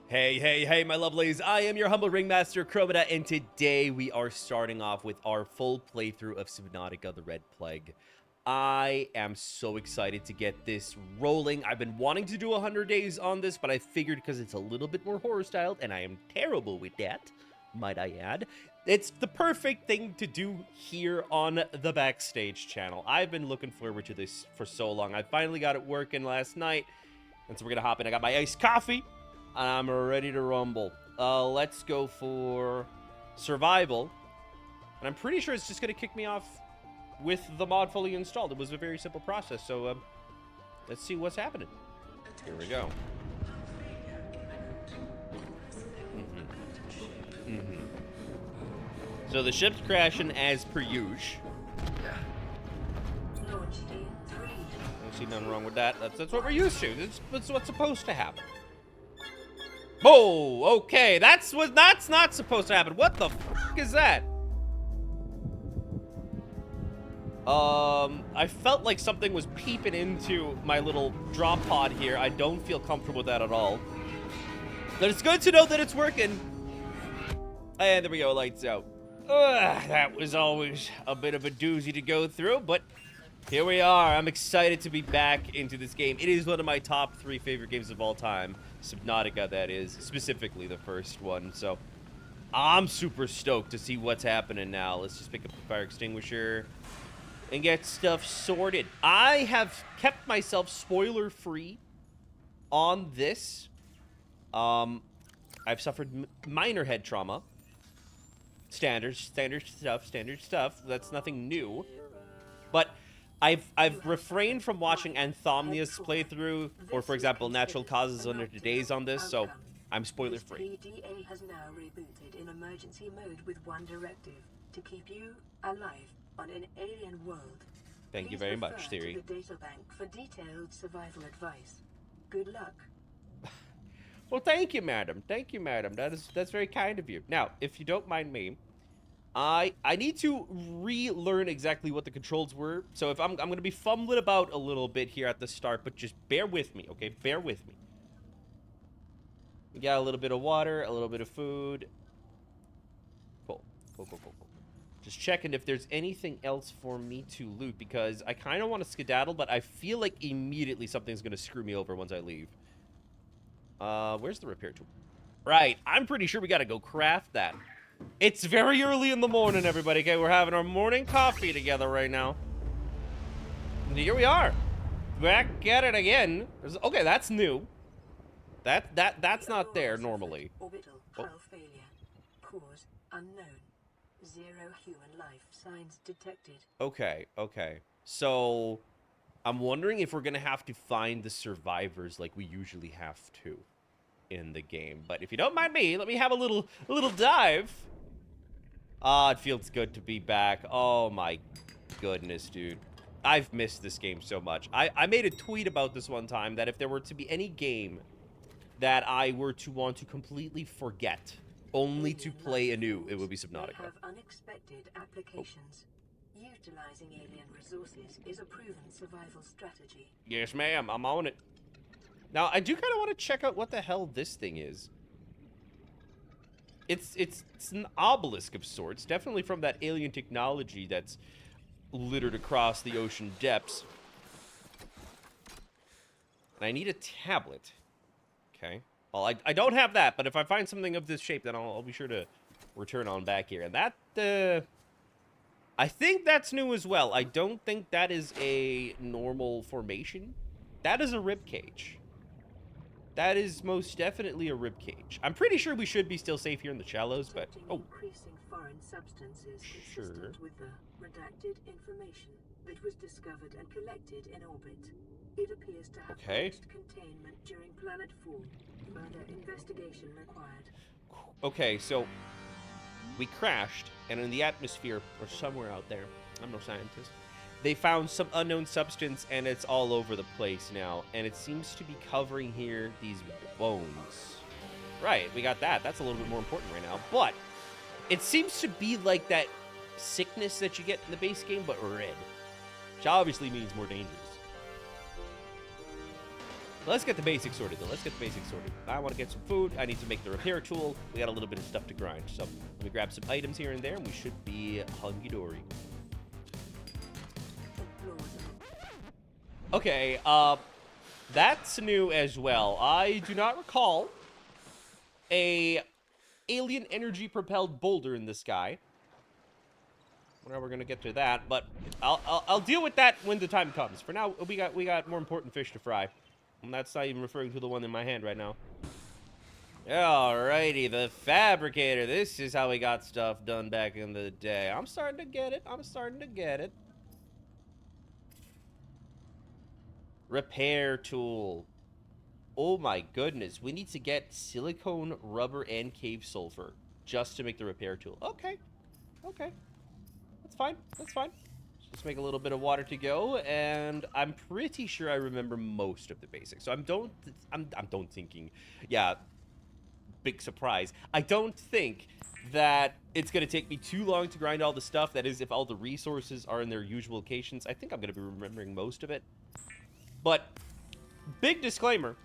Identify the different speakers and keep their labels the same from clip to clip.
Speaker 1: Hey, hey, hey, my lovelies. I am your humble ringmaster, Crowmeda, and today we are starting off with our full playthrough of Subnautica, the Red Plague. I am so excited to get this rolling. I've been wanting to do 100 days on this, but I figured because it's a little bit more horror-styled, and I am terrible with that, might I add, it's the perfect thing to do here on the Backstage channel. I've been looking forward to this for so long. I finally got it working last night, and so we're going to hop in. I got my iced coffee. I'm ready to rumble. Let's go for survival. And I'm pretty sure it's just going to kick me off with the mod fully installed. It was a very simple process, so let's see what's happening. Here we go. So the ship's crashing as per usual. I don't see nothing wrong with that. That's what we're used to. That's what's supposed to happen. Oh, okay. That's not supposed to happen. What the f is that? I felt like something was peeping into my little drop pod here. I don't feel comfortable with that at all. But it's good to know that it's working. And there we go, lights out. That was always a bit of a doozy to go through, but here we are. I'm excited to be back into this game. It is one of my top 3 favorite games of all time. Subnautica, that is. Specifically the first one. So, I'm super stoked to see what's happening now. Let's just pick up the fire extinguisher and get stuff sorted. I have kept myself spoiler-free on this. I've suffered minor head trauma. Standard stuff. That's nothing new. But I've refrained from watching Anthomnia's playthrough, or for example, Natural Causes under today's on this, so I'm spoiler free.
Speaker 2: PDA has now rebooted in emergency mode with one directive: to keep you alive on an alien world.
Speaker 1: Thank you very much, Theory.
Speaker 2: To the data bank for detailed survival advice. Good luck.
Speaker 1: Well, thank you, madam. Thank you, madam. That's very kind of you. Now, if you don't mind me, I need to relearn exactly what the controls were. So if I'm going to be fumbling about a little bit here at the start, but just bear with me, okay? Bear with me. We got a little bit of water, a little bit of food. Cool. Cool. Just checking if there's anything else for me to loot, because I kind of want to skedaddle, but I feel like immediately something's going to screw me over once I leave. Where's the repair tool? Right, I'm pretty sure we got to go craft that. It's very early in the morning, everybody. Okay, we're having our morning coffee together right now. And here we are, back at it again. Okay, that's new. That's not there normally.
Speaker 2: Orbital hull failure. Cause unknown. 0 human life signs detected.
Speaker 1: Okay. So, I'm wondering if we're gonna have to find the survivors like we usually have to in the game. But if you don't mind me, let me have a little dive. It feels good to be back. Oh my goodness, dude. I've missed this game so much. I made a tweet about this one time that if there were to be any game that I were to want to completely forget, only to play anew, it would be Subnautica.
Speaker 2: Have unexpected applications. Utilizing alien resources is a proven survival strategy.
Speaker 1: Yes, ma'am. I'm on it. Now, I do kind of want to check out what the hell this thing is. It's an obelisk of sorts, definitely from that alien technology that's littered across the ocean depths. And I need a tablet. Okay. Well, I don't have that, but if I find something of this shape, then I'll be sure to return on back here. And that, I think that's new as well. I don't think that is a normal formation. That is a rib cage. That is most definitely a rib cage. I'm pretty sure we should be still safe here in the shallows, but
Speaker 2: increasing foreign substances consistent with the redacted information that was discovered and collected in orbit. It appears to have reached containment during planetfall. Further investigation required.
Speaker 1: Okay, so we crashed, and in the atmosphere, or somewhere out there, I'm no scientist, they found some unknown substance, and it's all over the place now, and it seems to be covering here these bones. Right, we got that. That's a little bit more important right now, but it seems to be like that sickness that you get in the base game, but red, which obviously means more dangerous. Let's get the basics sorted, though. Let's get the basics sorted. I want to get some food. I need to make the repair tool. We got a little bit of stuff to grind. So let me grab some items here and there, and we should be hunky-dory. Okay, that's new as well. I do not recall a alien energy-propelled boulder in the sky. Well, we're gonna get to that, but I'll deal with that when the time comes. For now, we got more important fish to fry. And that's not even referring to the one in my hand right now. Alrighty, the fabricator. This is how we got stuff done back in the day. I'm starting to get it. I'm starting to get it. Repair tool. Oh my goodness. We need to get silicone, rubber, and cave sulfur just to make the repair tool. Okay. Okay. That's fine. That's fine. Just make a little bit of water to go, and I'm pretty sure I remember most of the basics. So I'm don't thinking, yeah, big surprise. I don't think that it's gonna take me too long to grind all the stuff. That is, if all the resources are in their usual locations. I think I'm gonna be remembering most of it. But big disclaimer: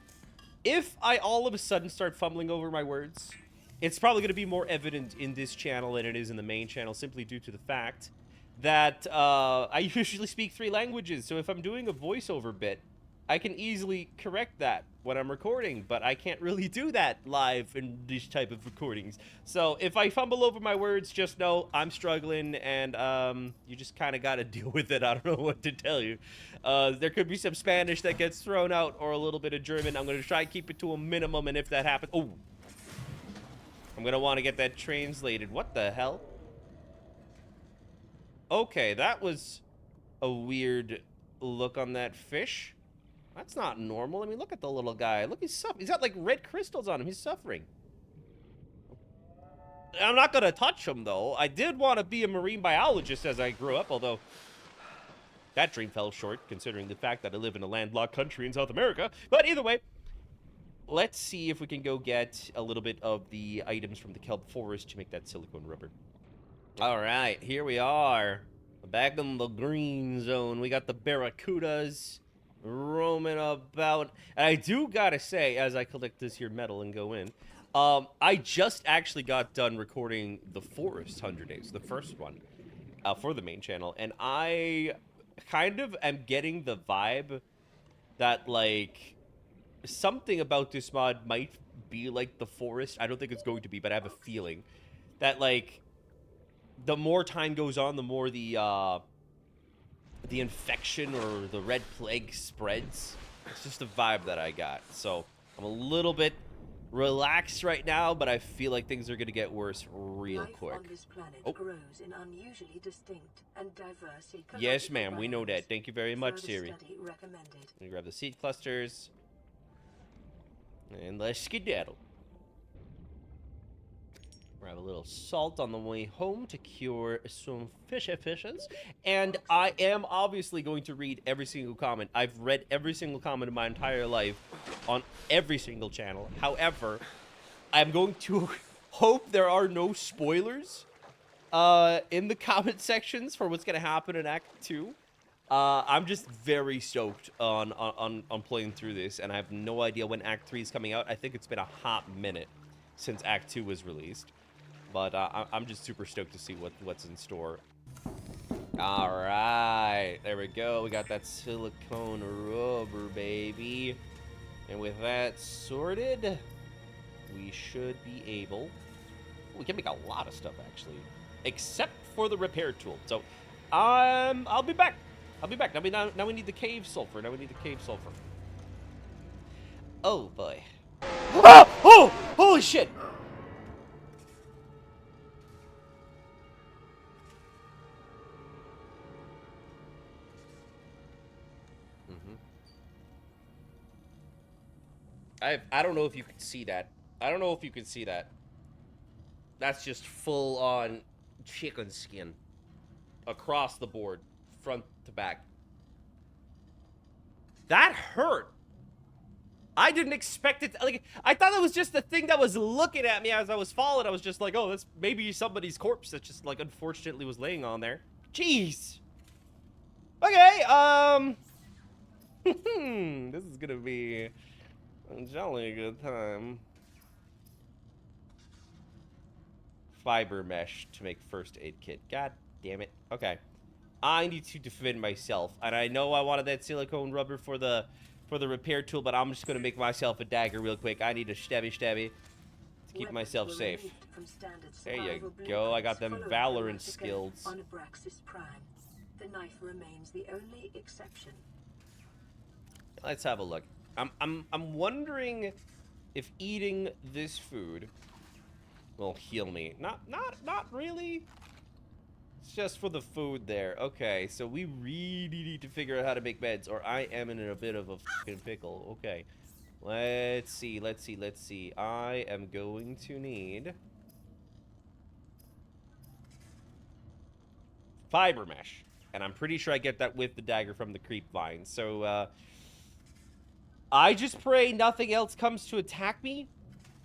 Speaker 1: if I all of a sudden start fumbling over my words, it's probably gonna be more evident in this channel than it is in the main channel, simply due to the fact that I usually speak 3 languages, so if I'm doing a voiceover bit, I can easily correct that when I'm recording, but I can't really do that live in this type of recordings. So if I fumble over my words, just know I'm struggling, and you just kind of got to deal with it. I don't know what to tell you. There could be some Spanish that gets thrown out, or a little bit of German. I'm going to try and keep it to a minimum, and if that happens... Oh! I'm going to want to get that translated. What the hell? Okay, that was a weird look on that fish. That's not normal. I mean, look at the little guy. Look, he's suffering. He's got, like, red crystals on him. He's suffering. I'm not going to touch him, though. I did want to be a marine biologist as I grew up, although that dream fell short, considering the fact that I live in a landlocked country in South America. But either way, let's see if we can go get a little bit of the items from the kelp forest to make that silicone rubber. All right, here we are. Back in the green zone. We got the barracudas roaming about. And I do gotta say, as I collect this here metal and go in, I just actually got done recording the Forest 100 Days, the first one, for the main channel. And I kind of am getting the vibe that, like, something about this mod might be like the Forest. I don't think it's going to be, but I have a feeling that, like, the more time goes on, the more the infection or the red plague spreads. It's just a vibe that I got. So I'm a little bit relaxed right now, but I feel like things are going to get worse real quick.
Speaker 2: Life on this planet grows in unusually distinct and diverse ecological
Speaker 1: Yes, ma'am. We know
Speaker 2: environments.
Speaker 1: that. Thank you very much,
Speaker 2: Further
Speaker 1: Siri.
Speaker 2: study recommended.
Speaker 1: Let me grab the seed clusters. And let's skedaddle. Grab a little salt on the way home to cure some fishes. And I am obviously going to read every single comment. I've read every single comment in my entire life on every single channel. However, I'm going to hope there are no spoilers in the comment sections for what's going to happen in Act 2. I'm just very stoked on playing through this, and I have no idea when Act 3 is coming out. I think it's been a hot minute since Act 2 was released. But I'm just super stoked to see what's in store. All right, there we go. We got that silicone rubber, baby. And with that sorted, we should be able... We can make a lot of stuff, actually. Except for the repair tool. So, I'll be back. I'll be back. Now we need the cave sulfur. Oh, boy. Ah! Oh! Holy shit! I don't know if you can see that. That's just full on chicken skin. Across the board. Front to back. That hurt. I didn't expect it. Like, I thought it was just the thing that was looking at me as I was falling. I was just like, oh, that's maybe somebody's corpse that just, like, unfortunately was laying on there. Jeez. Okay, this is gonna be A jolly good time. Fiber mesh to make first aid kit. God damn it. Okay. I need to defend myself. And I know I wanted that silicone rubber for the repair tool, but I'm just going to make myself a dagger real quick. I need a stabby to keep myself safe. There you go. I got them Valorant skills.
Speaker 2: On Abraxas Prime. The knife remains the only exception.
Speaker 1: Let's have a look. I'm wondering if eating this food will heal me. Not really. It's just for the food there. Okay, so we really need to figure out how to make meds, or I am in a bit of a fucking pickle. Okay. Let's see. I am going to need fiber mesh. And I'm pretty sure I get that with the dagger from the creep vine. So, I just pray nothing else comes to attack me.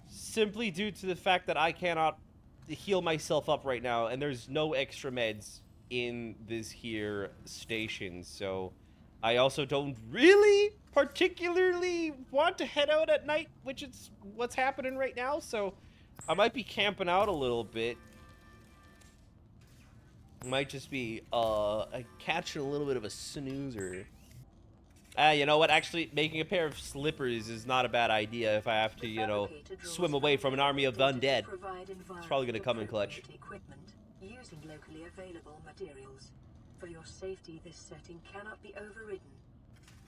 Speaker 1: Simply due to the fact that I cannot heal myself up right now. And there's no extra meds in this here station. So, I also don't really particularly want to head out at night, which is what's happening right now. So, I might be camping out a little bit. Might just be catching a little bit of a snoozer. You know what? Actually, making a pair of slippers is not a bad idea if I have to, you know, swim away from an army of undead. It's probably going to come in clutch.
Speaker 2: Using locally available materials. For your safety, this setting cannot be overridden.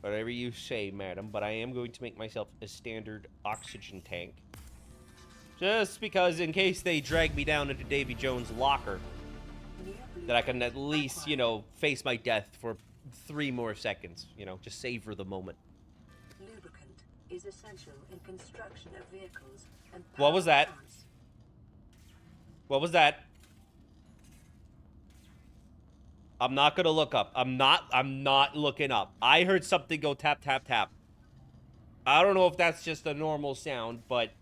Speaker 1: Whatever you say, madam, but I am going to make myself a standard oxygen tank. Just because in case they drag me down into Davy Jones' locker, that I can at least, you know, face my death for 3 more seconds. You know, just savor the moment.
Speaker 2: Lubricant is essential in construction of vehicles and
Speaker 1: what was that? What was that? I'm not gonna look up. I'm not looking up. I heard something go tap, tap, tap. I don't know if that's just a normal sound, but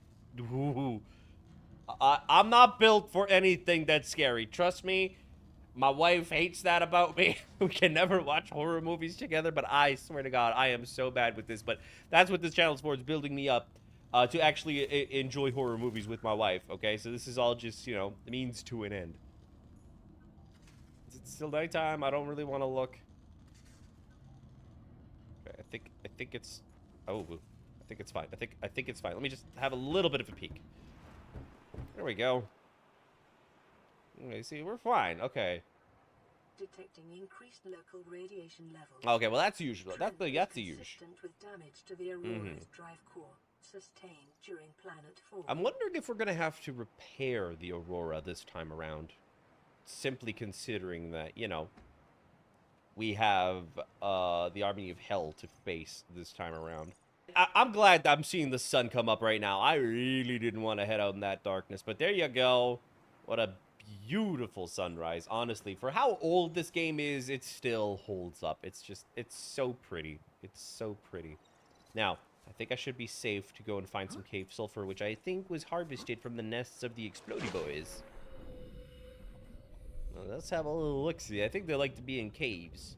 Speaker 1: I'm not built for anything that's scary. Trust me. My wife hates that about me. We can never watch horror movies together, but I swear to God, I am so bad with this. But that's what this channel is for. It's building me up to actually enjoy horror movies with my wife, okay? So this is all just, you know, means to an end. Is it still nighttime? I don't really want to look. Okay, I think it's... Oh, I think it's fine. I think it's fine. Let me just have a little bit of a peek. There we go. Okay, see, we're fine. Okay.
Speaker 2: Detecting increased local radiation levels.
Speaker 1: Okay, well that's usual. That's the usual.
Speaker 2: Consistent with damage to the Aurora's drive core sustained during planet fall.
Speaker 1: I'm wondering if we're gonna have to repair the Aurora this time around. Simply considering that, you know, we have the Army of Hell to face this time around. I'm glad I'm seeing the sun come up right now. I really didn't want to head out in that darkness, but there you go. What a beautiful sunrise. Honestly, for how old this game is, it still holds up. It's so pretty. It's so pretty. Now, I think I should be safe to go and find some cave sulfur, which I think was harvested from the nests of the Explodey Boys. Well, let's have a little look-see. I think they like to be in caves.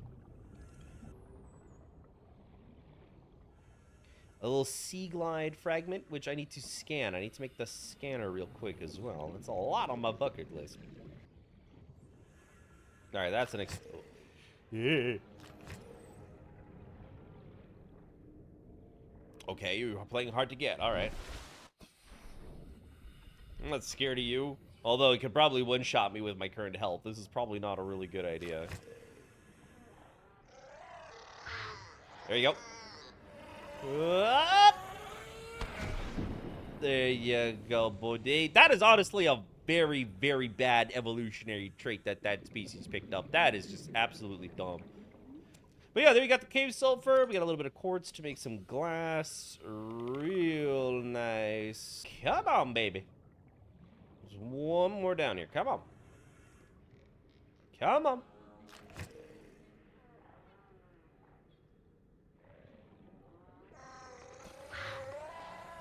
Speaker 1: A little sea glide fragment, which I need to scan. I need to make the scanner real quick as well. That's a lot on my bucket list. Alright, that's an yeah. Okay, you're playing hard to get. Alright. I'm not scared of you. Although it could probably one-shot me with my current health. This is probably not a really good idea. There you go. There you go, buddy. That is honestly a very, very bad evolutionary trait that species picked up. That is just absolutely dumb. But yeah, there we got the cave sulfur. We got a little bit of quartz to make some glass. Real nice. Come on, baby. There's one more down here. Come on. Come on.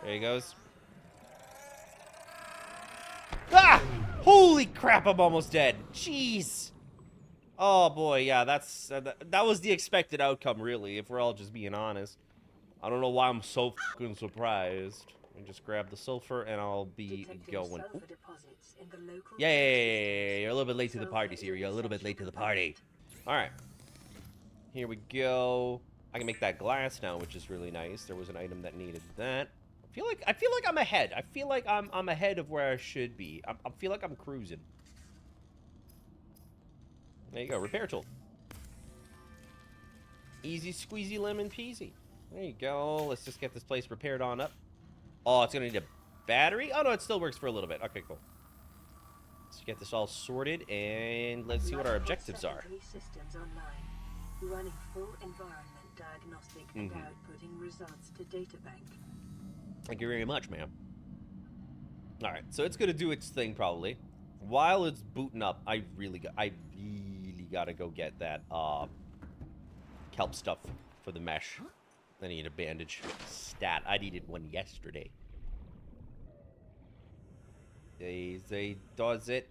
Speaker 1: There he goes. Ah! Holy crap, I'm almost dead. Jeez. Oh, boy, yeah, that was the expected outcome, really, if we're all just being honest. I don't know why I'm so fucking surprised. Let me just grab the sulfur and I'll be going. Yay! You're a little bit late to the party, Siri. You're a little bit late to the party. Alright. Here we go. I can make that glass now, which is really nice. There was an item that needed that. I feel like I'm ahead. I feel like I'm ahead of where I should be. I feel like I'm cruising. There you go, repair tool. Easy squeezy lemon peasy. There you go. Let's just get this place repaired on up. Oh, it's gonna need a battery? Oh no, it still works for a little bit. Okay, cool. Let's get this all sorted and let's see what our objectives are.
Speaker 2: Systems online, running full environment diagnostic and outputting results to databank.
Speaker 1: Thank you very much, ma'am. Alright, so it's gonna do its thing probably. While it's booting up, I really gotta go get that kelp stuff for the mesh. I need a bandage. Stat. I needed one yesterday. They does it.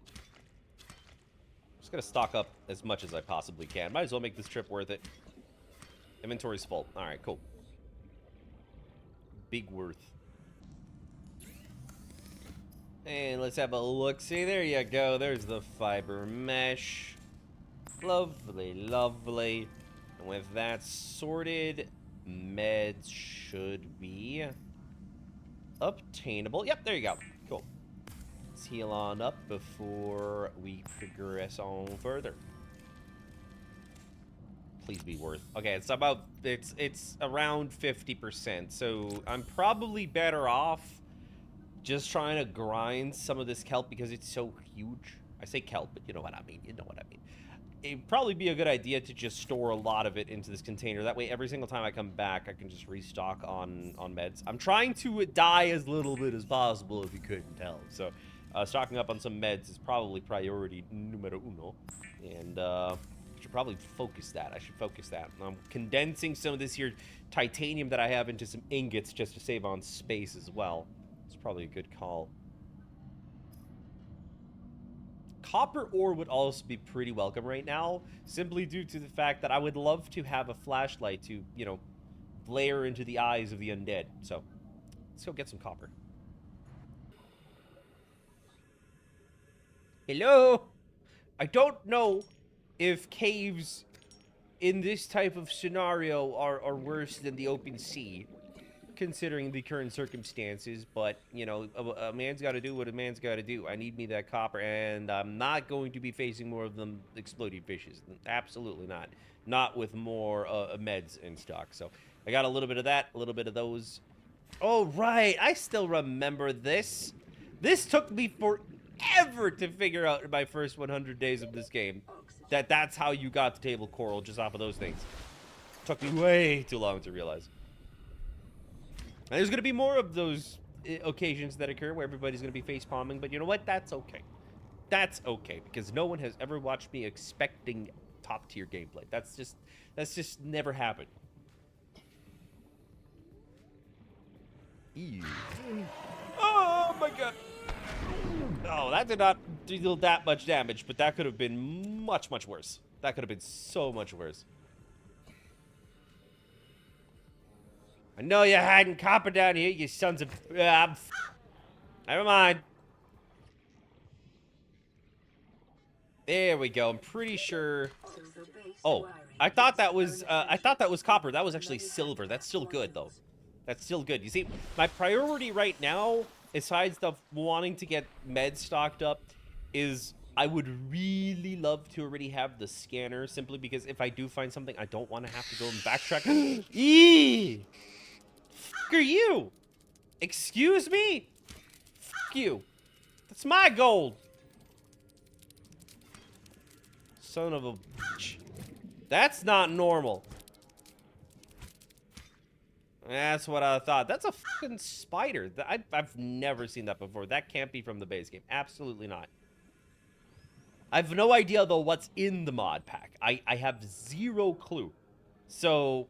Speaker 1: I'm just gonna stock up as much as I possibly can. Might as well make this trip worth it. Inventory's full. Alright, cool. Big worth. And let's have a look. See, there you go. There's the fiber mesh. Lovely, lovely. And with that sorted, meds should be obtainable. Yep, there you go. Cool. Let's heal on up before we progress on further. Please be worth. Okay, it's around 50%. So I'm probably better off just trying to grind some of this kelp because it's so huge. I say kelp, but you know what I mean. You know what I mean. It'd probably be a good idea to just store a lot of it into this container. That way, every single time I come back, I can just restock on meds. I'm trying to die as little bit as possible, if you couldn't tell. So, stocking up on some meds is probably priority numero uno. And, I should probably focus that. I should focus that. I'm condensing some of this here titanium that I have into some ingots just to save on space as well. It's probably a good call. Copper ore would also be pretty welcome right now, simply due to the fact that I would love to have a flashlight to, you know, glare into the eyes of the undead. So, let's go get some copper. Hello? I don't know if caves in this type of scenario are worse than the open sea, considering the current circumstances, but, you know, a man's got to do what a man's got to do. I need me that copper, and I'm not going to be facing more of them exploding fishes. Absolutely not. Not with more meds in stock. So, I got a little bit of that, a little bit of those. Oh, right. I still remember this. This took me forever to figure out in my first 100 days of this game. That's how you got the table coral, just off of those things. Took me way too long to realize. And there's going to be more of those occasions that occur where everybody's going to be face-palming, but you know what? That's okay. That's okay, because no one has ever watched me expecting top-tier gameplay. That's just never happened. Ew. Oh my god. Oh, that did not deal that much damage, but that could have been much, much worse. That could have been so much worse. I know you're hiding copper down here, you sons of... Never mind. There we go. I'm pretty sure... Oh, I thought that was copper. That was actually silver. That's still good, though. That's still good. You see, my priority right now, besides the wanting to get meds stocked up, is I would really love to already have the scanner, simply because if I do find something, I don't want to have to go and backtrack. Eee! Fuck are you? Excuse me? Fuck you. That's my gold. Son of a bitch. That's not normal. That's what I thought. That's a fucking spider. I've never seen that before. That can't be from the base game. Absolutely not. I have no idea, though, what's in the mod pack. I have zero clue. So,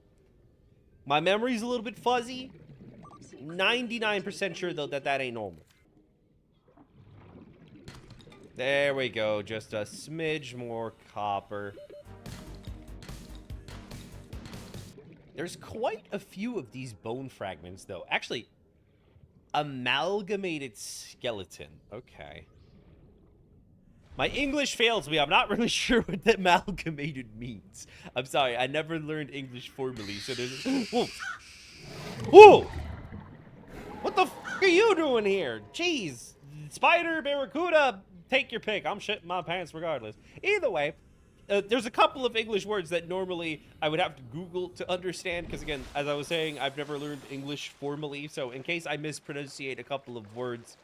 Speaker 1: my memory's a little bit fuzzy. 99% sure, though, that ain't normal. There we go. Just a smidge more copper. There's quite a few of these bone fragments, though. Actually, amalgamated skeleton. Okay. My English fails me. I'm not really sure what that amalgamated means. I'm sorry. I never learned English formally, so there's... Whoa! Whoa! What the f*** are you doing here? Jeez. Spider, barracuda, take your pick. I'm shitting my pants regardless. Either way, there's a couple of English words that normally I would have to Google to understand, because again, as I was saying, I've never learned English formally, so in case I mispronunciate a couple of words,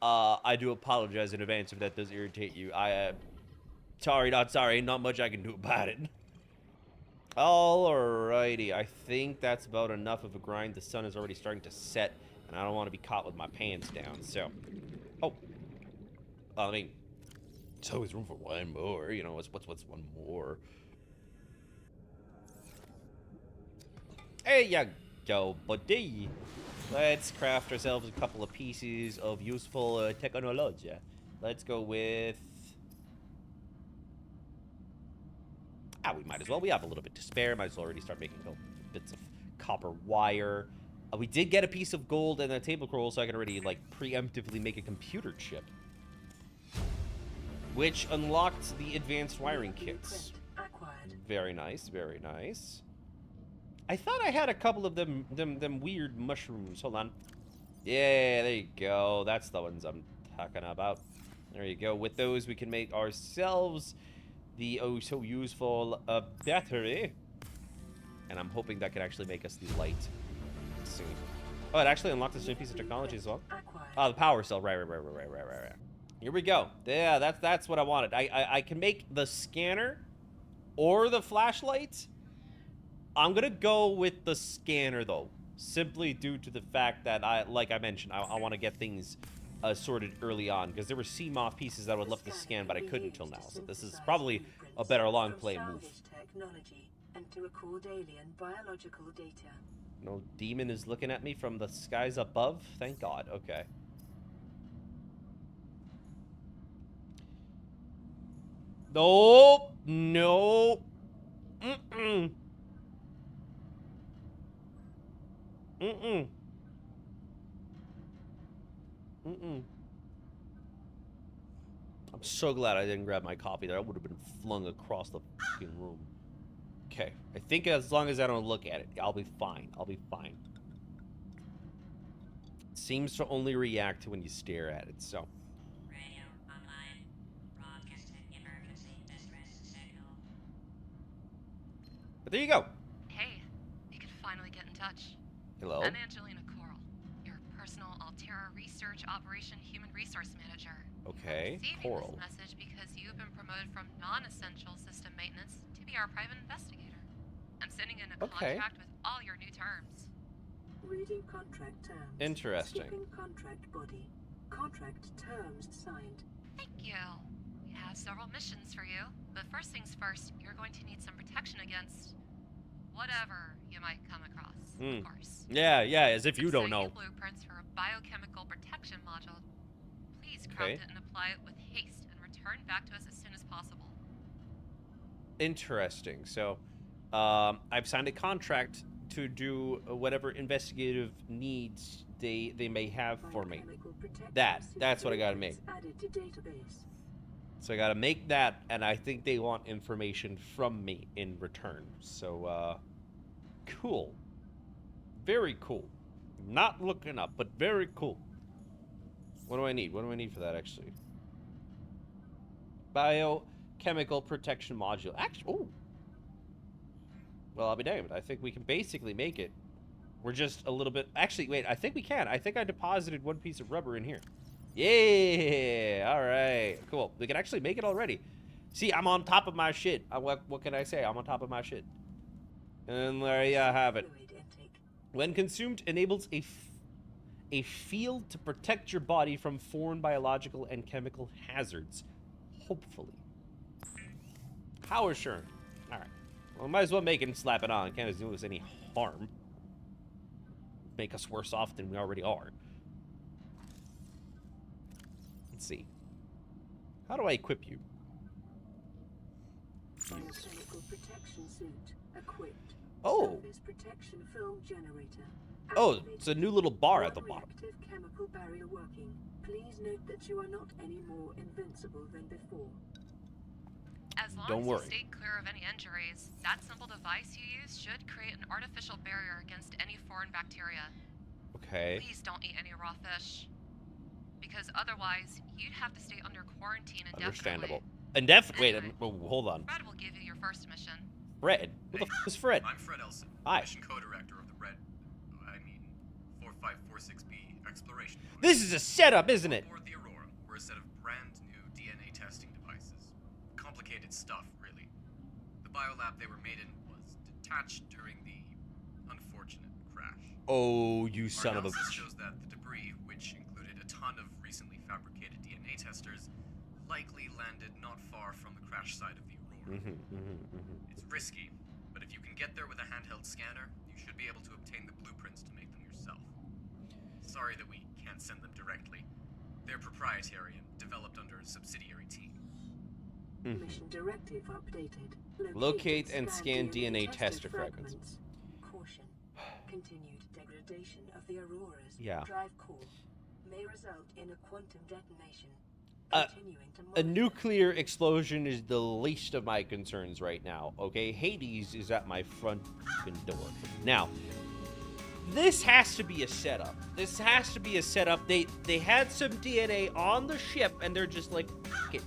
Speaker 1: I do apologize in advance if that does irritate you. Sorry, not sorry, not much I can do about it. Alrighty, I think that's about enough of a grind. The sun is already starting to set, and I don't want to be caught with my pants down, so... Oh. I mean... There's always room for one more. You know, what's one more? There you go, buddy. Let's craft ourselves a couple of pieces of useful technology. Let's go with... we might as well. We have a little bit to spare. Might as well already start making bits of copper wire. We did get a piece of gold and a table coral, so I can already, like, preemptively make a computer chip. Which unlocked the advanced wiring kits. Very nice, very nice. I thought I had a couple of them weird mushrooms. Hold on. Yeah, there you go. That's the ones I'm talking about. There you go. With those, we can make ourselves the so useful battery. And I'm hoping that could actually make us the light soon. Oh, it actually unlocked this new piece of technology as well. Oh, the power cell. Right. Here we go. Yeah, that's what I wanted. I can make the scanner or the flashlight. I'm gonna go with the scanner though, simply due to the fact that like I mentioned, I want to get things sorted early on, because there were Seamoth pieces that I would love to scan, but I couldn't until now. So this is probably a better long play move. No demon is looking at me from the skies above. Thank God. Okay. Nope. Nope. Mm-mm. Mm-mm. Mm-mm. I'm so glad I didn't grab my coffee there. I would have been flung across the fucking room. Okay. I think as long as I don't look at it, I'll be fine. I'll be fine. It seems to only react to when you stare at it, so... But there you go.
Speaker 3: Hey, you can finally get in touch.
Speaker 1: Hello?
Speaker 3: I'm Angelina Coral, your personal Altera Research Operation Human Resource Manager.
Speaker 1: Okay, Coral.
Speaker 3: This message because you've been promoted from non-essential system maintenance to be our private investigator. I'm sending in a contract with all your new terms.
Speaker 2: Reading contract terms.
Speaker 1: Interesting.
Speaker 2: Skipping contract body. Contract terms signed.
Speaker 3: Thank you. We have several missions for you, but first things first, you're going to need some protection against whatever you might come across, of course.
Speaker 1: Yeah, as if you don't know.
Speaker 3: Blueprints for a biochemical protection module. Please craft it and apply it with haste and return back to us as soon as possible.
Speaker 1: Interesting. So, I've signed a contract to do whatever investigative needs they may have for me. That's what I gotta make. So I gotta make that, and I think they want information from me in return. So, cool. Very cool. Not looking up, but very cool. What do I need? What do I need for that, actually? Biochemical protection module. Actually, oh. Well, I'll be damned. I think we can basically make it. We're just a little bit... Actually, wait. I think we can. I think I deposited one piece of rubber in here. Yeah. All right. Cool. We can actually make it already. See, I'm on top of my shit. What can I say? I'm on top of my shit. And there you have it. When consumed, enables a field to protect your body from foreign biological and chemical hazards. Hopefully. How assured? All right. Well, might as well make it and slap it on. Can't do us any harm. Make us worse off than we already are. Let's see. How do I equip you?
Speaker 2: Biochemical protection suit equipped.
Speaker 1: Oh.
Speaker 2: Surface protection film generator.
Speaker 1: Oh, it's a new little bar at the bottom.
Speaker 2: Reactive chemical barrier working. Please note that you are not any more invincible than before.
Speaker 3: As long
Speaker 1: Don't
Speaker 3: as
Speaker 1: worry.
Speaker 3: you stay clear of any injuries, that simple device you use should create an artificial barrier against any foreign bacteria.
Speaker 1: Okay.
Speaker 3: Please don't eat any raw fish. Because otherwise, you'd have to stay under quarantine indefinitely.
Speaker 1: Understandable. Wait,
Speaker 3: Anyway,
Speaker 1: hold on.
Speaker 3: Fred will give you your first mission.
Speaker 1: Fred? Who the f is Fred?
Speaker 4: I'm Fred Elson,
Speaker 1: Hi.
Speaker 4: mission co-director of the 4546B exploration.
Speaker 1: This is a setup, isn't it?
Speaker 4: Aboard the Aurora were a set of brand new DNA testing devices. Complicated stuff, really. The biolab they were made in was detached during the unfortunate crash.
Speaker 1: Oh, you son of a
Speaker 4: Analysis
Speaker 1: bitch.
Speaker 4: shows that the debris, which included a ton of recently fabricated DNA testers, likely landed not far from the crash site of the Aurora. It's risky, but if you can get there with a handheld scanner, you should be able to obtain the blueprints to make them yourself. Sorry that we can't send them directly. They're proprietary and developed under a subsidiary team.
Speaker 2: Mission directive updated.
Speaker 1: Locate and scan DNA tester fragments.
Speaker 2: Caution. Continued degradation of the Aurora's
Speaker 1: Yeah.
Speaker 2: drive core may result in a quantum detonation.
Speaker 1: A
Speaker 2: To
Speaker 1: nuclear explosion is the least of my concerns right now, okay? Hades is at my front f***ing door. Now, this has to be a setup. This has to be a setup. They had some DNA on the ship, and they're just like, F it.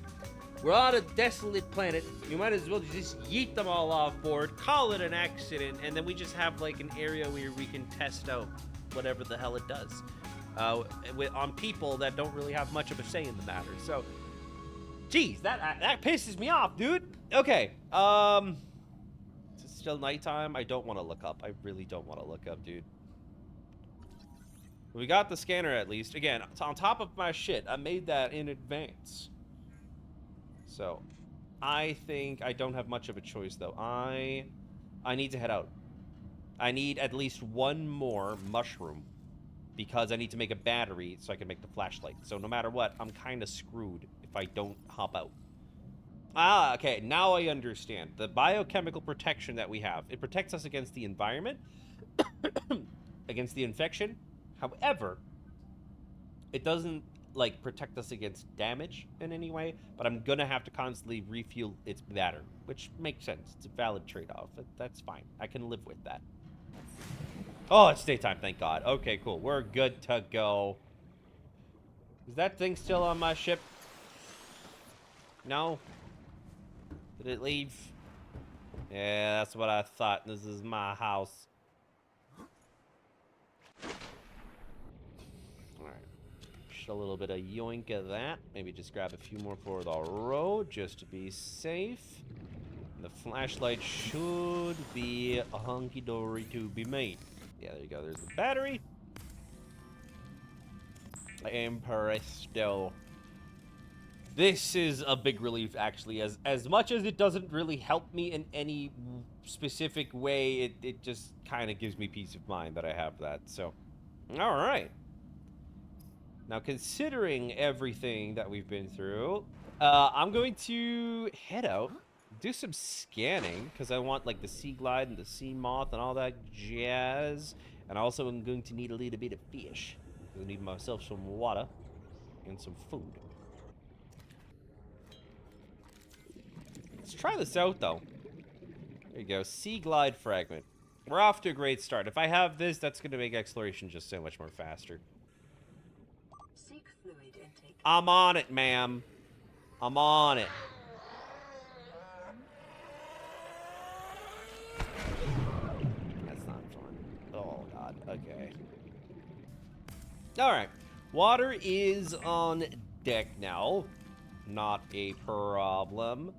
Speaker 1: We're on a desolate planet. You might as well just yeet them all off board, call it an accident, and then we just have, like, an area where we can test out whatever the hell it does. On people that don't really have much of a say in the matter. So, geez, that pisses me off, dude. Okay, is it still nighttime? I don't want to look up. I really don't want to look up, dude. We got the scanner at least. Again, it's on top of my shit. I made that in advance. So, I think I don't have much of a choice, though. I need to head out. I need at least one more mushroom. Because I need to make a battery so I can make the flashlight. So no matter what, I'm kind of screwed if I don't hop out. Ah, okay, now I understand. The biochemical protection that we have, it protects us against the environment, against the infection. However, it doesn't, like, protect us against damage in any way, but I'm gonna have to constantly refuel its battery, which makes sense. It's a valid trade-off. That's fine. I can live with that. Oh, it's daytime, thank God. Okay, cool. We're good to go. Is that thing still on my ship? No? Did it leave? Yeah, that's what I thought. This is my house. Alright. Just a little bit of yoink of that. Maybe just grab a few more for the road just to be safe. The flashlight should be a hunky-dory to be made. Yeah, there you go. There's the battery. And presto. This is a big relief, actually. As much as it doesn't really help me in any specific way, it just kind of gives me peace of mind that I have that. So, all right. Now, considering everything that we've been through, I'm going to head out. Do some scanning, because I want, like, the sea glide and the Seamoth and all that jazz. And also I'm going to need a little bit of fish. I need myself some water and some food. Let's try this out, though. There you go. Sea glide fragment. We're off to a great start. If I have this, that's going to make exploration just so much more faster.
Speaker 2: Seek fluid intake.
Speaker 1: I'm on it, ma'am. I'm on it. That's not fun. Oh, God. Okay. Alright. Water is on deck now. Not a problem.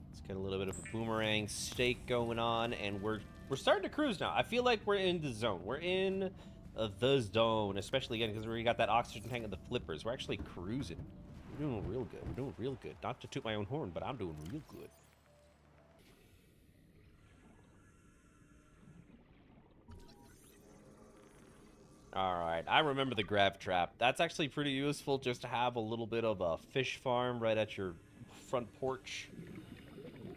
Speaker 1: Let's get a little bit of a boomerang stake going on, and we're starting to cruise now. I feel like we're in the zone. We're in the zone, especially again because we got that oxygen tank and the flippers. We're actually cruising. We're doing real good. We're doing real good. Not to toot my own horn, but I'm doing real good. Alright, I remember the grab trap. That's actually pretty useful just to have a little bit of a fish farm right at your front porch.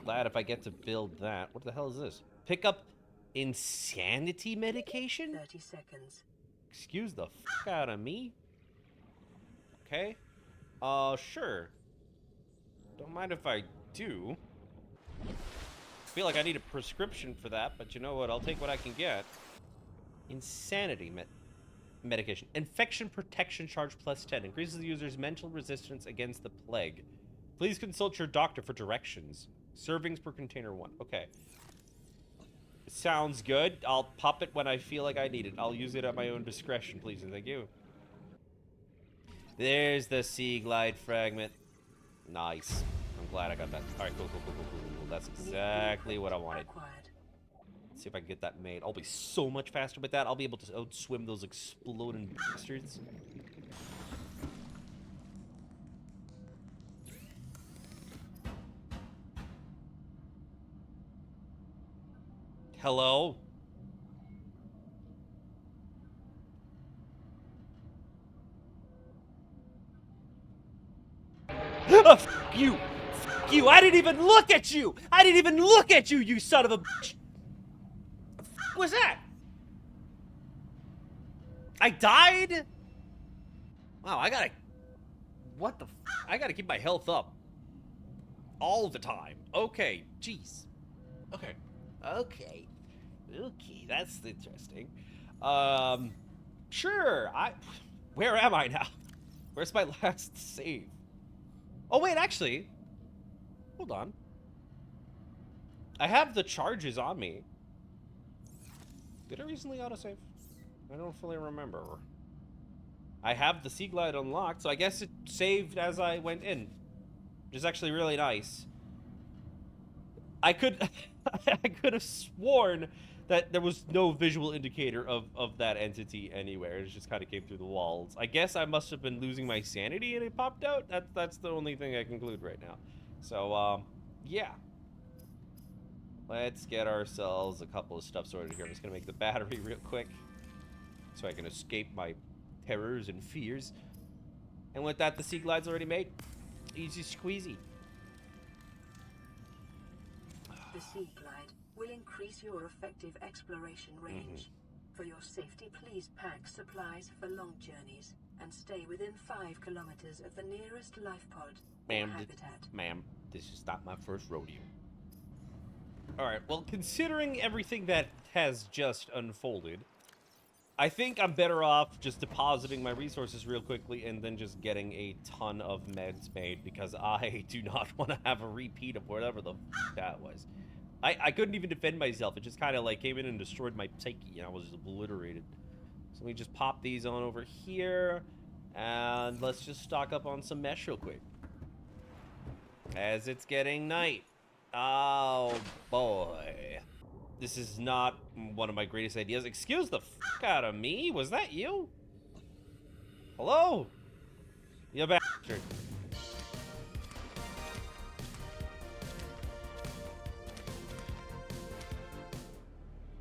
Speaker 1: Glad if I get to build that. What the hell is this? Pick up Insanity medication?
Speaker 2: 30 seconds.
Speaker 1: Excuse the fuck out of me. Okay. Sure. Don't mind if I do. Feel like I need a prescription for that, but you know what? I'll take what I can get. Insanity medication. Infection protection charge plus 10. Increases the user's mental resistance against the plague. Please consult your doctor for directions. Servings per container 1. Okay. Sounds good. I'll pop it when I feel like I need it. I'll use it at my own discretion, please and thank you. There's the sea glide fragment. Nice. I'm glad I got that. Alright, cool. That's exactly what I wanted. Let's see if I can get that made. I'll be so much faster with that. I'll be able to outswim those exploding bastards. Hello? Oh, fuck you! Fuck you! I didn't even look at you! I didn't even look at you, you son of a bitch! The fuck was that? I died? Wow, I gotta... What the fuck? I gotta keep my health up. All the time. Okay, jeez. Okay, that's interesting. Sure, Where am I now? Where's my last save? Oh, wait, actually. Hold on. I have the charges on me. Did I recently autosave? I don't fully remember. I have the Sea Glide unlocked, so I guess it saved as I went in. Which is actually really nice. I could have sworn that there was no visual indicator of that entity anywhere. It just kind of came through the walls. I guess I must have been losing my sanity and it popped out. That's the only thing I conclude right now. So, yeah. Let's get ourselves a couple of stuff sorted here. I'm just going to make the battery real quick so I can escape my terrors and fears. And with that, the Sea Glide's already made. Easy squeezy.
Speaker 2: The Sea Glide will increase your effective exploration range. For your safety, please pack supplies for long journeys and stay within 5 kilometers of the nearest life pod or habitat.
Speaker 1: Ma'am, this is not my first rodeo. Alright, well, considering everything that has just unfolded, I think I'm better off just depositing my resources real quickly and then just getting a ton of meds made, because I do not want to have a repeat of whatever the f that was. I couldn't even defend myself. It just kind of like came in and destroyed my psyche and I was obliterated. So let me just pop these on over here and let's just stock up on some mesh real quick. As it's getting night. Oh boy. This is not one of my greatest ideas. Excuse the fuck out of me. Was that you? Hello? You bastard.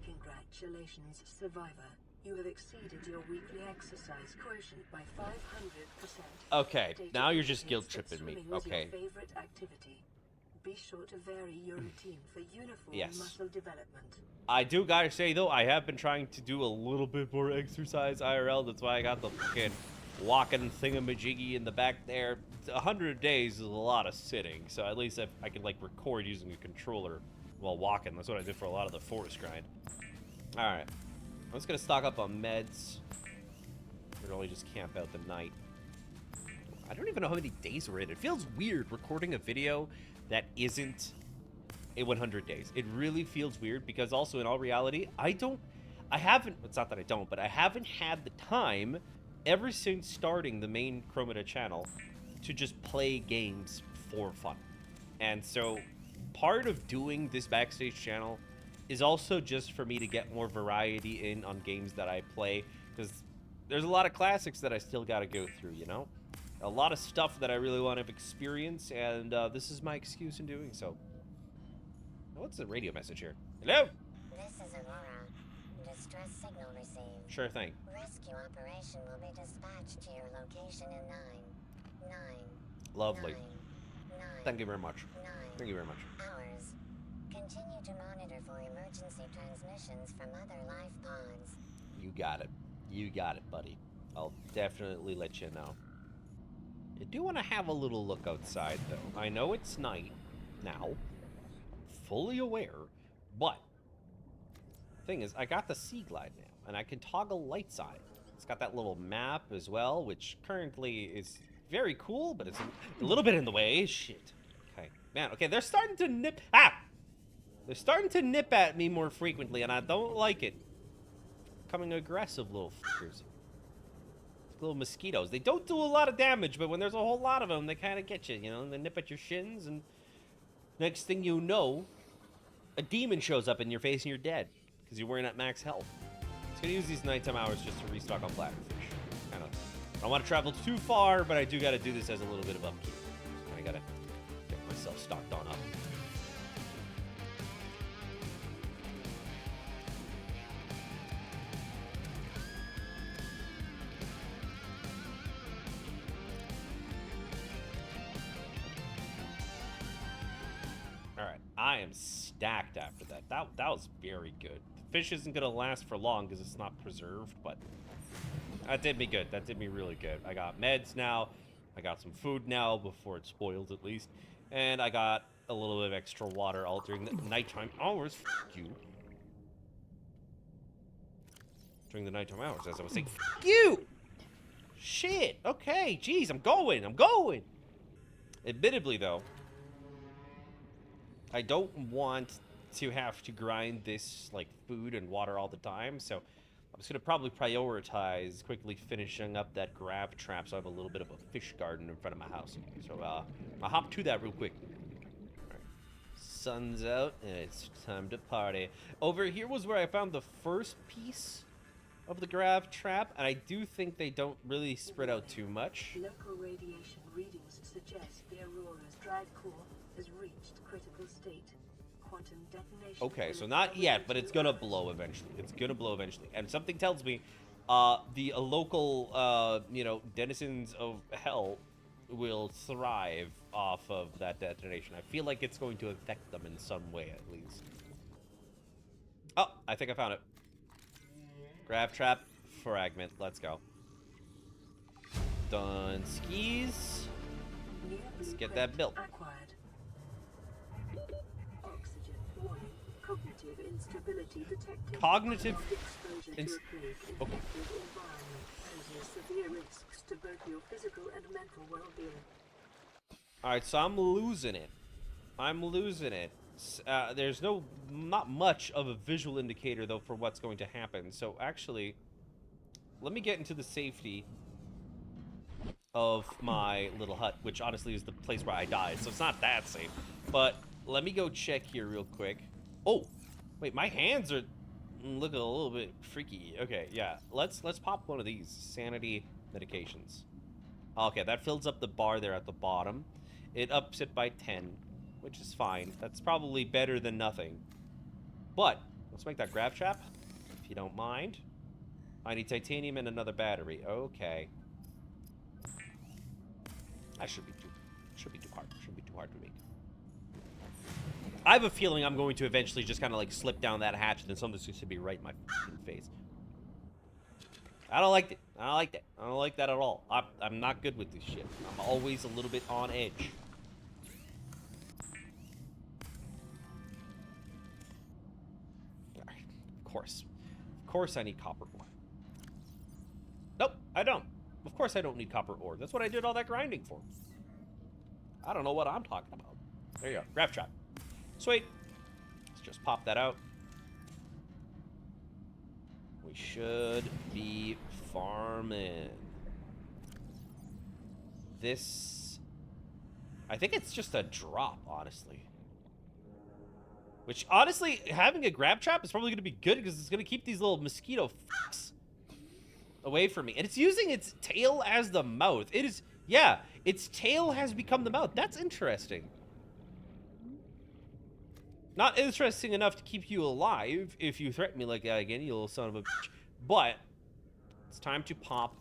Speaker 2: Congratulations, survivor. You have exceeded your weekly exercise quotient by 500%.
Speaker 1: Okay, now you're just guilt tripping me. Okay.
Speaker 2: Your favorite activity. Be sure to vary your routine for uniform muscle development.
Speaker 1: I do gotta say though, I have been trying to do a little bit more exercise IRL. That's why I got the fucking walking thingamajiggy in the back there. 100 days is a lot of sitting, so at least I can like record using a controller while walking. That's what I did for a lot of the forest grind. All right, I'm just gonna stock up on meds. We'd only just camp out the night. I don't even know how many days we're in. It feels weird recording a video that isn't a 100 days. It really feels weird because also in all reality, it's not that I don't, but I haven't had the time ever since starting the main Crowmeda channel to just play games for fun. And so part of doing this backstage channel is also just for me to get more variety in on games that I play, because there's a lot of classics that I still got to go through, you know? A lot of stuff that I really want to experience, and this is my excuse in doing so. What's the radio message here? Hello?
Speaker 5: This is Aurora. Distress signal received.
Speaker 1: Sure thing.
Speaker 5: Rescue operation will be dispatched to your location in 9.
Speaker 1: Lovely.
Speaker 5: 9.
Speaker 1: Thank you very much.
Speaker 5: 9.
Speaker 1: Thank you very much.
Speaker 5: Hours. Continue to monitor for emergency transmissions from other life pods.
Speaker 1: You got it. You got it, buddy. I'll definitely let you know. I do want to have a little look outside, though. I know it's night now. Fully aware. But, thing is, I got the Sea Glide now, and I can toggle lights on it. It's got that little map as well, which currently is very cool, but it's a little bit in the way. Shit. Okay. Man, okay, they're starting to nip... Ah! They're starting to nip at me more frequently, and I don't like it. Becoming aggressive little fuckers. Little mosquitoes. They don't do a lot of damage, but when there's a whole lot of them, they kind of get you, you know? And they nip at your shins, and next thing you know, a demon shows up in your face and you're dead. Because you're wearing at max health. It's gonna use these nighttime hours just to restock on Blackfish. Kind of. I don't want to travel too far, but I do gotta do this as a little bit of upkeep. I gotta get myself stocked on up. Alright, I am stacked after that. That was very good. The fish isn't going to last for long because it's not preserved, but that did me good. That did me really good. I got meds now. I got some food now, before it spoils at least. And I got a little bit of extra water all during the nighttime hours. Fuck you. During the nighttime hours, as I was saying. Fuck you! Shit! Okay, jeez, I'm going! Admittedly, though, I don't want to have to grind this, like, food and water all the time, so I'm just going to probably prioritize quickly finishing up that grav trap so I have a little bit of a fish garden in front of my house. So, I'll hop to that real quick. All right. Sun's out, and it's time to party. Over here was where I found the first piece of the grav trap, and I do think they don't really spread out too much.
Speaker 2: Local radiation readings suggest the Aurora's drive core has reached critical state. Quantum detonation.
Speaker 1: Okay, so not yet, but it's gonna blow eventually. It's gonna blow eventually. And something tells me the local, you know, denizens of hell will thrive off of that detonation. I feel like it's going to affect them in some way, at least. Oh, I think I found it. Grav trap, fragment. Let's go. Done skis. Let's get that built.
Speaker 2: Acquired. Oxygen. Warning. Cognitive instability detected.
Speaker 1: Cognitive
Speaker 2: Exposure to a plague infected environment poses severe risks to both your physical and mental well-being.
Speaker 1: Alright, so I'm losing it. There's not much of a visual indicator, though, for what's going to happen. So, actually, let me get into the safety of my little hut, which honestly is the place where I died, so it's not that safe. But let me go check here real quick. Oh, wait, my hands are looking a little bit freaky. Okay, yeah, let's pop one of these sanity medications. Okay, that fills up the bar there at the bottom. It ups it by 10, which is fine. That's probably better than nothing. But let's make that grav trap, if you don't mind. I need titanium and another battery. Okay. That shouldn't be too hard. Shouldn't be too hard to make. I have a feeling I'm going to eventually just kind of like slip down that hatch, and then something's going to be right in my f***ing face. I don't like it. I don't like that. I don't like that at all. I'm not good with this shit. I'm always a little bit on edge. Alright. Of course I need copper ore. Nope, I don't. Of course I don't need copper ore. That's what I did all that grinding for. I don't know what I'm talking about. There you go. Grav trap. Sweet. Let's just pop that out. We should be farming. This... I think it's just a drop, honestly. Which, honestly, having a grab trap is probably going to be good because it's going to keep these little mosquito fucks away from me. And it's using its tail as the mouth. It is... Yeah, its tail has become the mouth. That's interesting. Not interesting enough to keep you alive if you threaten me like that again, you little son of a bitch. But it's time to pop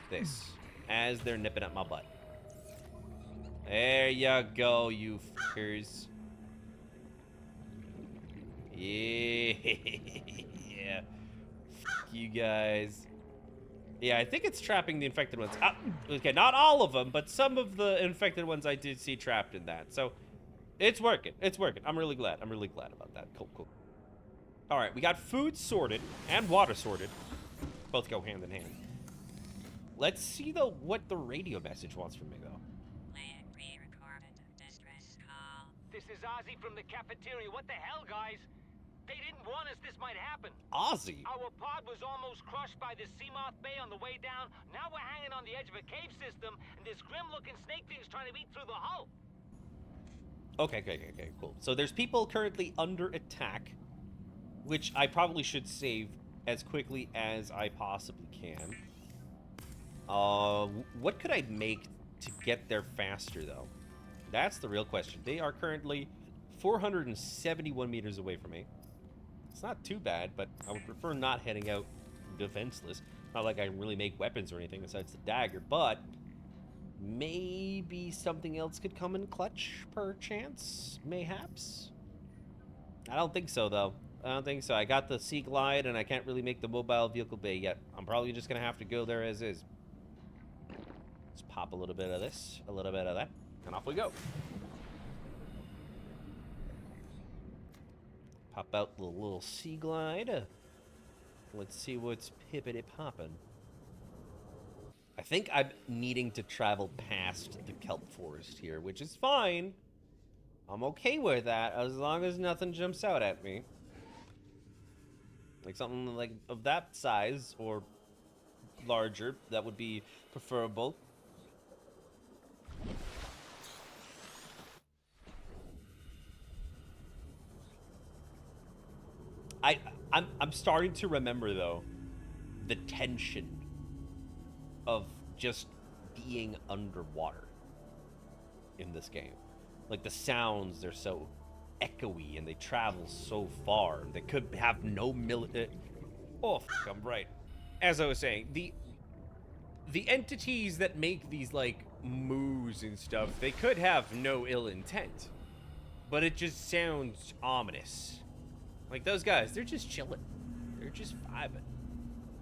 Speaker 1: this as they're nipping at my butt. There you go, you fuckers. Yeah. Fuck you guys. Yeah, I think it's trapping the infected ones. Okay, not all of them, but some of the infected ones I did see trapped in that. So, it's working. It's working. I'm really glad. I'm really glad about that. Cool, cool. All right, we got food sorted and water sorted. Both go hand in hand. Let's see, though, what the radio message wants from me, though.
Speaker 6: This is Ozzy from the cafeteria. What the hell, guys? They didn't warn us this might happen.
Speaker 1: Ozzy?
Speaker 6: Our pod was almost crushed by the Seamoth Bay on the way down. Now we're hanging on the edge of a cave system, and this grim-looking snake thing's trying to eat through the hull.
Speaker 1: Okay, cool. So there's people currently under attack, which I probably should save as quickly as I possibly can. What could I make to get there faster, though? That's the real question. They are currently 471 meters away from me. It's not too bad, but I would prefer not heading out defenseless. Not like I can really make weapons or anything besides the dagger, but maybe something else could come in clutch, perchance? Mayhaps? I don't think so, though. I don't think so. I got the Sea Glide, and I can't really make the mobile vehicle bay yet. I'm probably just going to have to go there as is. Let's pop a little bit of this, a little bit of that, and off we go. Pop out the little Sea Glide. Let's see what's pippity-poppin'. I think I'm needing to travel past the kelp forest here, which is fine. I'm okay with that, as long as nothing jumps out at me. Like something like of that size, or larger, that would be preferable. I'm starting to remember, though, the tension of just being underwater in this game. Like, the sounds, they're so echoey, and they travel so far. They could have no I'm right. As I was saying, the entities that make these, like, moos and stuff, they could have no ill intent. But it just sounds ominous. Like, those guys, they're just chilling. They're just vibing.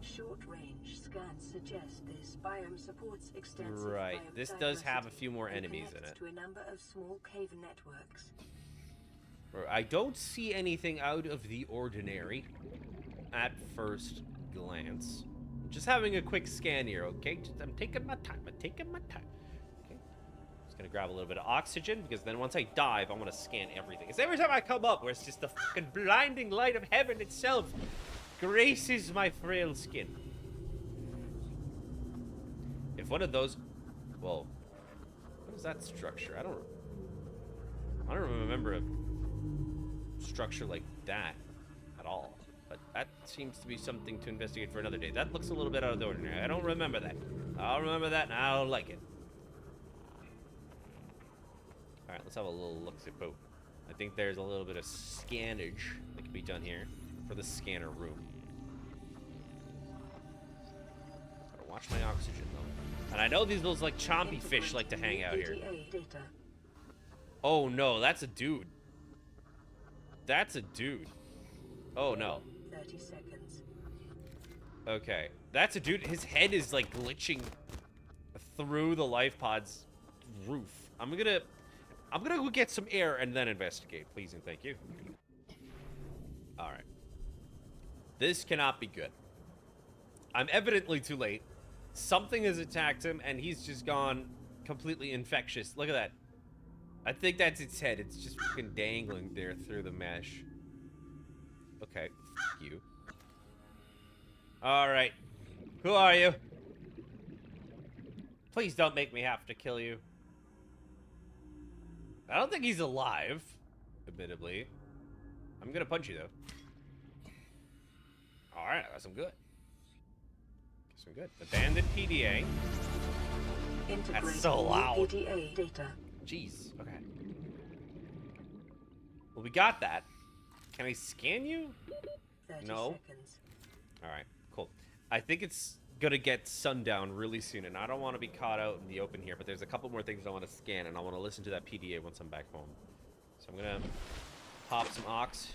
Speaker 2: Short-range scans suggest this biome supports extensive
Speaker 1: Right. This does have a few more
Speaker 2: and
Speaker 1: enemies in it.
Speaker 2: connects to a number of small cave networks.
Speaker 1: I don't see anything out of the ordinary at first glance. Just having a quick scan here, okay? I'm taking my time. Okay. Just gonna grab a little bit of oxygen, because then once I dive, I want to scan everything. Because every time I come up, where it's just the fucking blinding light of heaven itself graces my frail skin. If one of those... Whoa. What is that structure? I don't remember a structure like that at all. But that seems to be something to investigate for another day. That looks a little bit out of the ordinary. I don't remember that. I'll remember that, and I don't like it. Alright, let's have a little look-see-poo. I think there's a little bit of scannage that can be done here for the scanner room. Gotta watch my oxygen, though. And I know these little, like, chompy fish like to hang out here.
Speaker 2: Data.
Speaker 1: Oh, no, that's a dude. That's a dude. Oh, no.
Speaker 2: 30 seconds.
Speaker 1: Okay. That's a dude. His head is, like, glitching through the life pod's roof. I'm gonna go get some air and then investigate, please and thank you. Alright. This cannot be good. I'm evidently too late. Something has attacked him, and he's just gone completely infectious. Look at that. I think that's its head. It's just fucking dangling there through the mesh. Okay, f you. Alright. Who are you? Please don't make me have to kill you. I don't think he's alive, admittedly. I'm gonna punch you, though. Alright, I guess I'm good. Guess I'm good. Abandoned PDA. That's so loud.
Speaker 2: PDA data.
Speaker 1: Jeez, okay. Well, we got that. Can I scan you?
Speaker 2: 30
Speaker 1: No.
Speaker 2: seconds.
Speaker 1: Alright, cool. I think it's gonna get sundown really soon, and I don't want to be caught out in the open here, but there's a couple more things I want to scan, and I want to listen to that PDA once I'm back home. So I'm gonna pop some ox.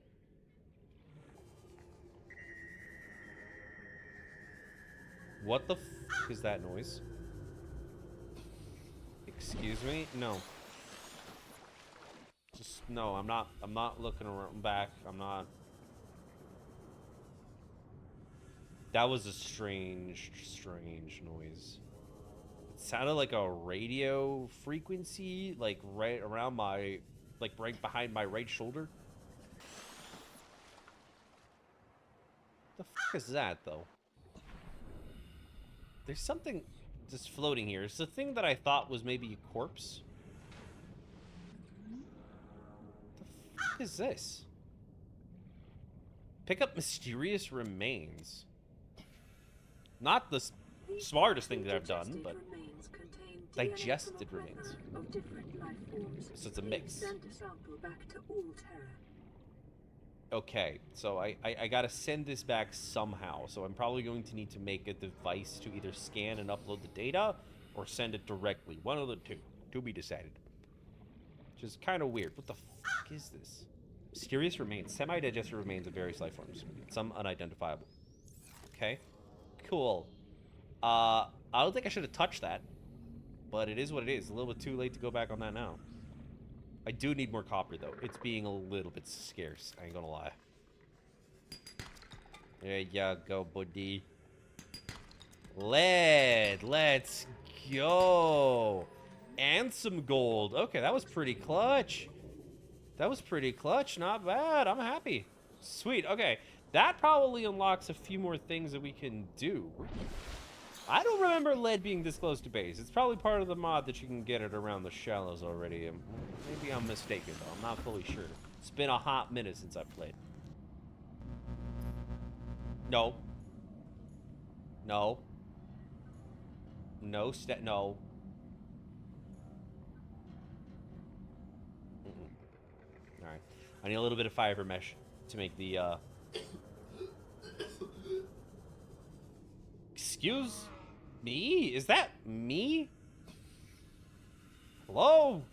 Speaker 1: What the f is that noise? Excuse me? No. Just, no, I'm not looking around back. I'm not. That was a strange noise. It sounded like a radio frequency, like right around my, like right behind my right shoulder. The fuck is that, though? There's something just floating here. It's the thing that I thought was maybe a corpse. The fuck is this? Pick up mysterious remains. Not the smartest thing that I've done, but digested remains. So it's a mix. Okay, so I gotta send this back somehow. So I'm probably going to need to make a device to either scan and upload the data or send it directly. One of the two. To be decided. Which is kind of weird. What the fuck is this? Mysterious remains. Semi-digested remains of various life forms. Some unidentifiable. Okay. Cool. I don't think I should have touched that. But it is what it is. A little bit too late to go back on that now. I do need more copper, though. It's being a little bit scarce. I ain't gonna lie. There you go, buddy. Lead. Let's go. And some gold. Okay, that was pretty clutch. That was pretty clutch. Not bad. I'm happy. Sweet. Okay. That probably unlocks a few more things that we can do. I don't remember lead being this close to base. It's probably part of the mod that you can get it around the shallows already. Maybe I'm mistaken, though. I'm not fully sure. It's been a hot minute since I've played. No. No. No. No. Alright. I need a little bit of fiber mesh to make the, Excuse me? Is that me? Hello?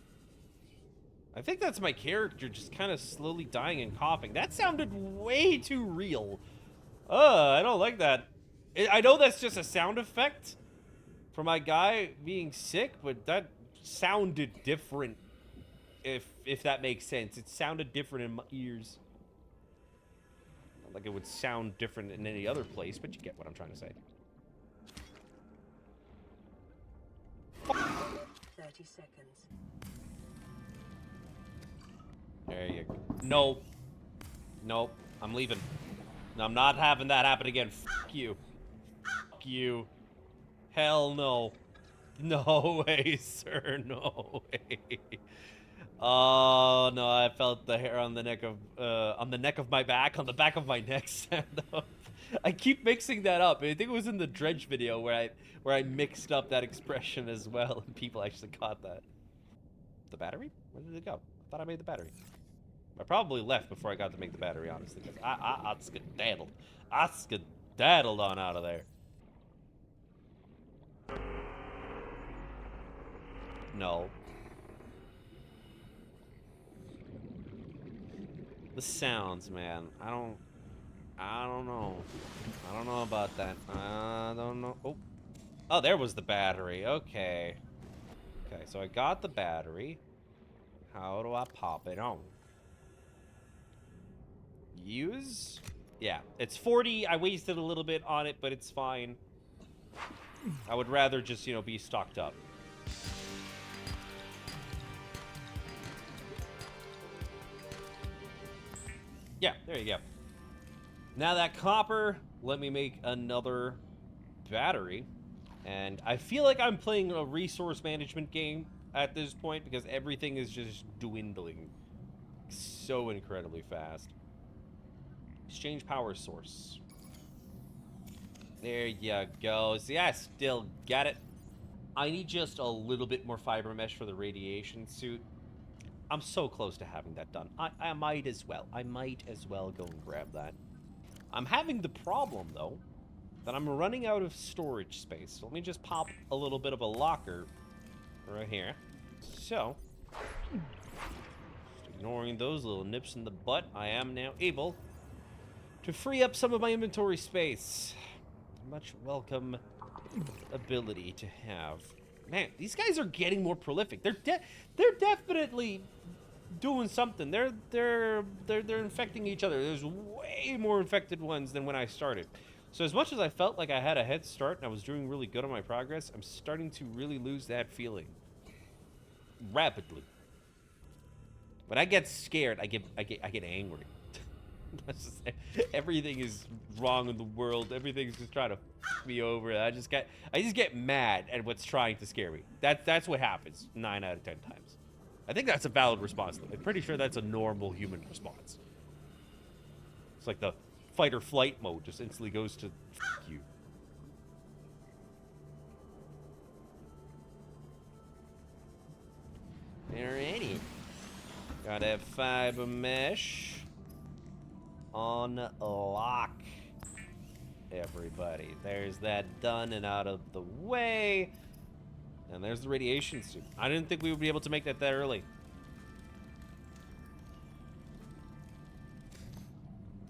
Speaker 1: I think that's my character just kind of slowly dying and coughing. That sounded way too real. I don't like that. I know that's just a sound effect for my guy being sick, but that sounded different. If that makes sense. It sounded different in my ears. Not like it would sound different in any other place, but you get what I'm trying to say.
Speaker 2: 30 seconds.
Speaker 1: There you go. Nope. Nope. I'm leaving. I'm not having that happen again. Fuck you. Fuck you. Hell no. No way, sir. No way. Oh no, I felt the hair on the neck of my back, on the back of my neck stand up. I keep mixing that up. I think it was in the dredge video where I mixed up that expression as well, and people actually caught that. The battery? Where did it go? I thought I made the battery. I probably left before I got to make the battery, honestly, because I skedaddled. I skedaddled on out of there. No. The sounds, man. I don't know. I don't know about that. I don't know. Oh. Oh, there was the battery. Okay. Okay, so I got the battery. How do I pop it on? Use? Yeah, it's 40. I wasted a little bit on it, but it's fine. I would rather just, you know, be stocked up. Yeah, there you go. Now that copper, let me make another battery. And I feel like I'm playing a resource management game at this point because everything is just dwindling so incredibly fast. Exchange power source. There you go. See, I still got it. I need just a little bit more fiber mesh for the radiation suit. I'm so close to having that done. I might as well. I might as well go and grab that. I'm having the problem, though, that I'm running out of storage space. So let me just pop a little bit of a locker right here. So, just ignoring those little nips in the butt, I am now able to free up some of my inventory space. Much welcome ability to have. Man, these guys are getting more prolific. They're definitely doing something. They're infecting each other. There's way more infected ones than when I started. So as much as I felt like I had a head start and I was doing really good on my progress, I'm starting to really lose that feeling rapidly. When I get scared, I get angry. That's just, everything is wrong in the world. Everything's just trying to f me over. I just get mad at what's trying to scare me. That's what happens 9 out of 10 times. I think that's a valid response, though. I'm pretty sure that's a normal human response. It's like the fight or flight mode just instantly goes to f you. Alrighty. Gotta have fiber mesh on lock. Everybody. There's that done and out of the way. And there's the radiation suit. I didn't think we would be able to make that early.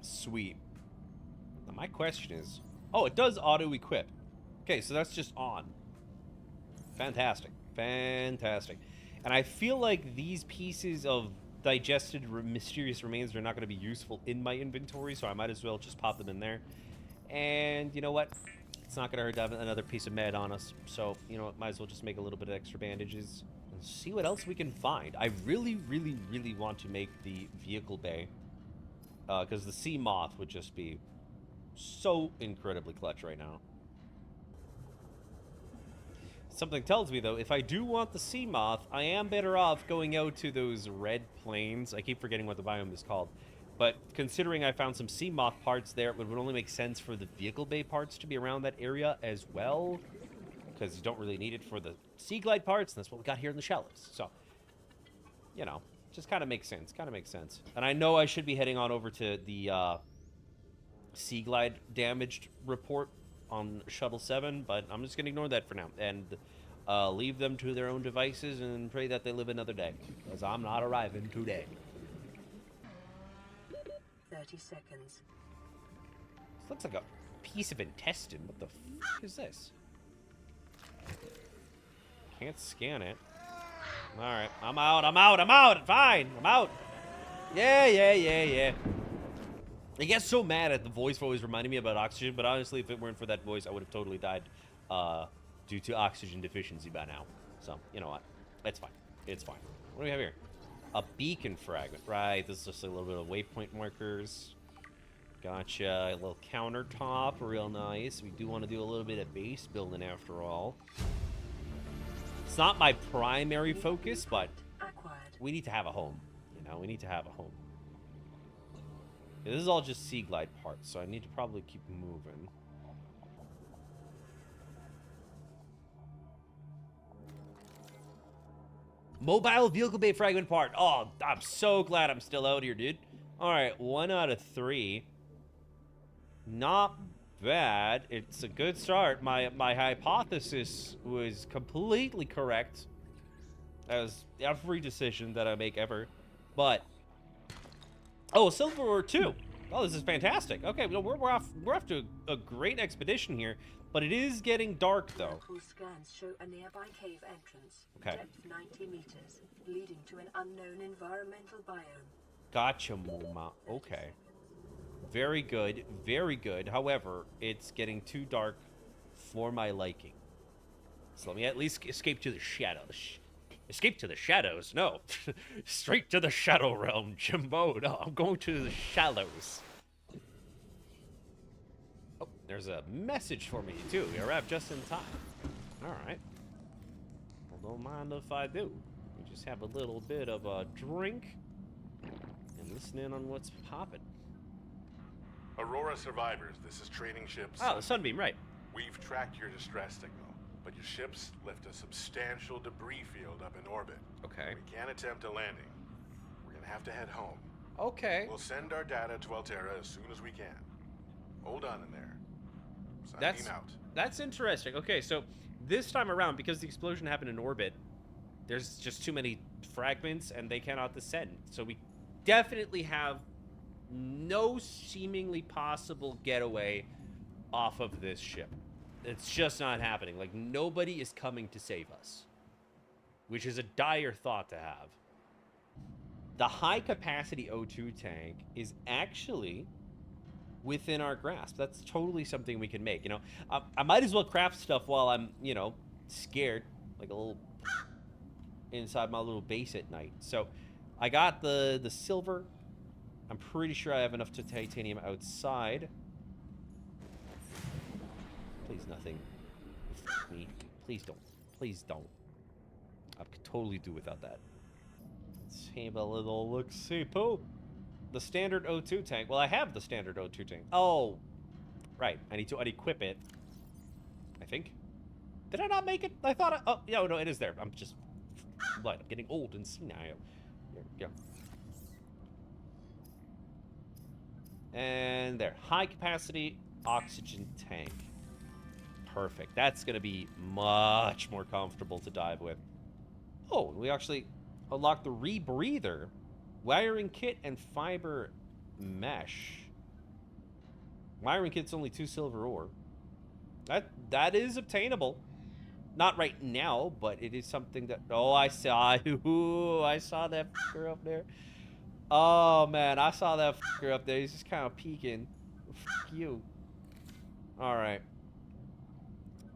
Speaker 1: Sweet. Now my question is... Oh, it does auto-equip. Okay, so that's just on. Fantastic. Fantastic. And I feel like these pieces of digested mysterious remains are not going to be useful in my inventory, so I might as well just pop them in there. And you know what? It's not going to hurt to have another piece of med on us. So, you know what? Might as well just make a little bit of extra bandages and see what else we can find. I really, really, really want to make the vehicle bay. Because the Seamoth would just be so incredibly clutch right now. Something tells me, though, if I do want the Seamoth, I am better off going out to those red plains. I keep forgetting what the biome is called. But considering I found some Seamoth parts there, it would only make sense for the vehicle bay parts to be around that area as well. Because you don't really need it for the Sea Glide parts, and that's what we got here in the shallows. So, you know, just kind of makes sense. Kind of makes sense. And I know I should be heading on over to the Sea Glide damaged report on Shuttle 7, but I'm just going to ignore that for now. And leave them to their own devices and pray that they live another day. Because I'm not arriving today.
Speaker 2: 30 seconds.
Speaker 1: This looks like a piece of intestine. What the f is this? Can't scan it. Alright, I'm out! Fine, I'm out! Yeah. I get so mad at the voice for always reminding me about oxygen, but honestly, if it weren't for that voice, I would have totally died due to oxygen deficiency by now. So, you know what? It's fine. It's fine. What do we have here? A beacon fragment. Right, this is just a little bit of waypoint markers. Gotcha. A little countertop. Real nice. We do want to do a little bit of base building after all. It's not my primary focus, but we need to have a home. You know, we need to have a home. Yeah, this is all just Sea Glide parts, so I need to probably keep moving. Mobile vehicle bay fragment part. Oh, I'm so glad I'm still out here, dude. All right, 1 out of 3. Not bad. It's a good start. My hypothesis was completely correct, as every decision that I make ever. But oh, silver ore 2. Oh, this is fantastic. Okay, well, we're off to a great expedition here. But it is getting dark, though.
Speaker 2: Scans show a nearby cave entrance.
Speaker 1: Okay.
Speaker 2: Depth 90 meters, leading to an unknown environmental biome.
Speaker 1: Gotcha, Moma. Okay. Very good. Very good. However, it's getting too dark for my liking. So let me at least escape to the shadows. Escape to the shadows? No. Straight to the shadow realm, Jimbo. No, I'm going to the shallows. Oh, there's a message for me, too. We arrived just in time. All right. Well, don't mind if I do. We just have a little bit of a drink and listen in on what's popping.
Speaker 7: Aurora survivors, this is training ship.
Speaker 1: Oh, the Sunbeam, right.
Speaker 7: We've tracked your distress signal, but your ships left a substantial debris field up in orbit.
Speaker 1: Okay.
Speaker 7: We can't attempt a landing. We're gonna have to head home.
Speaker 1: Okay.
Speaker 7: We'll send our data to Alterra as soon as we can. Hold on in there. Signing out.
Speaker 1: That's interesting. Okay, so this time around, because the explosion happened in orbit, there's just too many fragments and they cannot descend. So we definitely have no seemingly possible getaway off of this ship. It's just not happening. Like, nobody is coming to save us, which is a dire thought to have. The high-capacity O2 tank is actually within our grasp. That's totally something we can make, you know? I might as well craft stuff while I'm, you know, scared, like a little inside my little base at night. So I got the silver. I'm pretty sure I have enough to titanium outside. Please, nothing. Fuck me. Please don't. Please don't. I could totally do without that. Let's have a little look-see, poo. The standard O2 tank. Well, I have the standard O2 tank. Oh, right. I need to unequip it. I think. Did I not make it? I thought I... Oh, yeah, no, it is there. I'm just... What? I'm getting old and senile. There we go. And there. High-capacity oxygen tank. Perfect. That's going to be much more comfortable to dive with. Oh, we actually unlocked the rebreather. Wiring kit and fiber mesh. Wiring kit's only 2 silver ore. That is obtainable. Not right now, but it is something that... Oh, I saw... Ooh, I saw that fucker up there. Oh, man, I saw that fucker up there. He's just kind of peeking. Fuck you. Alright.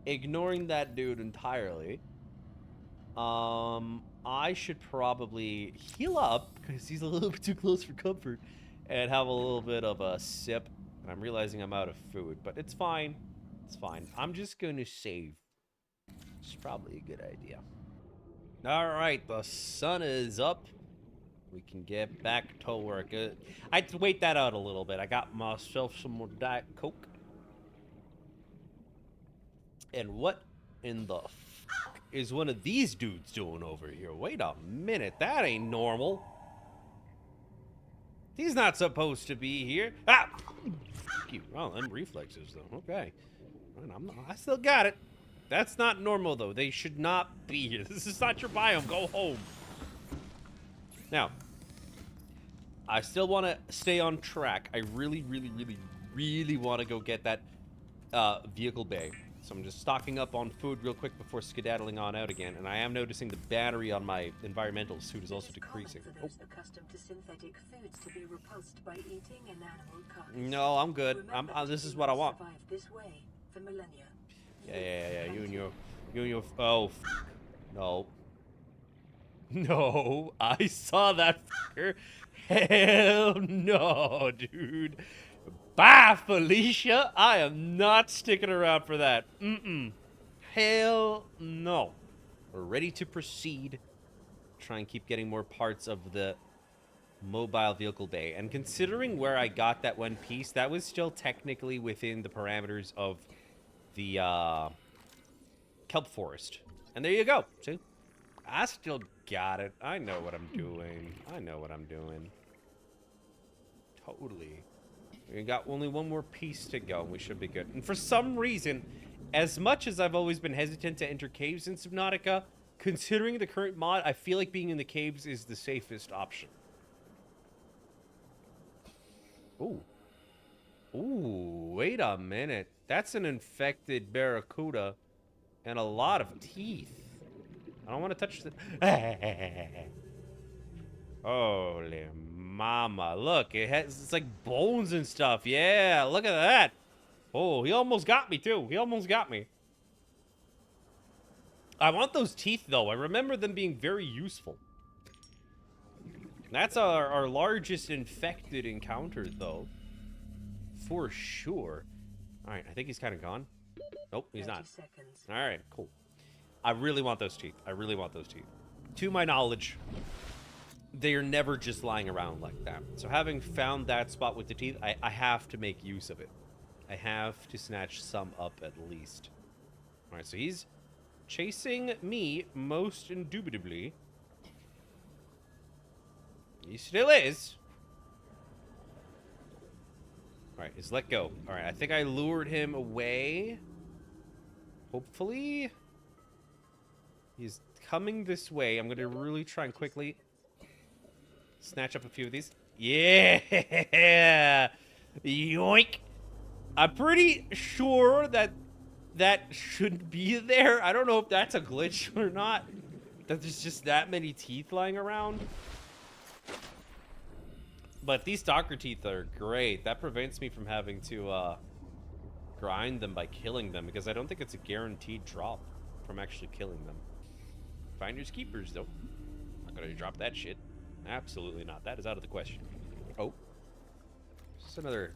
Speaker 1: Ignoring that dude entirely. I should probably heal up, because he's a little bit too close for comfort, and have a little bit of a sip. I'm realizing I'm out of food, but it's fine. It's fine. I'm just going to save. It's probably a good idea. Alright, the sun is up. We can get back to work. I had to wait that out a little bit. I got myself some more Diet Coke. And what in the fuck is one of these dudes doing over here? Wait a minute, that ain't normal. He's not supposed to be here. Ah! Fuck you. Oh, them reflexes, though. Okay. I still got it. That's not normal, though. They should not be here. This is not your biome. Go home. Now, I still want to stay on track. I really, really, really, really want to go get that vehicle bay. So I'm just stocking up on food real quick before skedaddling on out again. And I am noticing the battery on my environmental suit is also decreasing.
Speaker 2: For those accustomed to synthetic foods to be repulsed by eating an animal carcass.
Speaker 1: No, I'm good. This is what I want.
Speaker 2: Survived this way for millennia.
Speaker 1: Yeah. You and your. Oh, no. No, I saw that fucker. Hell no, dude. Bye, Felicia. I am not sticking around for that. Hell no. We're ready to proceed. Try and keep getting more parts of the mobile vehicle bay. And considering where I got that one piece, that was still technically within the parameters of the kelp forest. And there you go. See? I still got it. I know what I'm doing. Totally. We got only one more piece to go. We should be good. And for some reason, as much as I've always been hesitant to enter caves in Subnautica, considering the current mod, I feel like being in the caves is the safest option. Ooh. Ooh, wait a minute. That's an infected barracuda and a lot of teeth. I don't want to touch the... Holy mama. Look, it's like bones and stuff. Yeah, look at that. Oh, he almost got me, too. He almost got me. I want those teeth, though. I remember them being very useful. That's our largest infected encounter, though. For sure. All right, I think he's kind of gone. Nope, he's not. All right, cool. I really want those teeth. To my knowledge, they are never just lying around like that. So having found that spot with the teeth, I have to make use of it. I have to snatch some up at least. All right, so he's chasing me most indubitably. He still is. All right, let's let go. All right, I think I lured him away. Hopefully. He's coming this way. I'm going to really try and quickly snatch up a few of these. Yeah! Yoink! I'm pretty sure that that shouldn't be there. I don't know if that's a glitch or not. That there's just that many teeth lying around. But these stalker teeth are great. That prevents me from having to grind them by killing them, because I don't think it's a guaranteed drop from actually killing them. Finders keepers, though. Not gonna drop that shit. Absolutely not. That is out of the question. Oh. Just another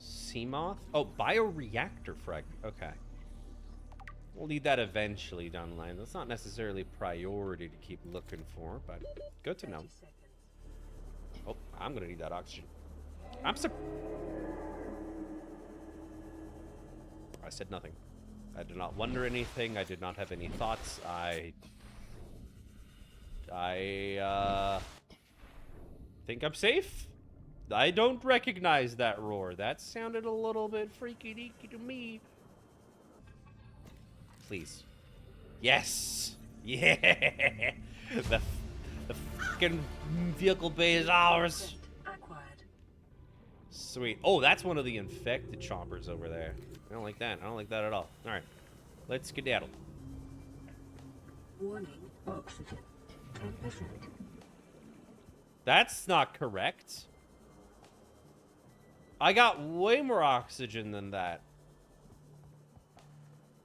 Speaker 1: Seamoth. Oh, bioreactor fragment. Okay. We'll need that eventually down the line. That's not necessarily a priority to keep looking for, but good to know. Oh, I'm gonna need that oxygen. I said nothing. I did not wonder anything. I did not have any thoughts. I think I'm safe. I don't recognize that roar. That sounded a little bit freaky-deaky to me. Please. Yes! Yeah! The fucking vehicle bay is ours!
Speaker 2: Acquired.
Speaker 1: Sweet. Oh, that's one of the infected chompers over there. I don't like that. I don't like that at all. Alright. Let's skedaddle.
Speaker 2: Warning, oxygen. 10%.
Speaker 1: That's not correct. I got way more oxygen than that.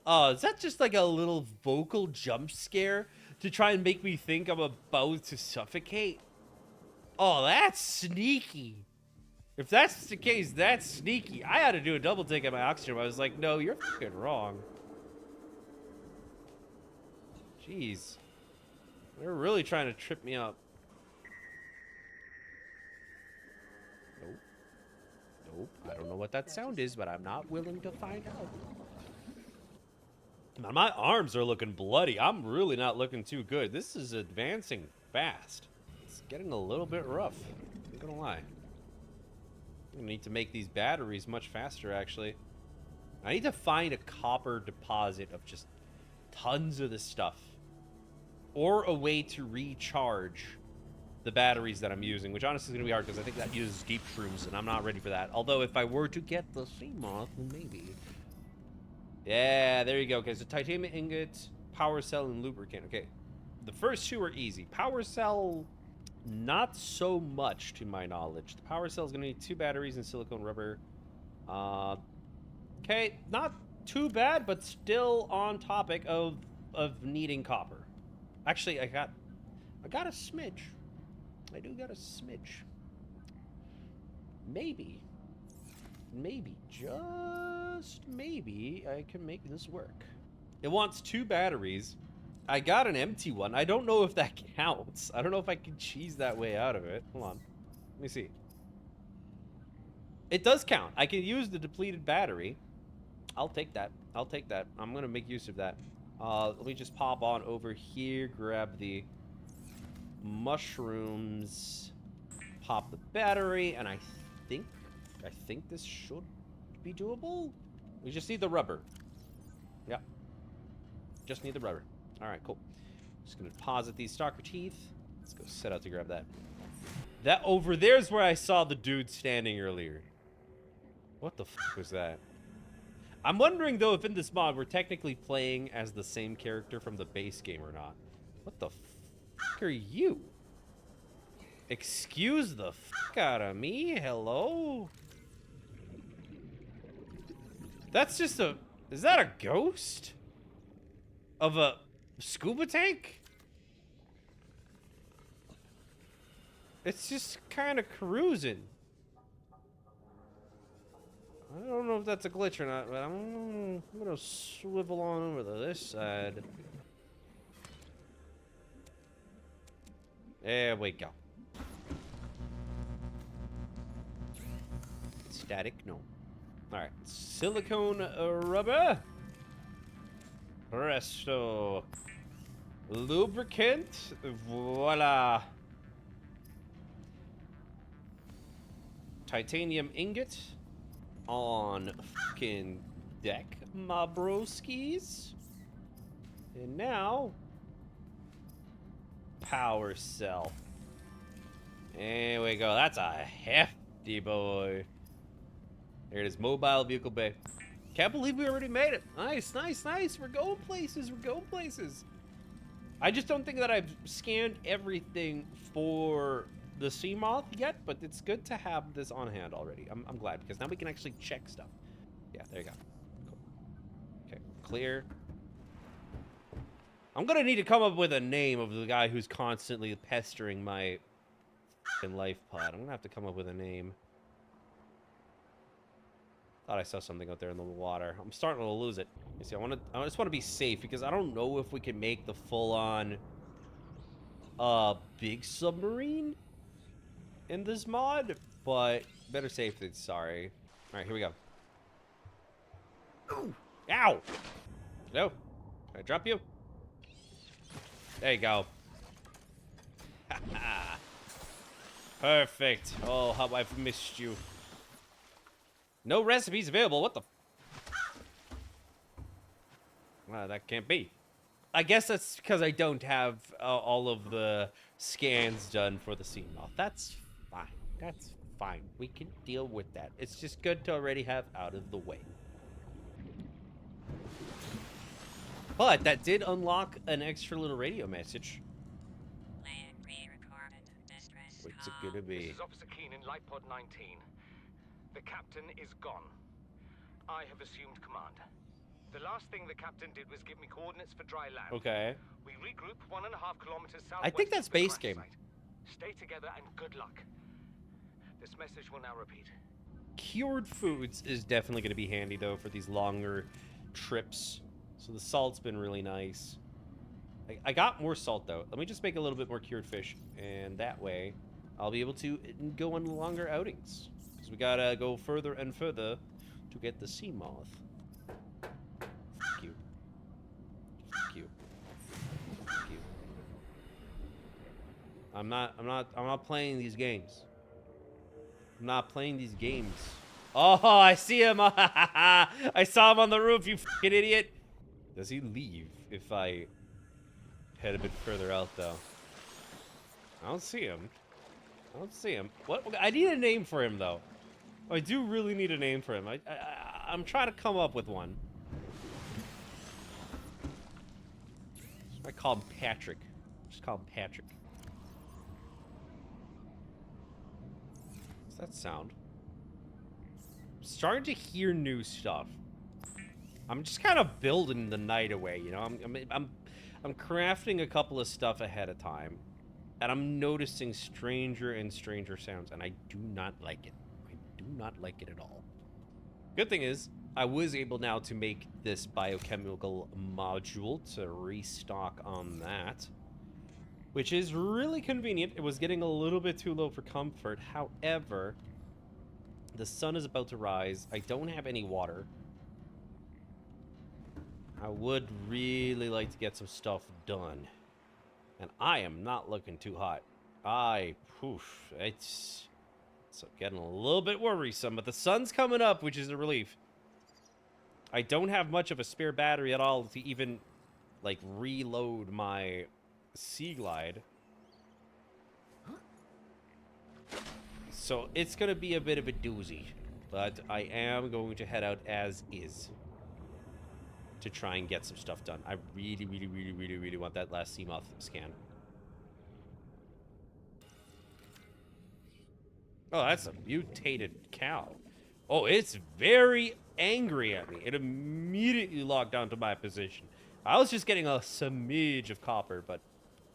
Speaker 1: Oh, is that just like a little vocal jump scare to try and make me think I'm about to suffocate? Oh, that's sneaky. If that's the case, that's sneaky. I had to do a double take at my oxygen. I was like, no, you're fucking wrong. Jeez. They're really trying to trip me up. Nope. Nope. I don't know what that sound is, but I'm not willing to find out. Now, my arms are looking bloody. I'm really not looking too good. This is advancing fast. It's getting a little bit rough. I'm not gonna lie. I need to make these batteries much faster, actually. I need to find a copper deposit of just tons of this stuff. Or a way to recharge the batteries that I'm using, which honestly is going to be hard because I think that uses deep shrooms, and I'm not ready for that. Although, if I were to get the Seamoth, then maybe. Yeah, there you go. Okay, so titanium ingot, power cell, and lubricant. Okay, the first two are easy. Power cell, not so much to my knowledge. The power cell is going to need 2 batteries and silicone rubber. Okay, not too bad, but still on topic of needing copper. Actually, I got a smidge. I do got a smidge. Maybe, just maybe, I can make this work. It wants 2 batteries. I got an empty one. I don't know if that counts. I don't know if I can cheese that way out of it. Hold on. Let me see. It does count. I can use the depleted battery. I'll take that. I'll take that. I'm going to make use of that. Let me just pop on over here, grab the mushrooms, pop the battery, and I think this should be doable. We just need the rubber. Yep. Just need the rubber. All right, cool. Just gonna deposit these stalker teeth. Let's go set out to grab that. That over there's where I saw the dude standing earlier. What the fuck was that? I'm wondering, though, if in this mod we're technically playing as the same character from the base game or not. What the fuck are you? Excuse the fuck out of me? Hello? That's just a... Is that a ghost? Of a scuba tank? It's just kind of cruising. I don't know if that's a glitch or not, but I'm gonna swivel on over to this side. There we go. Static? No. Alright. Silicone rubber. Presto. Lubricant. Voila. Titanium ingot. On fucking deck, my broskies. And now, power cell. There we go. That's a hefty boy. There it is. Mobile vehicle bay. Can't believe we already made it. Nice, nice, nice. We're going places. We're going places. I just don't think that I've scanned everything for the Seamoth yet, but it's good to have this on hand already. I'm glad, because now we can actually check stuff. Yeah, there you go. Cool. Okay, clear. I'm gonna need to come up with a name of the guy who's constantly pestering my life pod. I'm gonna have to come up with a name. Thought I saw something out there in the water. I'm starting to lose it. You see, I just want to be safe because I don't know if we can make the full-on big submarine in this mod, but better safe than sorry. All right, here we go. Ooh. Ow! No. Can I drop you? There you go. Perfect. Oh, how I've missed you. No recipes available. What the? Well, that can't be. I guess that's because I don't have all of the scans done for the Seamoth. That's fine. That's fine. We can deal with that. It's just good to already have out of the way. But that did unlock an extra little radio message. What's it gonna be?
Speaker 6: This is Officer Keene in Light Pod 19. The captain is gone. I have assumed command. The last thing the captain did was give me coordinates for dry land.
Speaker 1: Okay.
Speaker 6: We regroup 1.5 kilometers southwest.
Speaker 1: I think that's
Speaker 6: of the
Speaker 1: base
Speaker 6: crash
Speaker 1: game.
Speaker 6: site. Stay together and good luck. This message will now repeat.
Speaker 1: Cured foods is definitely going to be handy, though, for these longer trips. So the salt's been really nice. I got more salt, though. Let me just make a little bit more cured fish. And that way, I'll be able to go on longer outings. Because we got to go further and further to get the Seamoth. Fuck you. Fuck you. Fuck you. I'm not playing these games. I'm not playing these games. Oh, I see him. I saw him on the roof, you fucking idiot. Does he leave if I head a bit further out, though? I don't see him. I don't see him. What? I need a name for him, though. I do really need a name for him. I'm trying to come up with one. I call him Patrick. Just call him Patrick. What's that sound? I'm starting to hear new stuff. I'm just kind of building the night away, you know. I'm crafting a couple of stuff ahead of time, and I'm noticing stranger and stranger sounds, and I do not like it. I do not like it at all. Good thing is, I was able now to make this biochemical module to restock on that, which is really convenient. It was getting a little bit too low for comfort. However, the sun is about to rise. I don't have any water. I would really like to get some stuff done. And I am not looking too hot. It's getting a little bit worrisome, but the sun's coming up, which is a relief. I don't have much of a spare battery at all to even, like, reload my Sea Glide. So it's going to be a bit of a doozy. But I am going to head out as is to try and get some stuff done. I really want that last Seamoth scan. Oh, that's a mutated cow. Oh, it's very angry at me. It immediately locked onto my position. I was just getting a smidge of copper, but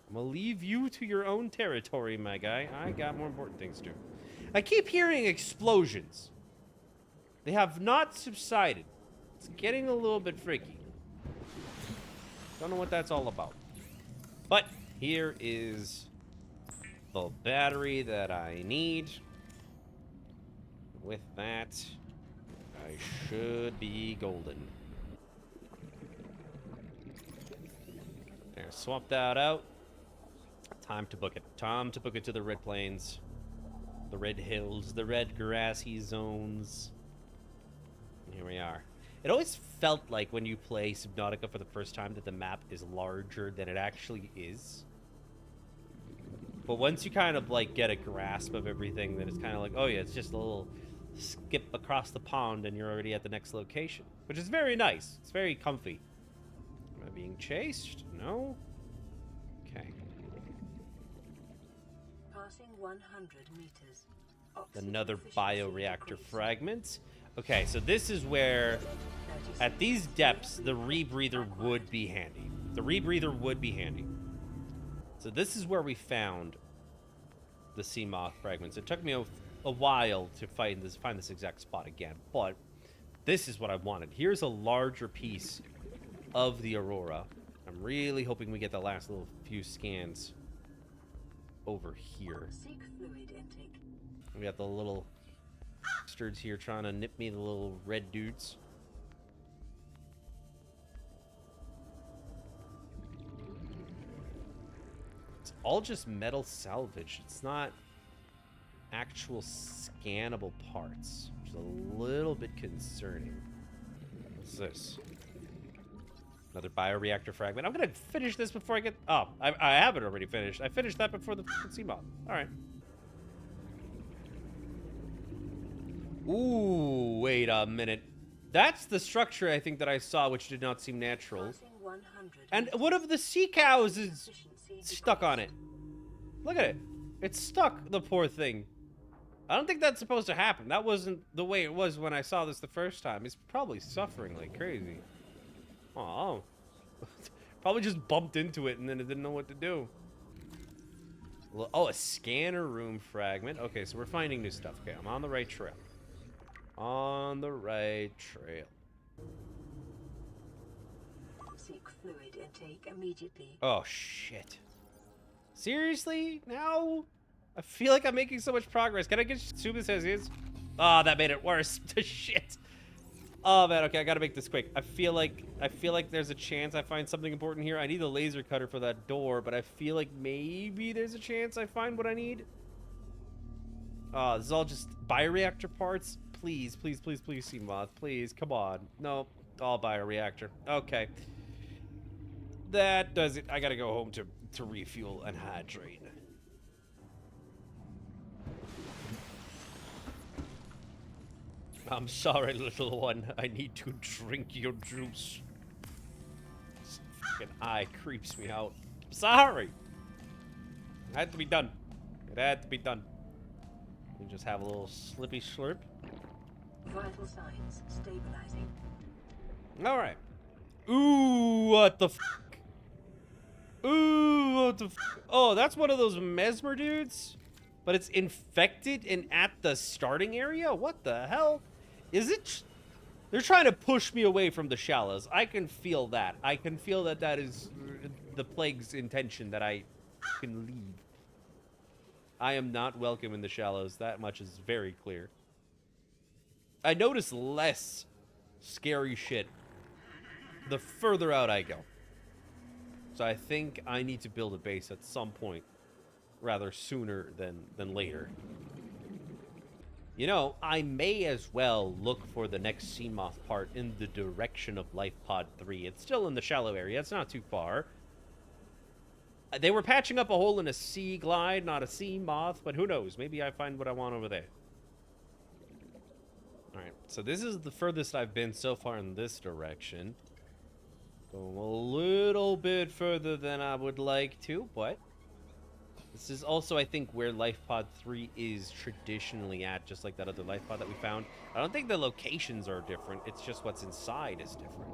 Speaker 1: I'm gonna leave you to your own territory, my guy. I got more important things to do. I keep hearing explosions. They have not subsided. It's getting a little bit freaky. Don't know what that's all about. But here is the battery that I need. With that, I should be golden. There, swap that out. Time to book it. Time to book it to the Red Plains. The Red Hills, the Red Grassy Zones. Here we are. It always felt like when you play Subnautica for the first time that the map is larger than it actually is. But once you kind of like get a grasp of everything, then it's kind of like, oh yeah, it's just a little skip across the pond and you're already at the next location. Which which is very nice. It's very comfy. Am I being chased? No? Okay.
Speaker 2: Passing 100 meters.
Speaker 1: Another bioreactor fragment. Okay, so this is where, at these depths, the rebreather would be handy. The rebreather would be handy. So this is where we found the Seamoth fragments. It took me a while to find this exact spot again, but this is what I wanted. Here's a larger piece of the Aurora. I'm really hoping we get the last little few scans over here.
Speaker 2: Seek fluid intake.
Speaker 1: We got the little bastards here trying to nip me, the little red dudes. It's all just metal salvage. It's not actual scannable parts, which is a little bit concerning. What's this? Another bioreactor fragment. I'm gonna finish this before I get... Oh, I have it already finished. I finished that before the Seamoth. Alright. Ooh, wait a minute. That's the structure I think that I saw, which did not seem natural. And one of the sea cows is stuck on it. Look at it. It's stuck, the poor thing. I don't think that's supposed to happen. That wasn't the way it was when I saw this the first time. It's probably suffering like crazy. Oh. Probably just bumped into it and then it didn't know what to do. Oh, a scanner room fragment. Okay, so we're finding new stuff. Okay, I'm on the right trail. On the right trail.
Speaker 2: Seek fluid intake immediately.
Speaker 1: Oh, shit. Seriously? Now? I feel like I'm making so much progress. Can I get assume this as is? Oh, that made it worse. Shit. Oh man, okay, I gotta make this quick. I feel like there's a chance I find something important here. I need a laser cutter for that door, but I feel like maybe there's a chance I find what I need. Oh, this is all just bioreactor parts. Please, please, please, please, Seamoth. Please, come on. No, all bioreactor. Okay. That does it. I gotta go home to refuel and hydrate. I'm sorry, little one. I need to drink your juice. This fucking eye creeps me out. I'm sorry. It had to be done. It had to be done. You just have a little slippy slurp.
Speaker 2: Vital signs stabilizing.
Speaker 1: All right. Ooh, what the fuck? Ooh, what the fuck? Oh, that's one of those mesmer dudes? But it's infected and at the starting area? What the hell? Is it? They're trying to push me away from the shallows. I can feel that. I can feel that that is the plague's intention, that I can leave. I am not welcome in the shallows. That much is very clear. I notice less scary shit the further out I go. So I think I need to build a base at some point, rather sooner than later. You know, I may as well look for the next Seamoth part in the direction of Life Pod 3. It's still in the shallow area. It's not too far. They were patching up a hole in a sea glide, not a Seamoth, but who knows? Maybe I find what I want over there. Alright, so this is the furthest I've been so far in this direction. Going a little bit further than I would like to, but this is also, I think, where Life Pod 3 is traditionally at, just like that other Life Pod that we found. I don't think the locations are different. It's just what's inside is different.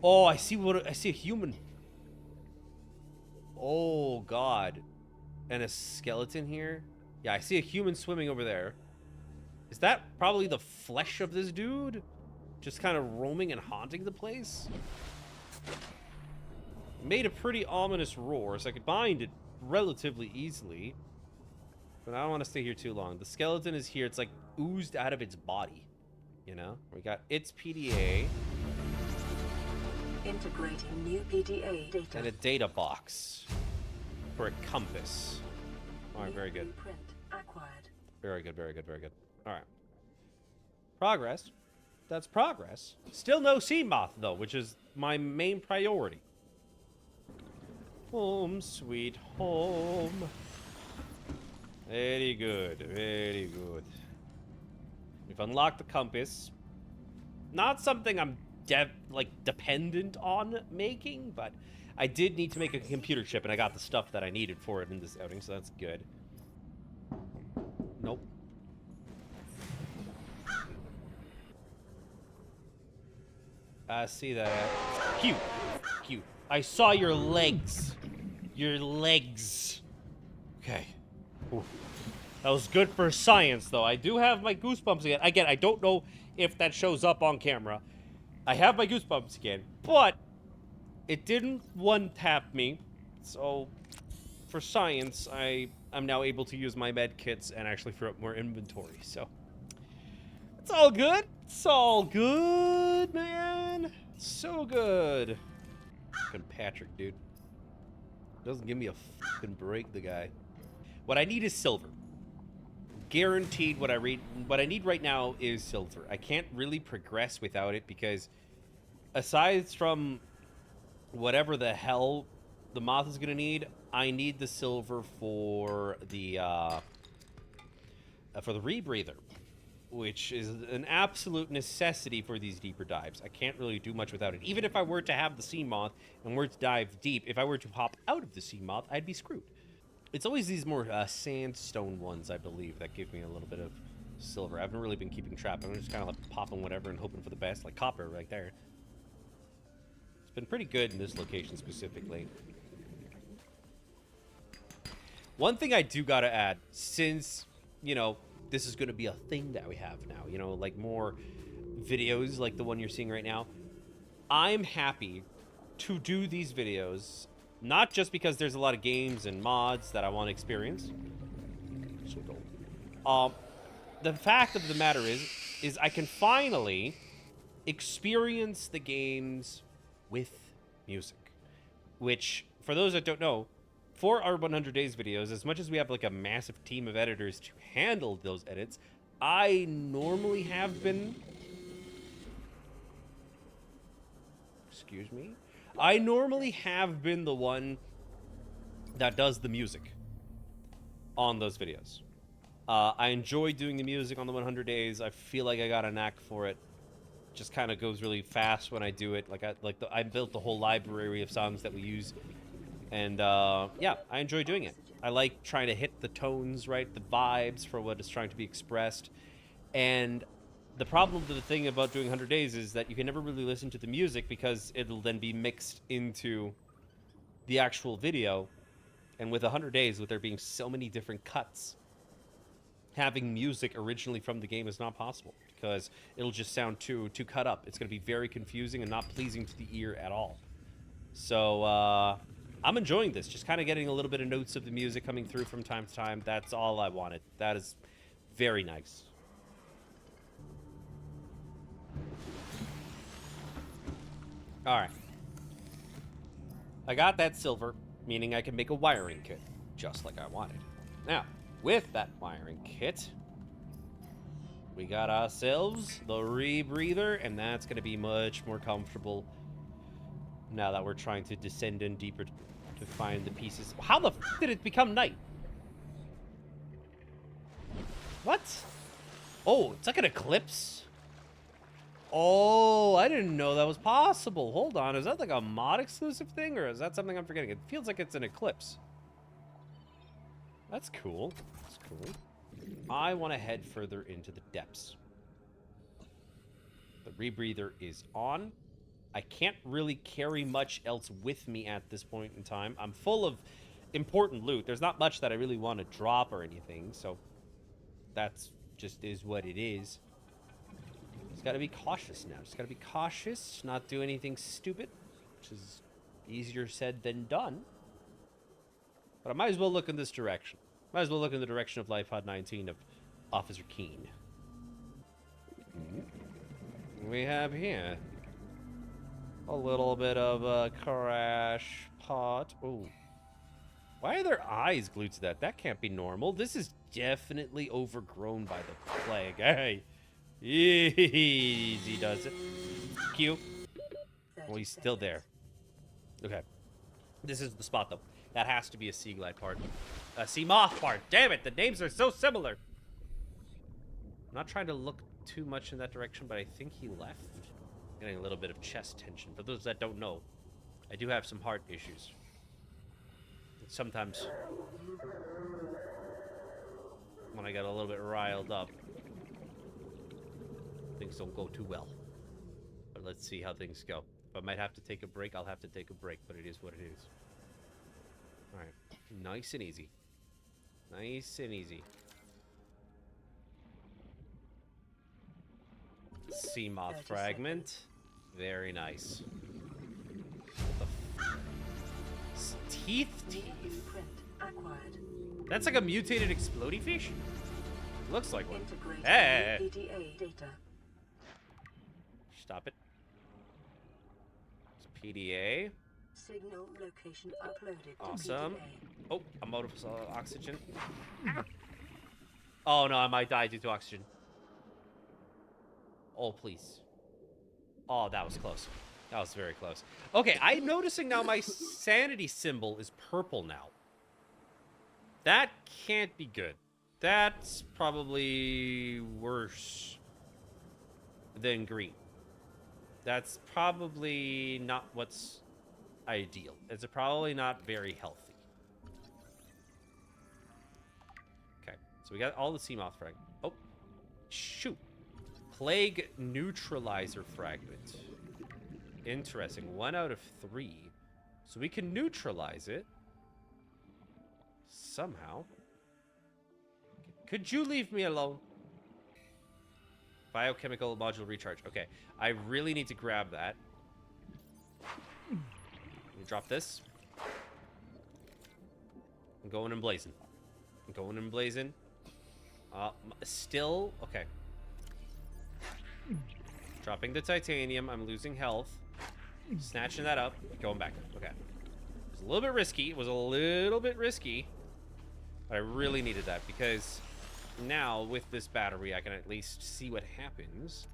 Speaker 1: Oh, I see a human. Oh, God. And a skeleton here? Yeah, I see a human swimming over there. Is that probably the flesh of this dude? Just kind of roaming and haunting the place? Made a pretty ominous roar, so I could find it relatively easily. But I don't want to stay here too long. The skeleton is here. It's like oozed out of its body. You know? We got its PDA.
Speaker 2: Integrating new PDA data.
Speaker 1: And a data box. For a compass. Alright, very good.
Speaker 2: Blueprint acquired.
Speaker 1: Very good, very good, very good. Alright. Progress. That's progress. Still no Seamoth, though, which is my main priority. Home, sweet home. Very good, very good. We've unlocked the compass. not something I'm dependent on making, but I did need to make a computer chip, and I got the stuff that I needed for it in this outing, so that's good. Nope. I see that. Cute. Cute. I saw your legs. Your legs. Okay. Ooh. That was good for science, though. I do have my goosebumps again. Again, I don't know if that shows up on camera. I have my goosebumps again, but it didn't one-tap me. So, for science, I'm now able to use my med kits and actually throw up more inventory. So, it's all good. It's all good, man. So good. Fucking Patrick, dude. Doesn't give me a fucking break, the guy. What I need is silver. Guaranteed what I need right now is silver. I can't really progress without it because aside from whatever the hell the moth is gonna need, I need the silver for the rebreather, which is an absolute necessity for these deeper dives. I can't really do much without it. Even if I were to have the Seamoth and were to dive deep, if I were to hop out of the Seamoth, I'd be screwed. It's always these more sandstone ones, I believe, that give me a little bit of silver. I haven't really been keeping track. I'm just kind of like popping whatever and hoping for the best, like copper right there. It's been pretty good in this location specifically. One thing I do gotta add, since, you know, this is gonna be a thing that we have now, you know, like more videos like the one you're seeing right now, I'm happy to do these videos. Not just because there's a lot of games and mods that I want to experience. The fact of the matter is I can finally experience the games with music. Which, for those that don't know, for our 100 Days videos, as much as we have like a massive team of editors to handle those edits, I normally have been... Excuse me? I normally have been the one that does the music on those videos. I enjoy doing the music on the 100 Days. I feel like I got a knack for it. Just kind of goes really fast when I do it. I built the whole library of songs that we use, and yeah, I enjoy doing it. I like trying to hit the tones right, the vibes for what is trying to be expressed, and the problem with the thing about doing 100 Days is that you can never really listen to the music because it'll then be mixed into the actual video. And with 100 Days, with there being so many different cuts, having music originally from the game is not possible because it'll just sound too cut up. It's going to be very confusing and not pleasing to the ear at all. So, I'm enjoying this. Just kind of getting a little bit of notes of the music coming through from time to time. That's all I wanted. That is very nice. Alright. I got that silver, meaning I can make a wiring kit, just like I wanted. Now, with that wiring kit, we got ourselves the rebreather, and that's going to be much more comfortable now that we're trying to descend in deeper to find the pieces. How the f did it become night? What? Oh, it's like an eclipse? Oh, I didn't know that was possible. Hold on, is that like a mod exclusive thing, or is that something I'm forgetting? It feels like it's an eclipse. That's cool. That's cool. I want to head further into the depths. The rebreather is on. I can't really carry much else with me at this point in time. I'm full of important loot. There's not much that I really want to drop or anything, so that's just is what it is. Just gotta be cautious now. Just gotta be cautious, not do anything stupid, which is easier said than done. But I might as well look in this direction. Might as well look in the direction of Life Pod 19 of Officer Keene. We have here a little bit of a crash pot. Oh. Why are their eyes glued to that? That can't be normal. This is definitely overgrown by the plague. Hey. Easy does it. Cute. Oh, he's still there. Okay. This is the spot, though. That has to be a sea glide part. A Seamoth part. Damn it, the names are so similar. I'm not trying to look too much in that direction, but I think he left. Getting a little bit of chest tension. For those that don't know, I do have some heart issues. And sometimes, when I get a little bit riled up, things don't go too well. But let's see how things go. If I might have to take a break, I'll have to take a break, but it is what it is. Alright. Nice and easy. Nice and easy. Seamoth fragment. Very nice. What the teeth? That's like a mutated explodey fish? Looks like one. Hey! Stop it. It's PDA.
Speaker 2: Signal location uploaded.
Speaker 1: Awesome. Oh, I'm out of oxygen. Oh no, I might die due to oxygen. Oh, please. Oh, that was close. That was very close. Okay, I'm noticing now my sanity symbol is purple now. That can't be good. That's probably worse than green. That's probably not what's ideal. It's probably not very healthy. Okay, so we got all the Seamoth fragment. Oh, shoot. Plague neutralizer fragment. Interesting. 1 out of 3. So we can neutralize it. Somehow. Could you leave me alone? Biochemical module recharge. Okay. I really need to grab that. Let me drop this. I'm going in blazing. I'm going in blazing. Still. Okay. Dropping the titanium. I'm losing health. Snatching that up. Going back. Okay. It was a little bit risky. It was a little bit risky. But I really needed that because now with this battery, I can at least see what happens.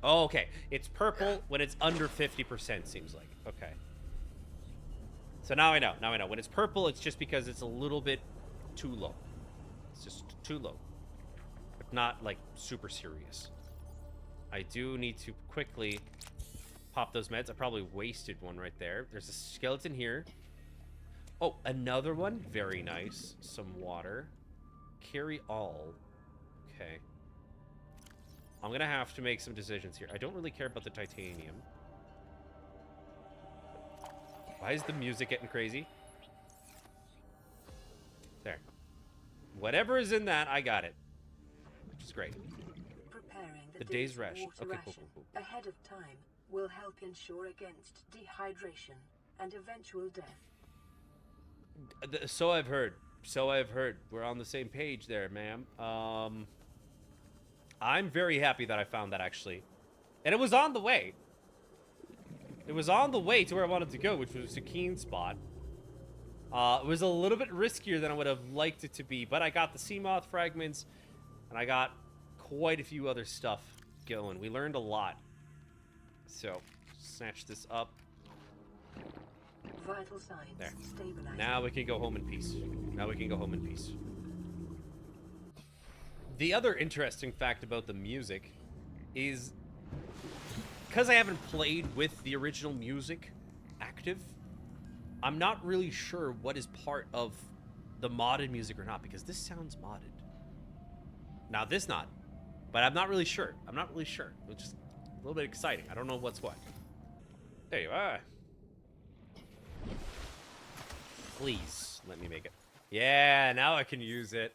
Speaker 1: Oh, okay. It's purple when it's under 50%, seems like. Okay. So now I know. Now I know. When it's purple, it's just because it's a little bit too low. It's just too low. But not, like, super serious. I do need to quickly pop those meds. I probably wasted one right there. There's a skeleton here. Oh, another one. Very nice. Some water. Carry all. Okay. I'm going to have to make some decisions here. I don't really care about the titanium. Why is the music getting crazy? There. Whatever is in that, I got it. Which is great.
Speaker 2: Preparing
Speaker 1: The day's ration.
Speaker 2: water
Speaker 1: Okay, cool,
Speaker 2: ration
Speaker 1: cool, cool.
Speaker 2: ahead of time will help ensure against dehydration and eventual death.
Speaker 1: So I've heard. So I've heard. We're on the same page there, ma'am. I'm very happy that I found that, actually. And it was on the way. It was on the way to where I wanted to go, which was a keen spot. It was a little bit riskier than I would have liked it to be, but I got the Seamoth fragments, and I got quite a few other stuff going. We learned a lot. So, snatch this up.
Speaker 2: Vital signs
Speaker 1: There.
Speaker 2: stabilizing.
Speaker 1: Now we can go home in peace. Now we can go home in peace. The other interesting fact about the music is because I haven't played with the original music active, I'm not really sure what is part of the modded music or not, because this sounds modded. Now this not, but I'm not really sure. I'm not really sure. It's just a little bit exciting. I don't know what's what. There you are. Please let me make it. Yeah, now I can use it.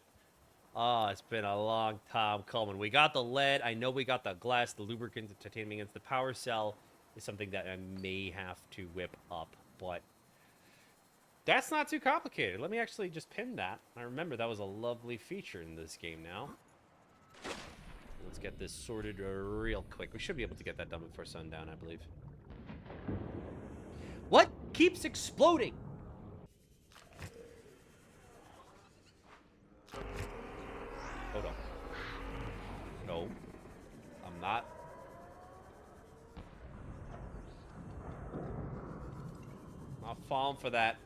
Speaker 1: Oh, it's been a long time coming. We got the lead. I know we got the glass, the lubricant, the titanium against the power cell is something that I may have to whip up, but that's not too complicated. Let me actually just pin that. I remember that was a lovely feature in this game now. Let's get this sorted real quick. We should be able to get that done before sundown, I believe. What keeps exploding? Hold on. No. I'm not. I'm not falling for that.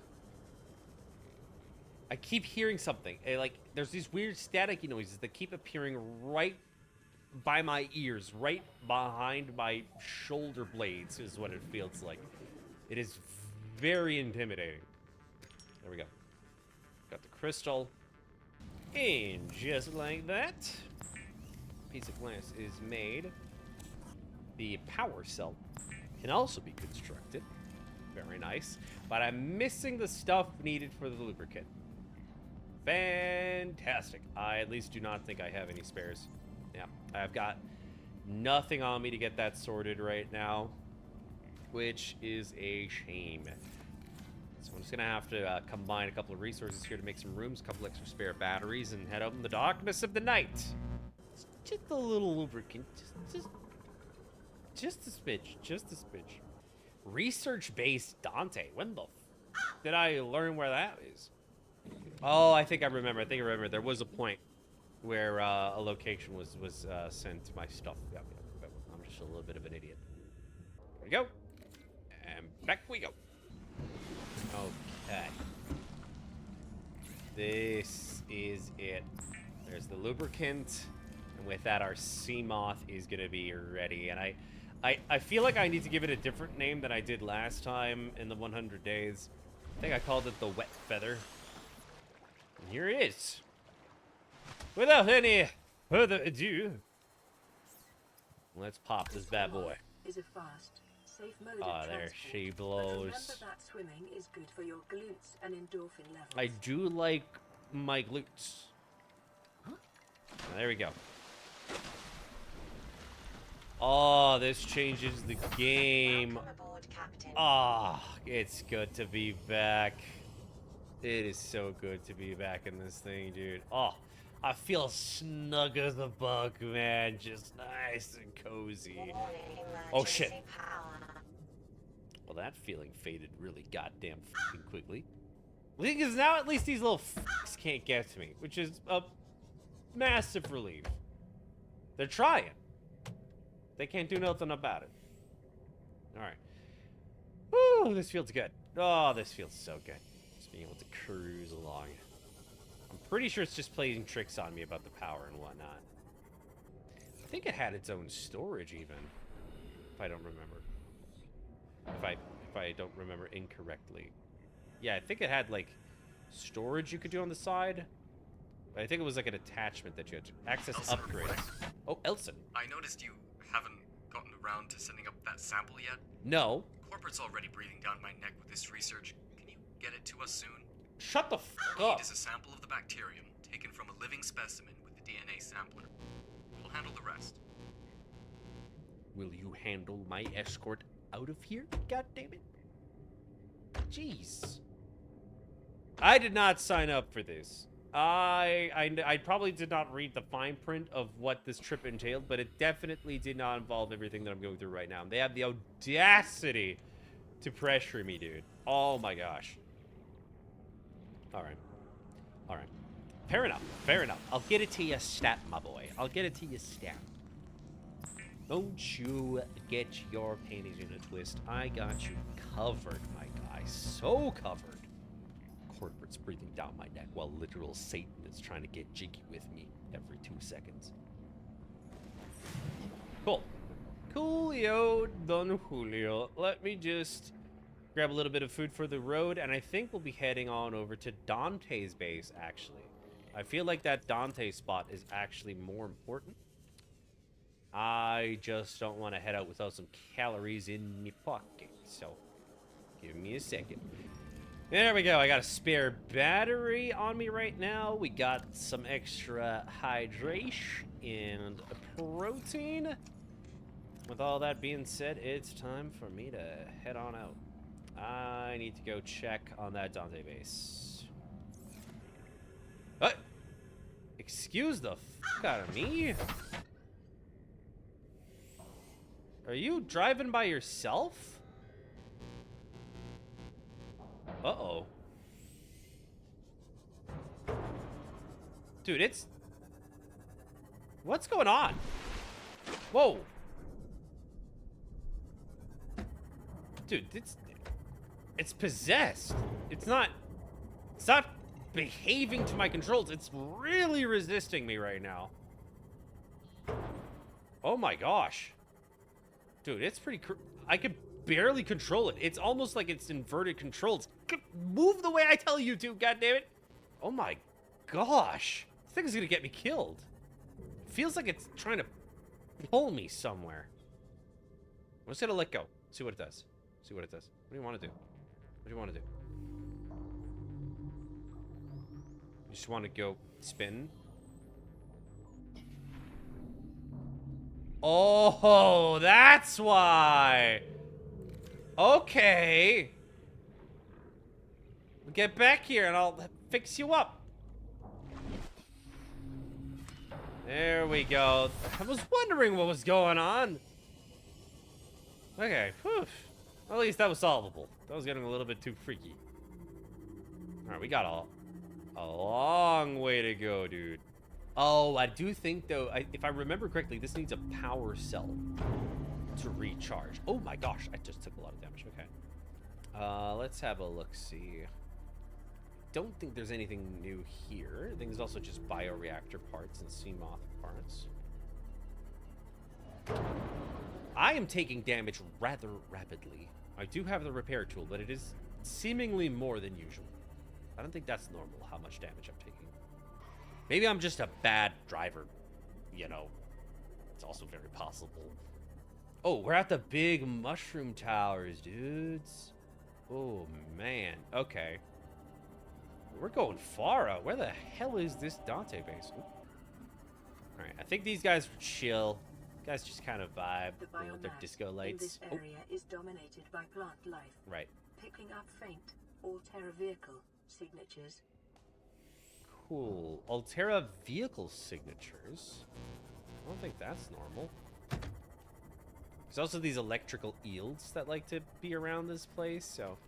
Speaker 1: I keep hearing something. Like, there's these weird staticky noises that keep appearing right by my ears, right behind my shoulder blades is what it feels like. It is very intimidating. There we go. Got the crystal. And just like that, piece of glass is made. The power cell can also be constructed. Very nice. But I'm missing the stuff needed for the lubricant. Fantastic. I at least do not think I have any spares. Yeah, I've got nothing on me to get that sorted right now, which is a shame. So I'm just gonna have to combine a couple of resources here to make some rooms, a couple extra spare batteries, and head out in the darkness of the night. Just a little lubricant, just a smidge. Research-based Dante. When the f did I learn where that is? Oh, I think I remember. There was a point where a location was sent to my stuff. Yep. I'm just a little bit of an idiot. There we go. And back we go. Okay. This is it. There's the lubricant. And with that, our Seamoth is going to be ready. And I feel like I need to give it a different name than I did last time in the 100 days. I think I called it the Wet Feather. And here it is. Without any further ado, let's pop this bad boy.
Speaker 2: Is a fast, safe mode of
Speaker 1: Oh, there
Speaker 2: transport,
Speaker 1: she
Speaker 2: but
Speaker 1: blows.
Speaker 2: remember that swimming is good for your glutes and endorphin levels.
Speaker 1: I do like my glutes. There we go. Oh, this changes the game.
Speaker 5: Welcome aboard, Captain.
Speaker 1: Ah, it's good to be back. It is so good to be back in this thing, dude. Oh, I feel snug as a bug, man. Just nice and cozy. Oh, shit.
Speaker 5: Emergency power.
Speaker 1: Well, that feeling faded really goddamn fucking quickly. The thing is, now at least these little fucks can't get to me, which is a massive relief. They're trying. They can't do nothing about it. Alright. Woo, this feels good. Oh, this feels so good. Just being able to cruise along. I'm pretty sure it's just playing tricks on me about the power and whatnot. I think it had its own storage even. If I don't remember. If I don't remember incorrectly. Yeah, I think it had like storage you could do on the side. But I think it was like an attachment that you had to access
Speaker 4: Elson.
Speaker 1: upgrades. Oh, Elson.
Speaker 4: I noticed you haven't gotten around to sending up that sample yet.
Speaker 1: No.
Speaker 4: Corporate's already breathing down my neck with this research. Can you get it to us soon?
Speaker 1: Shut the fuck
Speaker 4: All we
Speaker 1: up.
Speaker 4: need is a sample of the bacterium taken from a living specimen with the DNA sampler. We'll handle the rest.
Speaker 1: Will you handle my escort out of here? God damn it. Jeez. I did not sign up for this. I probably did not read the fine print of what this trip entailed, but it definitely did not involve everything that I'm going through right now. They have the audacity to pressure me, dude. Oh my gosh. Alright. Alright. Fair enough. I'll get it to you stat, my boy. I'll get it to you stat. Don't you get your panties in a twist. I got you covered, my guy. So covered. Corporate's breathing down my neck while literal Satan is trying to get jiggy with me every 2 seconds. Cool. Coolio, Don Julio. Let me just grab a little bit of food for the road, and I think we'll be heading on over to Dante's base, actually. I feel like that Dante spot is actually more important. I just don't want to head out without some calories in my pocket, so give me a second. There we go. I got a spare battery on me right now. We got some extra hydration and protein. With all that being said, it's time for me to head on out. I need to go check on that Dante base. What? Excuse the fuck out of me? Are you driving by yourself? Uh-oh. Dude, it's... What's going on? Whoa. Dude, it's possessed. It's not behaving to my controls. It's really resisting me right now. Oh my gosh. Dude, it's pretty... I can barely control it. It's almost like it's inverted controls. Move the way I tell you to, goddammit. Oh my gosh. This thing is gonna get me killed. Feels like it's trying to pull me somewhere. I'm just gonna let go. See what it does. See what it does. What do you want to do? What do you want to do? You just want to go spin? Oh, that's why. Okay. Get back here and I'll fix you up. There we go. I was wondering what was going on. Okay. Whew. At least that was solvable. That was getting a little bit too freaky. Alright, we got a long way to go, dude. Oh, I do think, though, if I remember correctly, this needs a power cell to recharge. Oh my gosh, I just took a lot of damage. Okay. Let's have a look-see. Don't think there's anything new here. I think there's also just bioreactor parts and Seamoth parts. I am taking damage rather rapidly. I do have the repair tool, but it is seemingly more than usual. I don't think that's normal, how much damage I'm taking. Maybe I'm just a bad driver, you know. It's also very possible. Oh, we're at the big mushroom towers, dudes. Oh, man. Okay. We're going far out. Where the hell is this Dante base? Alright, I think these guys are chill. You guys just kind of vibe with their disco lights.
Speaker 2: This area is dominated by plant life.
Speaker 1: Right.
Speaker 2: Picking up faint Altera vehicle signatures.
Speaker 1: Cool. Altera vehicle signatures. I don't think that's normal. There's also these electrical eels that like to be around this place, so...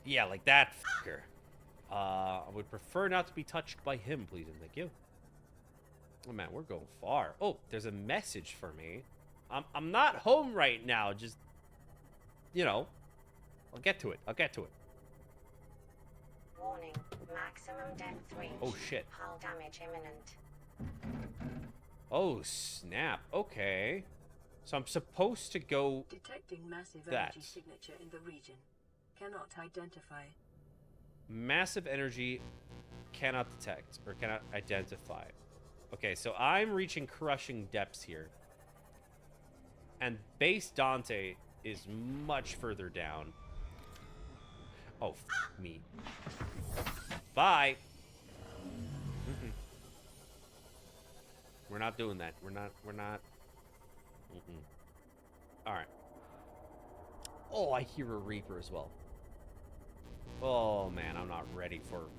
Speaker 1: Yeah, like that fucker. I would prefer not to be touched by him, please and thank you. Oh man, we're going far. Oh, there's a message for me. I'm not home right now, just... You know. I'll get to it. I'll get to it.
Speaker 5: Warning. Maximum depth reach.
Speaker 1: Oh shit.
Speaker 5: Hull damage imminent.
Speaker 1: Oh snap. Okay. So I'm supposed to go
Speaker 2: Detecting massive
Speaker 1: that.
Speaker 2: energy signature in the region. Cannot identify.
Speaker 1: Massive energy cannot detect or cannot identify. Okay, so I'm reaching crushing depths here. And base Dante is much further down. Oh, me. Bye. Mm-mm. We're not doing that. We're not. Mm-mm. All right. Oh, I hear a Reaper as well. Oh man, I'm not ready for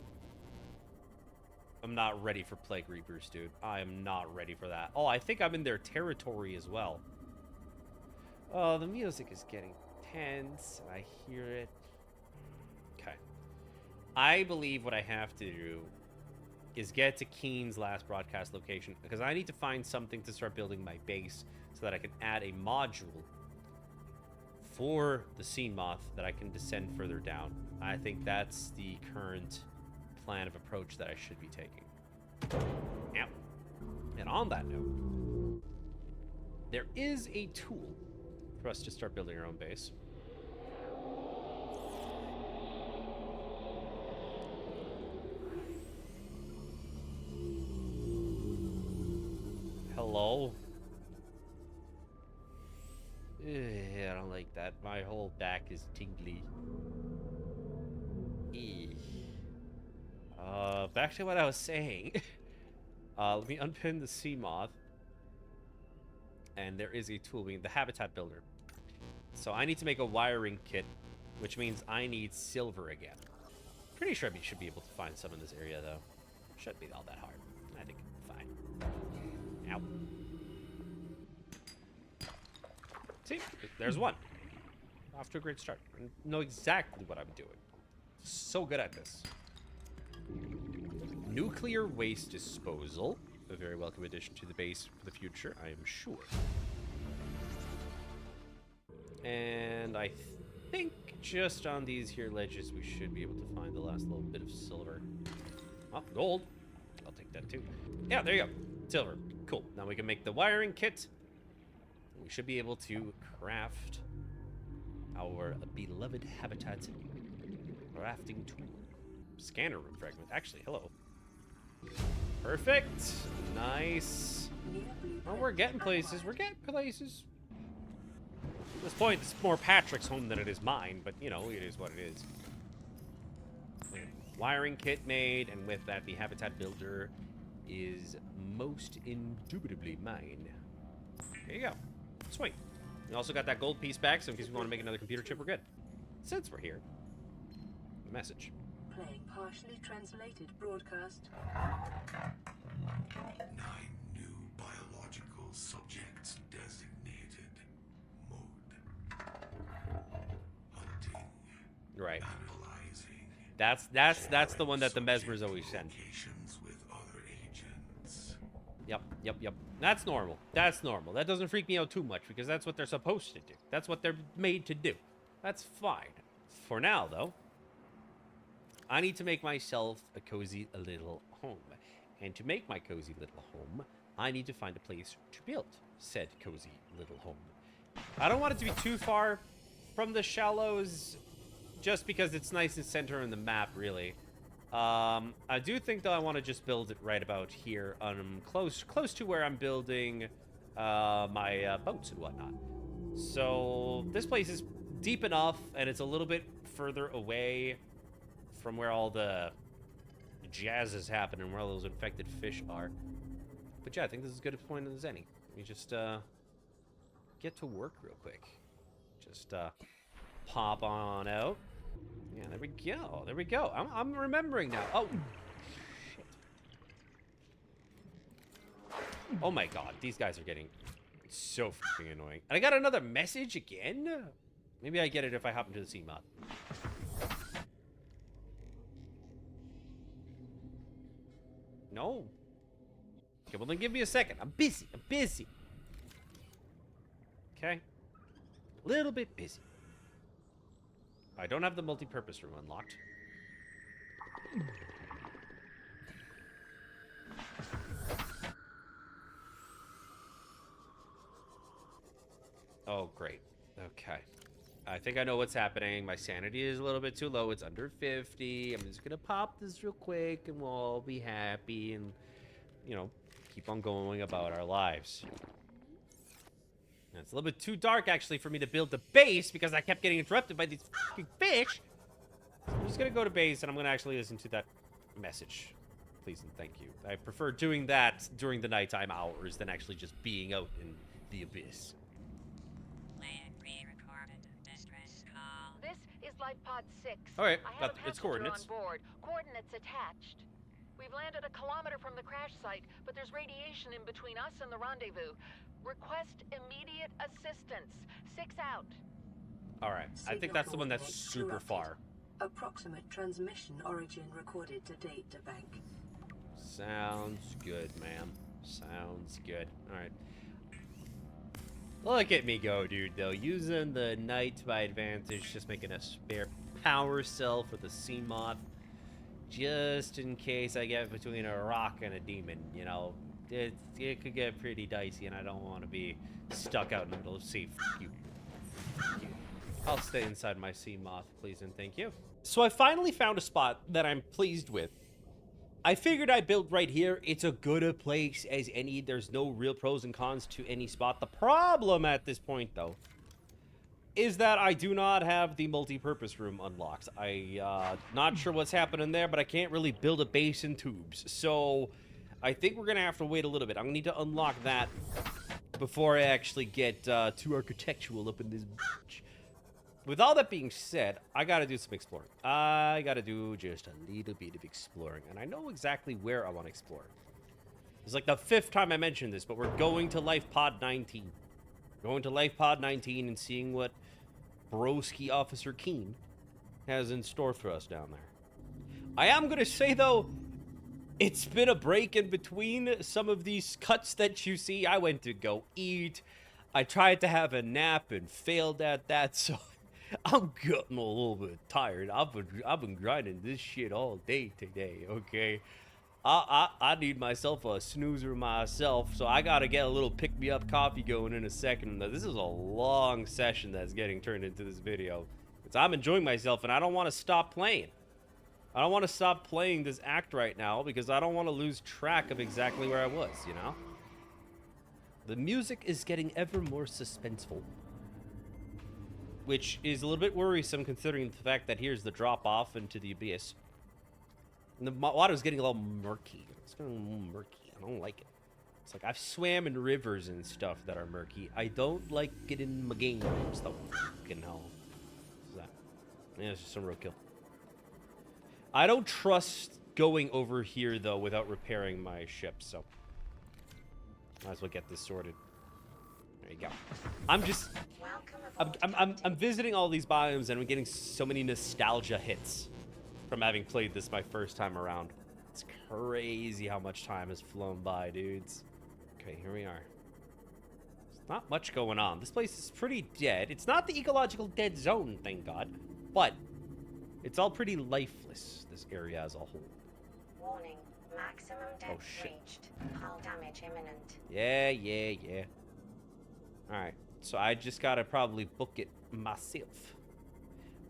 Speaker 1: Plague Reapers, dude. I am not ready for that. Oh, I think I'm in their territory as well. Oh, the music is getting tense, and I hear it. Okay. I believe what I have to do is get to Keen's last broadcast location, because I need to find something to start building my base so that I can add a module for the Seamoth that I can descend further down. I think that's the current plan of approach that I should be taking. Now, and on that note, there is a tool for us to start building our own base. Hello? I don't like that. My whole back is tingly. Back to what I was saying. Let me unpin the Seamoth. And there is a tool, being the Habitat Builder. So I need to make a wiring kit, which means I need silver again. Pretty sure we should be able to find some in this area, though. Shouldn't be all that hard. I think it'll be fine. Ow. See? There's one. Off to a great start. I know exactly what I'm doing. So good at this. Nuclear waste disposal. A very welcome addition to the base for the future, I am sure. And I think just on these here ledges, we should be able to find the last little bit of silver. Oh, gold. I'll take that too. Yeah, there you go. Silver. Cool. Now we can make the wiring kit. We should be able to craft our beloved habitat crafting tool. Scanner room fragment. Actually, hello. Perfect. Nice. Oh, we're getting places. We're getting places. At this point, it's more Patrick's home than it is mine, but, you know, it is what it is. Wiring kit made, and with that, the habitat builder is most indubitably mine. There you go. Sweet. We also got that gold piece back, so in case we want to make another computer chip, we're good. Since we're here, the message.
Speaker 2: Playing partially translated broadcast.
Speaker 8: 9 new biological subjects designated. Mode. Hunting.
Speaker 1: Right.
Speaker 8: Analyzing.
Speaker 1: That's the one that the Mesmers always send.
Speaker 8: Locations with other agents.
Speaker 1: Yep. That's normal. That's normal. That doesn't freak me out too much because that's what they're supposed to do. That's what they're made to do. That's fine. For now, though, I need to make myself a cozy little home. And to make my cozy little home, I need to find a place to build said cozy little home. I don't want it to be too far from the shallows, just because it's nice and center on the map, really. I do think, though, I want to just build it right about here, close to where I'm building my boats and whatnot. So this place is deep enough, and it's a little bit further away from where all the jazz is happening, where all those infected fish are. But yeah, I think this is as good a point as any. Let me just get to work real quick. Just pop on out. Yeah, there we go. There we go. I'm remembering now. Oh, shit. Oh my god, these guys are getting so freaking annoying. And I got another message again? Maybe I get it if I hop into the Seamoth. No. Okay, well then give me a second. I'm busy. Okay. A little bit busy. I don't have the multi-purpose room unlocked. Oh, great. Okay. I think I know what's happening. My sanity is a little bit too low. It's under 50. I'm just gonna pop this real quick and we'll all be happy and, you know, keep on going about our lives. Now, it's a little bit too dark, actually, for me to build the base because I kept getting interrupted by these fucking fish. So I'm just gonna go to base and I'm gonna actually listen to that message. Please and thank you. I prefer doing that during the nighttime hours than actually just being out in the abyss.
Speaker 9: This is Life Pod 6.
Speaker 1: Alright,
Speaker 9: I have
Speaker 1: got
Speaker 9: a
Speaker 1: its
Speaker 9: passenger
Speaker 1: coordinates.
Speaker 9: on board. Coordinates attached. We've landed a kilometer from the crash site, but there's radiation in between us and the rendezvous. Request immediate assistance. 6 out.
Speaker 1: Alright, I think that's the one that's super far.
Speaker 2: Approximate transmission origin recorded to date to bank.
Speaker 1: Sounds good, ma'am. Sounds good. Alright. Look at me go, dude, though. Using the night by advantage, just making a spare power cell for the Seamoth. Just in case I get between a rock and a demon, you know. It could get pretty dicey, and I don't want to be stuck out in the middle of sea. F*** you. F*** you. I'll stay inside my Seamoth, please and thank you. So I finally found a spot that I'm pleased with. I figured I'd build right here. It's a good a place as any. There's no real pros and cons to any spot. The problem at this point, though, is that I do not have the multi-purpose room unlocked. Not sure what's happening there, but I can't really build a base in tubes. So I think we're going to have to wait a little bit. I'm going to need to unlock that before I actually get too architectural up in this bitch. With all that being said, I gotta do some exploring. I gotta do just a little bit of exploring. And I know exactly where I want to explore. It's like the 5th time I mentioned this, but we're going to Life Pod 19. Going to Life Pod 19 and seeing what Broski Officer Keen has in store for us down there. I am gonna say, though, it's been a break in between some of these cuts that you see. I went to go eat. I tried to have a nap and failed at that, so I'm getting a little bit tired. I've been grinding this shit all day today, okay? I need myself a snoozer myself, so I gotta get a little pick-me-up coffee going in a second. This is a long session that's getting turned into this video. Because I'm enjoying myself, and I don't want to stop playing. I don't want to stop playing this act right now, because I don't want to lose track of exactly where I was, you know? The music is getting ever more suspenseful. Which is a little bit worrisome, considering the fact that here's the drop-off into the abyss. And the water's getting a little murky. It's getting a little murky. I don't like it. It's like I've swam in rivers and stuff that are murky. I don't like it in my games, though. Fucking hell. What's that? Yeah, it's just some roadkill. I don't trust going over here, though, without repairing my ship, so might as well get this sorted. There you go. I'm visiting all these biomes, and I'm getting so many nostalgia hits from having played this my first time around. It's crazy how much time has flown by, dudes. Okay, here we are. There's not much going on. This place is pretty dead. It's not the ecological dead zone, thank God, but it's all pretty lifeless, this area as a whole.
Speaker 5: Warning, maximum depth reached. Hull damage imminent.
Speaker 1: Yeah. Alright, so I just gotta probably book it myself.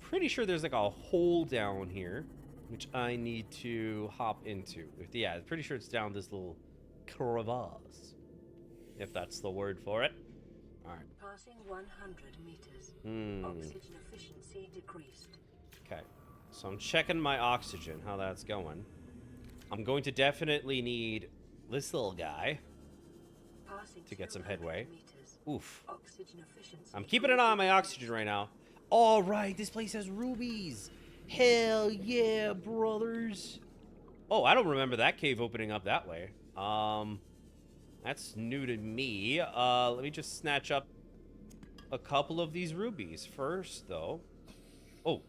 Speaker 1: Pretty sure there's like a hole down here, which I need to hop into. Yeah, I'm pretty sure it's down this little crevasse, if that's the word for it. Alright.
Speaker 2: Passing 100 meters. Oxygen efficiency decreased.
Speaker 1: Okay, so I'm checking my oxygen, how that's going. I'm going to definitely need this little guy to get some headway. Oof. I'm keeping an eye on my oxygen right now. All right, this place has rubies. Hell yeah, brothers. Oh, I don't remember that cave opening up that way. That's new to me. Let me just snatch up a couple of these rubies first, though. Oh,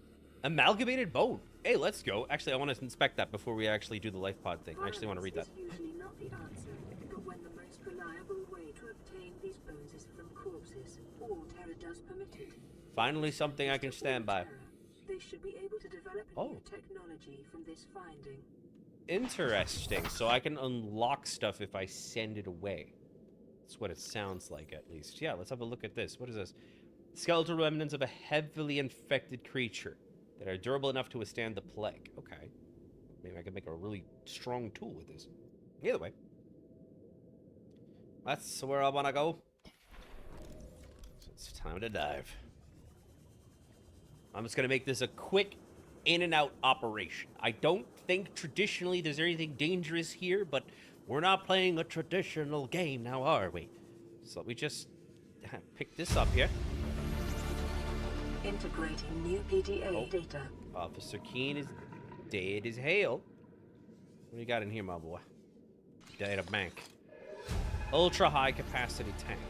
Speaker 1: amalgamated bone. Hey, let's go. Actually, I want to inspect that before we actually do the life pod thing. I actually want to read that.
Speaker 2: Usually not the answer, but when the most reliable way to obtain these bones is from corpses, all Terra does permit it.
Speaker 1: Finally, something I can stand by.
Speaker 2: They should be able to develop new technology from this finding.
Speaker 1: Interesting. So I can unlock stuff if I send it away. That's what it sounds like, at least. Yeah, let's have a look at this. What is this? Skeletal remnants of a heavily infected creature that are durable enough to withstand the plague. Okay. Maybe I can make a really strong tool with this. Either way. That's where I want to go. So it's time to dive. I'm just going to make this a quick in and out operation. I don't think traditionally there's anything dangerous here, but we're not playing a traditional game now, are we? So let me just pick this up here.
Speaker 2: Integrating new PDA data.
Speaker 1: Officer Keene is dead as hell. What do you got in here, my boy? Data bank. Ultra high capacity tank.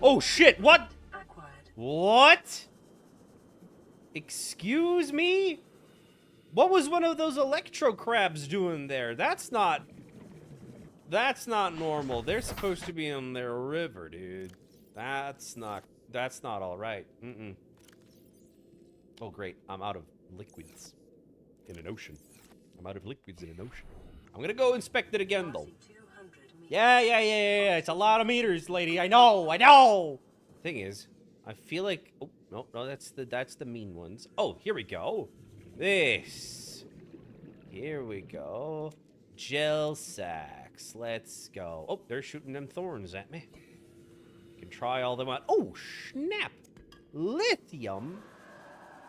Speaker 1: Oh shit, what?
Speaker 2: Acquired.
Speaker 1: What? Excuse me? What was one of those electro crabs doing there? That's not normal. They're supposed to be in their river, dude. That's not all right. Oh great, I'm out of liquids in an ocean. I'm out of liquids in an ocean. I'm gonna go inspect it again though. Yeah. It's a lot of meters, lady. I know. Thing is, I feel like no, that's the mean ones. Oh, here we go. This. Here we go. Gel sacks. Let's go. Oh, they're shooting them thorns at me. Can try all them out. Oh, snap. Lithium.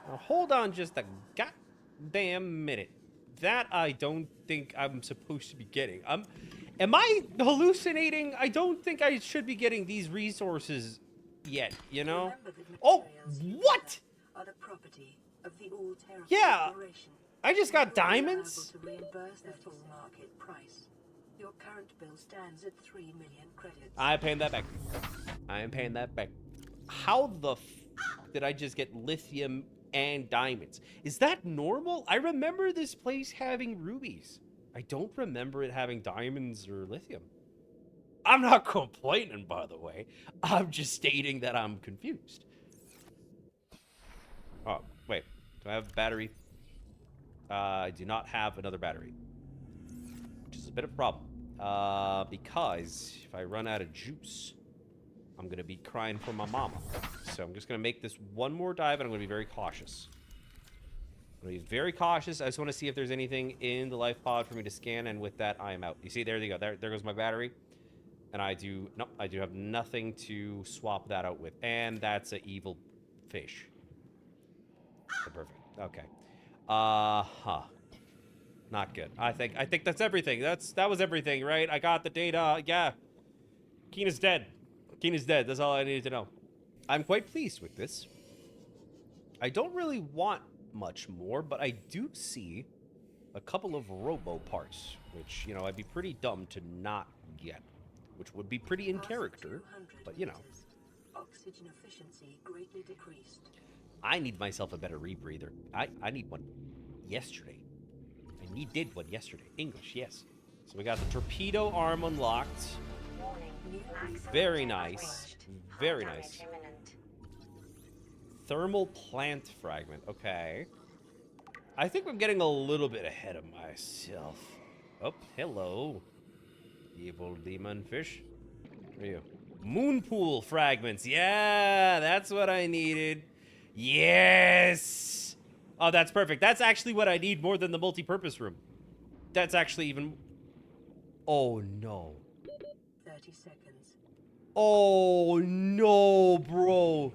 Speaker 1: Now, hold on just a goddamn minute. That I don't think I'm supposed to be getting. Am I hallucinating? I don't think I should be getting these resources yet, you know? Oh, what?
Speaker 2: Are the property of the All-Terra Corporation.
Speaker 1: I just got diamonds?
Speaker 2: To reimburse their full market price. Your current bill stands at 3 million credits.
Speaker 1: I'm paying that back. I am paying that back. How the f did I just get lithium and diamonds? Is that normal? I remember this place having rubies. I don't remember it having diamonds or lithium. I'm not complaining, by the way. I'm just stating that I'm confused. Oh, wait. Do I have a battery? I do not have another battery. which is a bit of a problem. Because if I run out of juice, I'm going to be crying for my mama. So I'm just going to make this one more dive, and I'm going to be very cautious. I'm going to be very cautious. I just want to see if there's anything in the life pod for me to scan, and with that, I am out. You see, there you go. There goes my battery. And I do have nothing to swap that out with. And that's an evil fish. Perfect. Okay. Not good. I think that's everything. That was everything, right? I got the data. Yeah. Keen is dead. Keen is dead. That's all I needed to know. I'm quite pleased with this. I don't really want much more, but I do see a couple of robo parts, which, you know, I'd be pretty dumb to not get, which would be pretty in character, but you know.
Speaker 2: Oxygen efficiency greatly decreased.
Speaker 1: I need myself a better rebreather. I need one yesterday. I needed one yesterday. English, yes. So we got the torpedo arm unlocked. Very nice. Very nice. Thermal plant fragment. Okay. I think I'm getting a little bit ahead of myself. Oh, hello. Evil demon fish. Where are you? Moon pool fragments. Yeah, that's what I needed. Yes! Oh, that's perfect. That's actually what I need more than the multi-purpose room. That's actually even... Oh, no.
Speaker 2: 30 seconds.
Speaker 1: Oh, no, bro.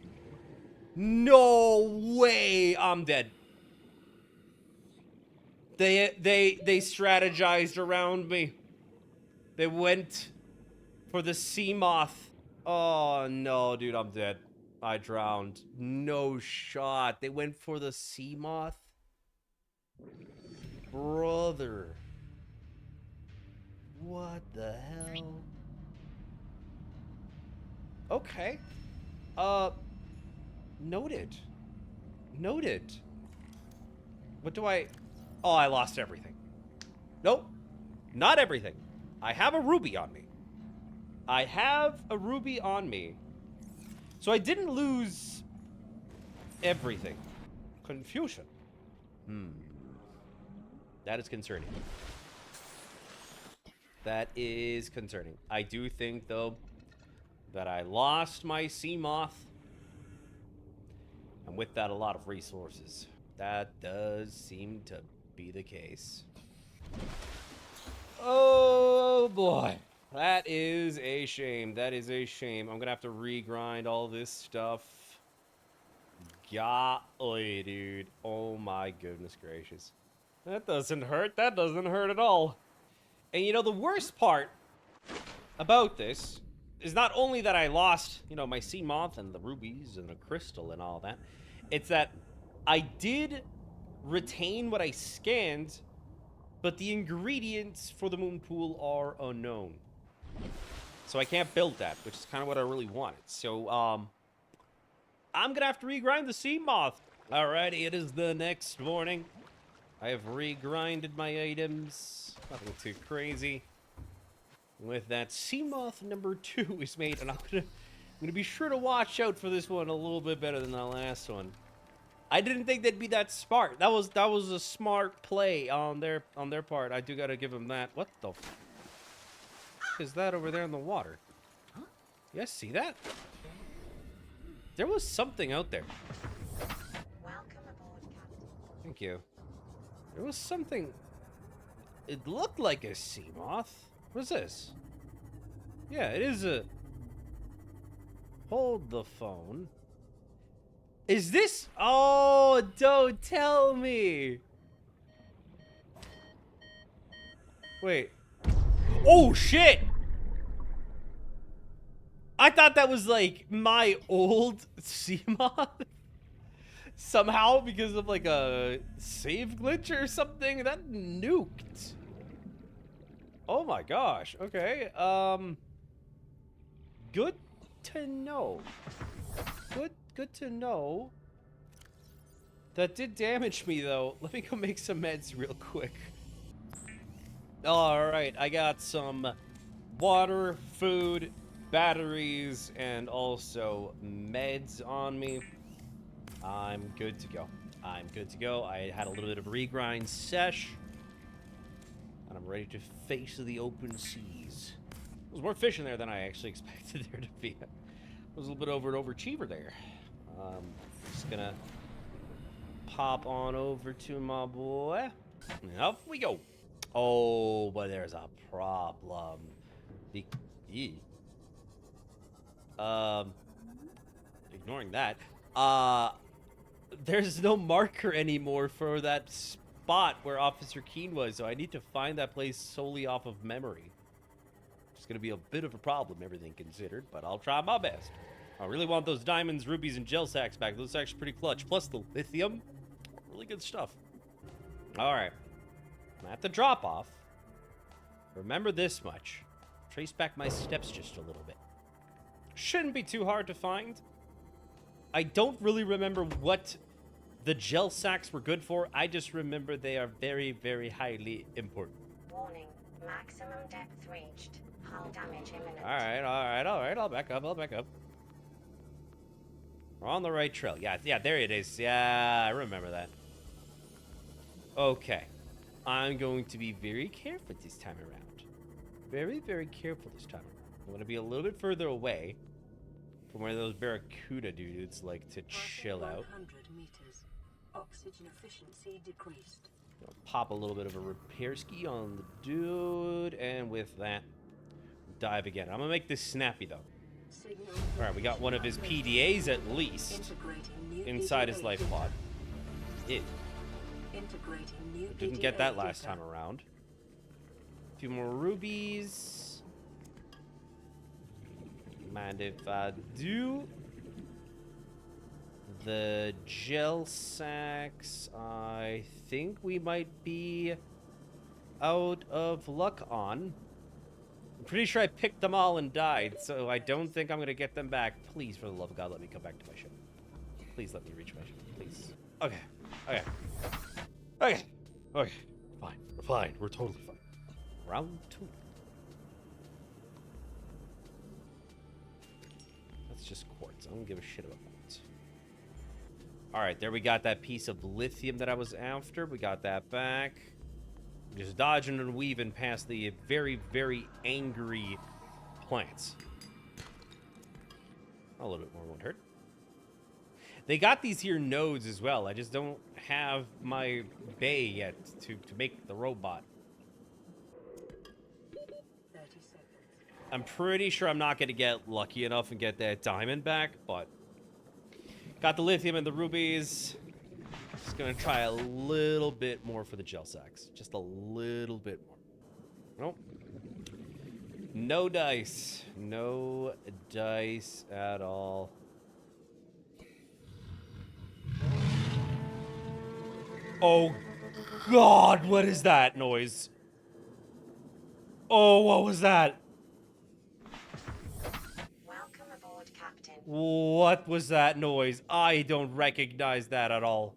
Speaker 1: No way. I'm dead. They strategized around me. They went for the Seamoth. Oh, no, dude, I'm dead. I drowned. No shot. They went for the Seamoth? Brother. What the hell? Okay. Noted. Noted. What do I... Oh, I lost everything. Nope. Not everything. I have a ruby on me. I have a ruby on me. So I didn't lose everything. Confusion. That is concerning. That is concerning. I do think, though, that I lost my Seamoth. And with that, a lot of resources. That does seem to be the case. Oh, boy. That is a shame. That is a shame. I'm gonna have to regrind all this stuff. Golly, dude. Oh my goodness gracious. That doesn't hurt. That doesn't hurt at all. And you know, the worst part about this is not only that I lost, you know, my Seamoth and the rubies and the crystal and all that. It's that I did retain what I scanned, but the ingredients for the moon pool are unknown. So I can't build that, which is kind of what I really wanted. So, I'm gonna have to regrind the Seamoth. Alrighty, it is the next morning. I have regrinded my items. Nothing too crazy. With that, Seamoth number 2 is made, and I'm gonna be sure to watch out for this one a little bit better than the last one. I didn't think they'd be that smart. That was a smart play on their part. I do gotta give them that. What the f is that over there in the water? You guys see that? There was something out there.
Speaker 5: Welcome aboard, Captain.
Speaker 1: Thank you. There was something. It looked like a Seamoth. What's this? Yeah, it is a... Hold the phone. Is this... Oh, don't tell me. Wait. Oh, shit! I thought that was, like, my old Seamoth. Somehow, because of, like, a save glitch or something. That nuked. Oh, my gosh. Okay. Good to know. Good to know. That did damage me, though. Let me go make some meds real quick. Alright, I got some water, food, batteries, and also meds on me. I'm good to go. I'm good to go. I had a little bit of a regrind sesh. And I'm ready to face the open seas. There's more fish in there than I actually expected there to be. I was a little bit over an overachiever there. Just gonna pop on over to my boy. And up we go. Oh, but there's a problem. Ignoring that. There's no marker anymore for that spot where Officer Keene was, so I need to find that place solely off of memory. It's gonna be a bit of a problem, everything considered, but I'll try my best. I really want those diamonds, rubies, and gel sacks back. Those are actually pretty clutch. Plus the lithium. Really good stuff. Alright. I'm at the drop-off. Remember this much. Trace back my steps just a little bit. Shouldn't be too hard to find. I don't really remember what the gel sacks were good for. I just remember they are very, very highly important.
Speaker 5: Warning. Maximum depth reached. Hull damage imminent.
Speaker 1: Alright. I'll back up. We're on the right trail. Yeah, there it is. Yeah, I remember that. Okay. I'm going to be very careful this time around. Very, very careful this time around. I'm going to be a little bit further away from where those barracuda dudes like to chill out.
Speaker 2: 100 meters. Oxygen efficiency decreased.
Speaker 1: I'll pop a little bit of a repair ski on the dude, and with that, dive again. I'm going to make this snappy, though. Alright, we got one of his PDAs at least inside his life pod. Didn't get that last time around. A few more rubies. Mind if I do? The gel sacks, I think we might be out of luck on. I'm pretty sure I picked them all and died, so I don't think I'm going to get them back. Please, for the love of God, let me come back to my ship. Please let me reach my ship, please. Okay. Fine. We're fine. We're totally fine. Round 2. That's just quartz. I don't give a shit about quartz. Alright, there we got that piece of lithium that I was after. We got that back. Just dodging and weaving past the very, very angry plants. A little bit more won't hurt. They got these here nodes as well. I just don't have my bay yet to make the robot.
Speaker 2: 30 seconds.
Speaker 1: I'm pretty sure I'm not going to get lucky enough and get that diamond back, but got the lithium and the rubies. Just gonna try a little bit more for the gel sacks. Just a little bit more. Nope. No dice. No dice at all. Oh, God, what is that noise? Oh, what was that?
Speaker 5: Welcome aboard, Captain.
Speaker 1: What was that noise? I don't recognize that at all.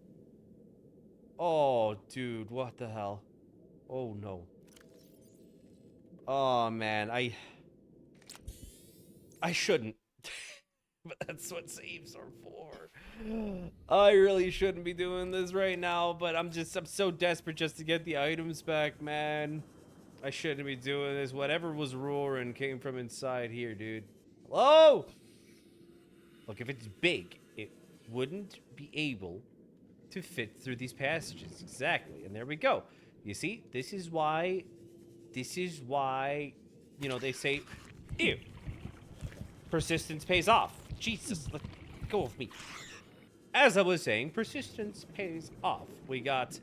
Speaker 1: Oh, dude, what the hell? Oh, no. Oh, man, I shouldn't. But that's what saves are for. I really shouldn't be doing this right now, but I'm so desperate just to get the items back, man. I shouldn't be doing this. Whatever was roaring came from inside here, dude. Hello? Look, if it's big, it wouldn't be able to fit through these passages. Exactly. And there we go. You see, this is why, you know, they say, ew, persistence pays off. Jesus, let go of me. As I was saying, persistence pays off. We got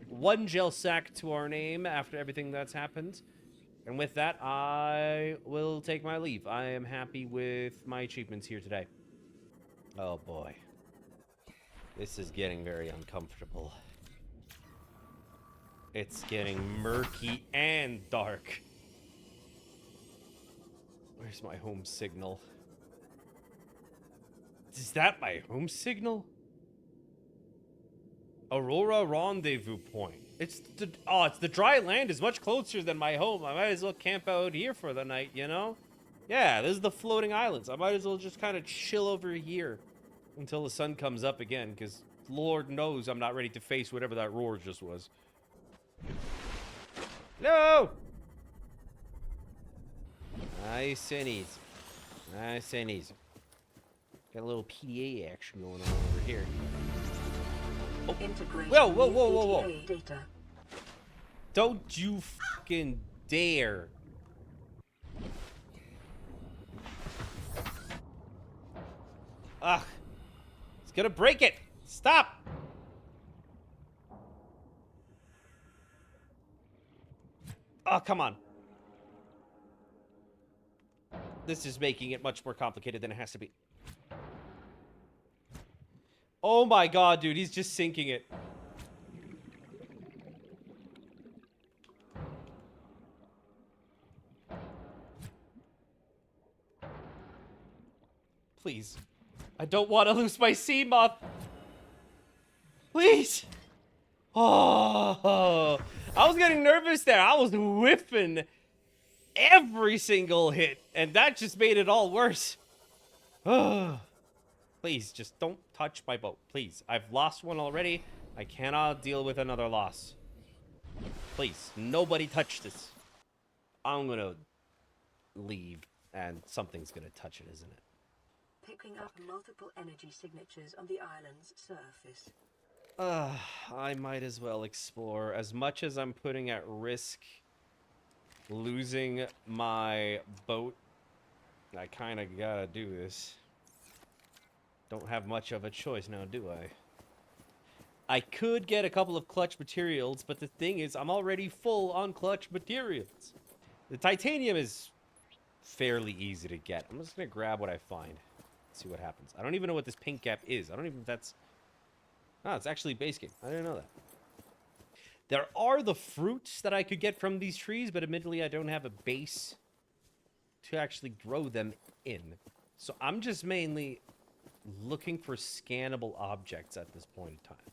Speaker 1: 1 gel sack to our name after everything that's happened. And with that, I will take my leave. I am happy with my achievements here today. Oh boy. This is getting very uncomfortable. It's getting murky and dark. Where's my home signal? Is that my home signal? Aurora Rendezvous Point. It's the dry land is much closer than my home. I might as well camp out here for the night, you know? Yeah, this is the floating islands. I might as well just kind of chill over here until the sun comes up again, because Lord knows I'm not ready to face whatever that roar just was. Hello! Nice and easy. Nice and easy. Got a little PDA action going on over here. Oh. Whoa, whoa, whoa, whoa, whoa.
Speaker 2: Data.
Speaker 1: Don't you fucking dare. Ugh. It's gonna break it. Stop. Oh, come on. This is making it much more complicated than it has to be. Oh my god, dude. He's just sinking it. Please. I don't want to lose my Seamoth. Please. Oh, I was getting nervous there. I was whiffing every single hit, and that just made it all worse. Oh, please, just don't touch my boat. Please. I've lost one already. I cannot deal with another loss. Please, nobody touch this. I'm gonna leave, and something's gonna touch it, isn't it?
Speaker 2: Picking up multiple energy signatures on the island's surface.
Speaker 1: I might as well explore. As much as I'm putting at risk losing my boat, I kind of gotta do this. Don't have much of a choice now, do I? I could get a couple of clutch materials, but the thing is, I'm already full on clutch materials. The titanium is fairly easy to get. I'm just gonna grab what I find. See what happens. I don't even know what this pink cap is. I don't even know if that's... Oh, it's actually base game. I didn't know that. There are the fruits that I could get from these trees, but admittedly I don't have a base to actually grow them in. So I'm just mainly looking for scannable objects at this point in time.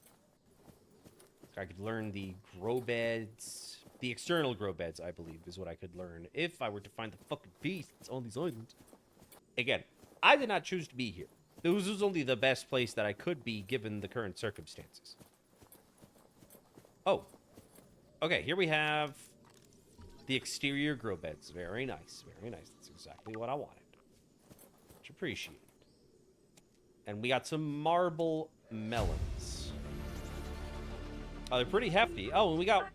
Speaker 1: So I could learn the grow beds. The external grow beds, I believe, is what I could learn if I were to find the fucking beasts on these islands. Again, I did not choose to be here. This was only the best place that I could be given the current circumstances. Oh. Okay, here we have the exterior grow beds. Very nice, very nice. That's exactly what I wanted. Much appreciated. And we got some marble melons. Oh, they're pretty hefty. Oh, and we got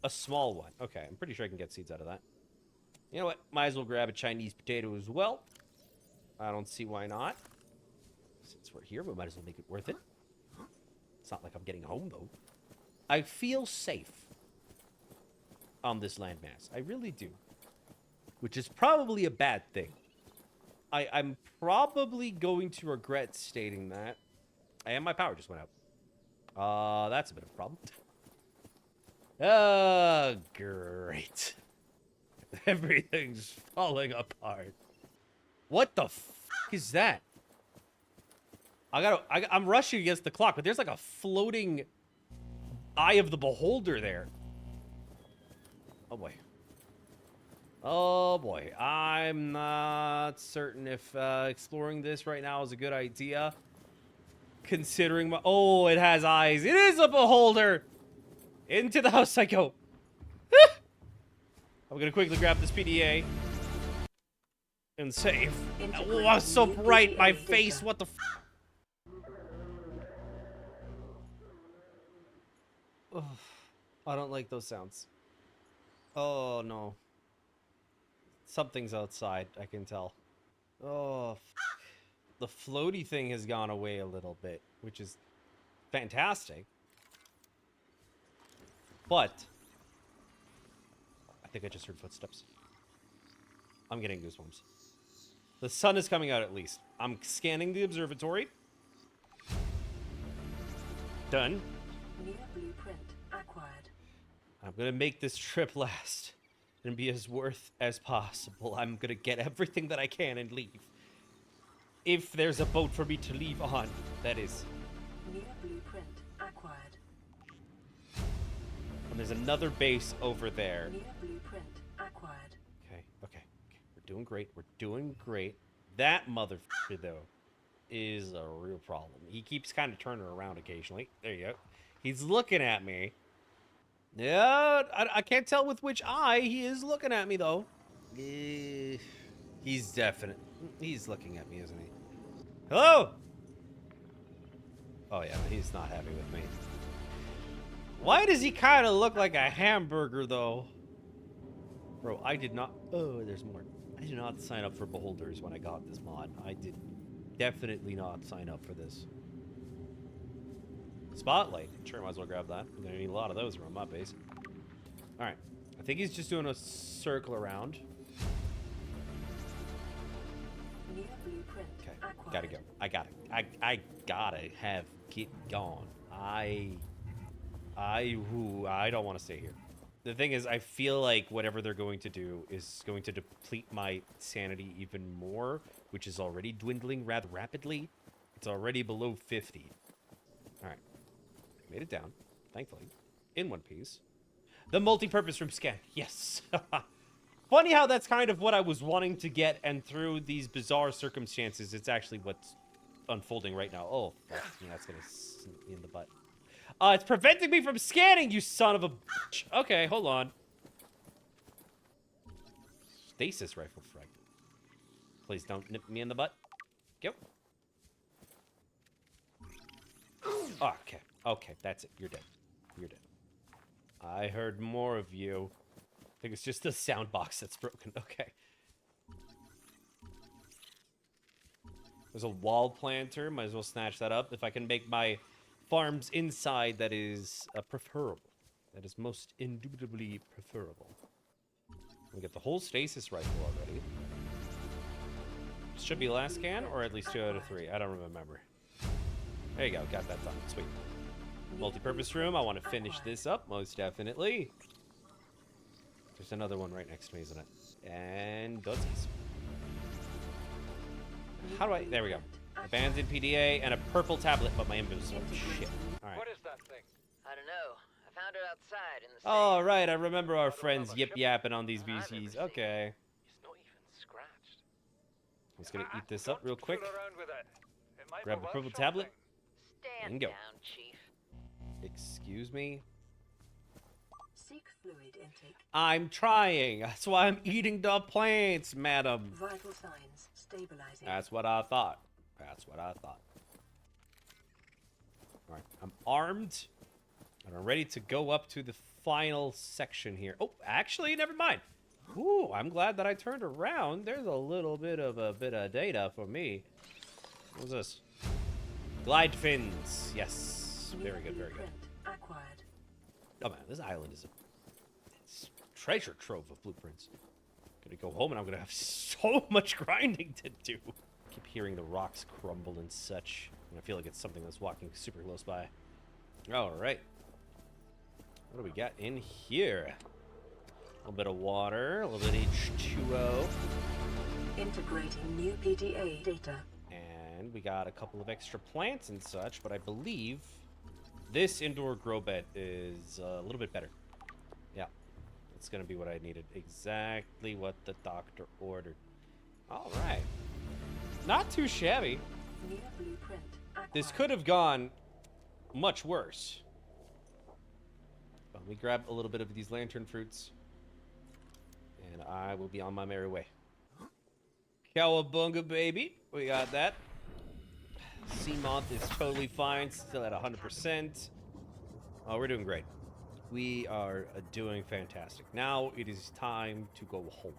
Speaker 1: a small one. Okay, I'm pretty sure I can get seeds out of that. You know what? Might as well grab a Chinese potato as well. I don't see why not. Since we're here, we might as well make it worth it. It's not like I'm getting home, though. I feel safe on this landmass. I really do. Which is probably a bad thing. I'm probably going to regret stating that. And my power just went out. That's a bit of a problem. Oh, great. Everything's falling apart. What the fuck is that? I'm rushing against the clock, but there's like a floating eye of the beholder there. Oh boy. Oh boy. I'm not certain if exploring this right now is a good idea. Considering my... Oh, it has eyes. It is a beholder! Into the house I go. I'm gonna quickly grab this PDA. And save. Oh, it's so bright. My face. What the f... Oh, I don't like those sounds. Oh, no. Something's outside, I can tell. Oh, f... The floaty thing has gone away a little bit, which is fantastic. But I think I just heard footsteps. I'm getting goosebumps. The sun is coming out at least. I'm scanning the observatory. Done.
Speaker 2: New blueprint acquired.
Speaker 1: I'm gonna make this trip last and be as worth as possible. I'm gonna get everything that I can and leave. If there's a boat for me to leave on, that is.
Speaker 2: New blueprint acquired.
Speaker 1: And there's another base over there.
Speaker 2: New blueprint acquired.
Speaker 1: Okay. We're doing great. We're doing great. That motherfucker, though, is a real problem. He keeps kind of turning around occasionally. There you go. He's looking at me. Yeah, I can't tell with which eye he is looking at me, though. He's definite. He's looking at me, isn't he? Hello? Oh, yeah, he's not happy with me. Why does he kind of look like a hamburger, though? Bro, I did not... Oh, there's more. I did not sign up for beholders when I got this mod. I did definitely not sign up for this. Spotlight. Sure, might as well grab that. I'm going to need a lot of those around my base. Alright. I think he's just doing a circle around. Okay, gotta go. I gotta get gone. I don't want to stay here. The thing is, I feel like whatever they're going to do is going to deplete my sanity even more, which is already dwindling rather rapidly. It's already below 50. Alright. Made it down, thankfully. In one piece. The multi-purpose room scan. Yes. Funny how that's kind of what I was wanting to get, and through these bizarre circumstances, it's actually what's unfolding right now. Oh, fuck. Yeah, that's gonna sneak me in the butt. It's preventing me from scanning, you son of a bitch. Okay, hold on. Stasis rifle fragment. Please don't nip me in the butt. Go. Okay. Okay, that's it. You're dead. You're dead. I heard more of you. I think it's just the sound box that's broken. Okay. There's a wall planter. Might as well snatch that up. If I can make my farms inside, that is preferable. That is most indubitably preferable. We get the whole stasis rifle already. Should be last scan, or at least 2 out of 3. I don't remember. There you go. Got that done. Sweet. Multi-purpose room. I want to finish this up, most definitely. There's another one right next to me, isn't it? And Dutskies. How do I... There we go. Abandoned PDA and a purple tablet, but my inventory. Oh, shit. All right.
Speaker 6: What is that thing?
Speaker 10: I don't know. I found it outside in the
Speaker 1: Oh, right. I remember our friends yip-yapping on these VCs. Okay.
Speaker 6: It's not even scratched.
Speaker 1: I'm just going to eat this up real quick.
Speaker 6: Around with it. It might
Speaker 1: Grab
Speaker 6: be
Speaker 1: the
Speaker 6: worth
Speaker 1: purple
Speaker 6: something.
Speaker 1: tablet.
Speaker 10: Stand
Speaker 1: And go.
Speaker 10: down, Chief.
Speaker 1: Excuse me?
Speaker 2: Seek fluid intake.
Speaker 1: I'm trying. That's why I'm eating the plants, madam.
Speaker 2: Vital signs stabilizing.
Speaker 1: That's what I thought. That's what I thought. Alright, I'm armed. And I'm ready to go up to the final section here. Oh, actually, never mind. Ooh, I'm glad that I turned around. There's a little bit of data for me. What's this? Glide fins. Yes. Very good, very good.
Speaker 2: Acquired.
Speaker 1: Oh man, this island is a treasure trove of blueprints. Gonna go home and I'm gonna have so much grinding to do. Keep hearing the rocks crumble and such. And I feel like it's something that's walking super close by. Alright. What do we got in here? A little bit of water, a little bit of H2O.
Speaker 2: Integrating new PDA data.
Speaker 1: And we got a couple of extra plants and such, but I believe this indoor grow bed is a little bit better. Yeah, it's gonna be what I needed. Exactly what the doctor ordered. All right. Not too shabby.
Speaker 2: New blueprint acquired.
Speaker 1: This could have gone much worse. Let me grab a little bit of these lantern fruits. And I will be on my merry way. Cowabunga, baby. We got that. Seamoth is totally fine. Still at 100%. Oh, we're doing great. We are doing fantastic. Now it is time to go home.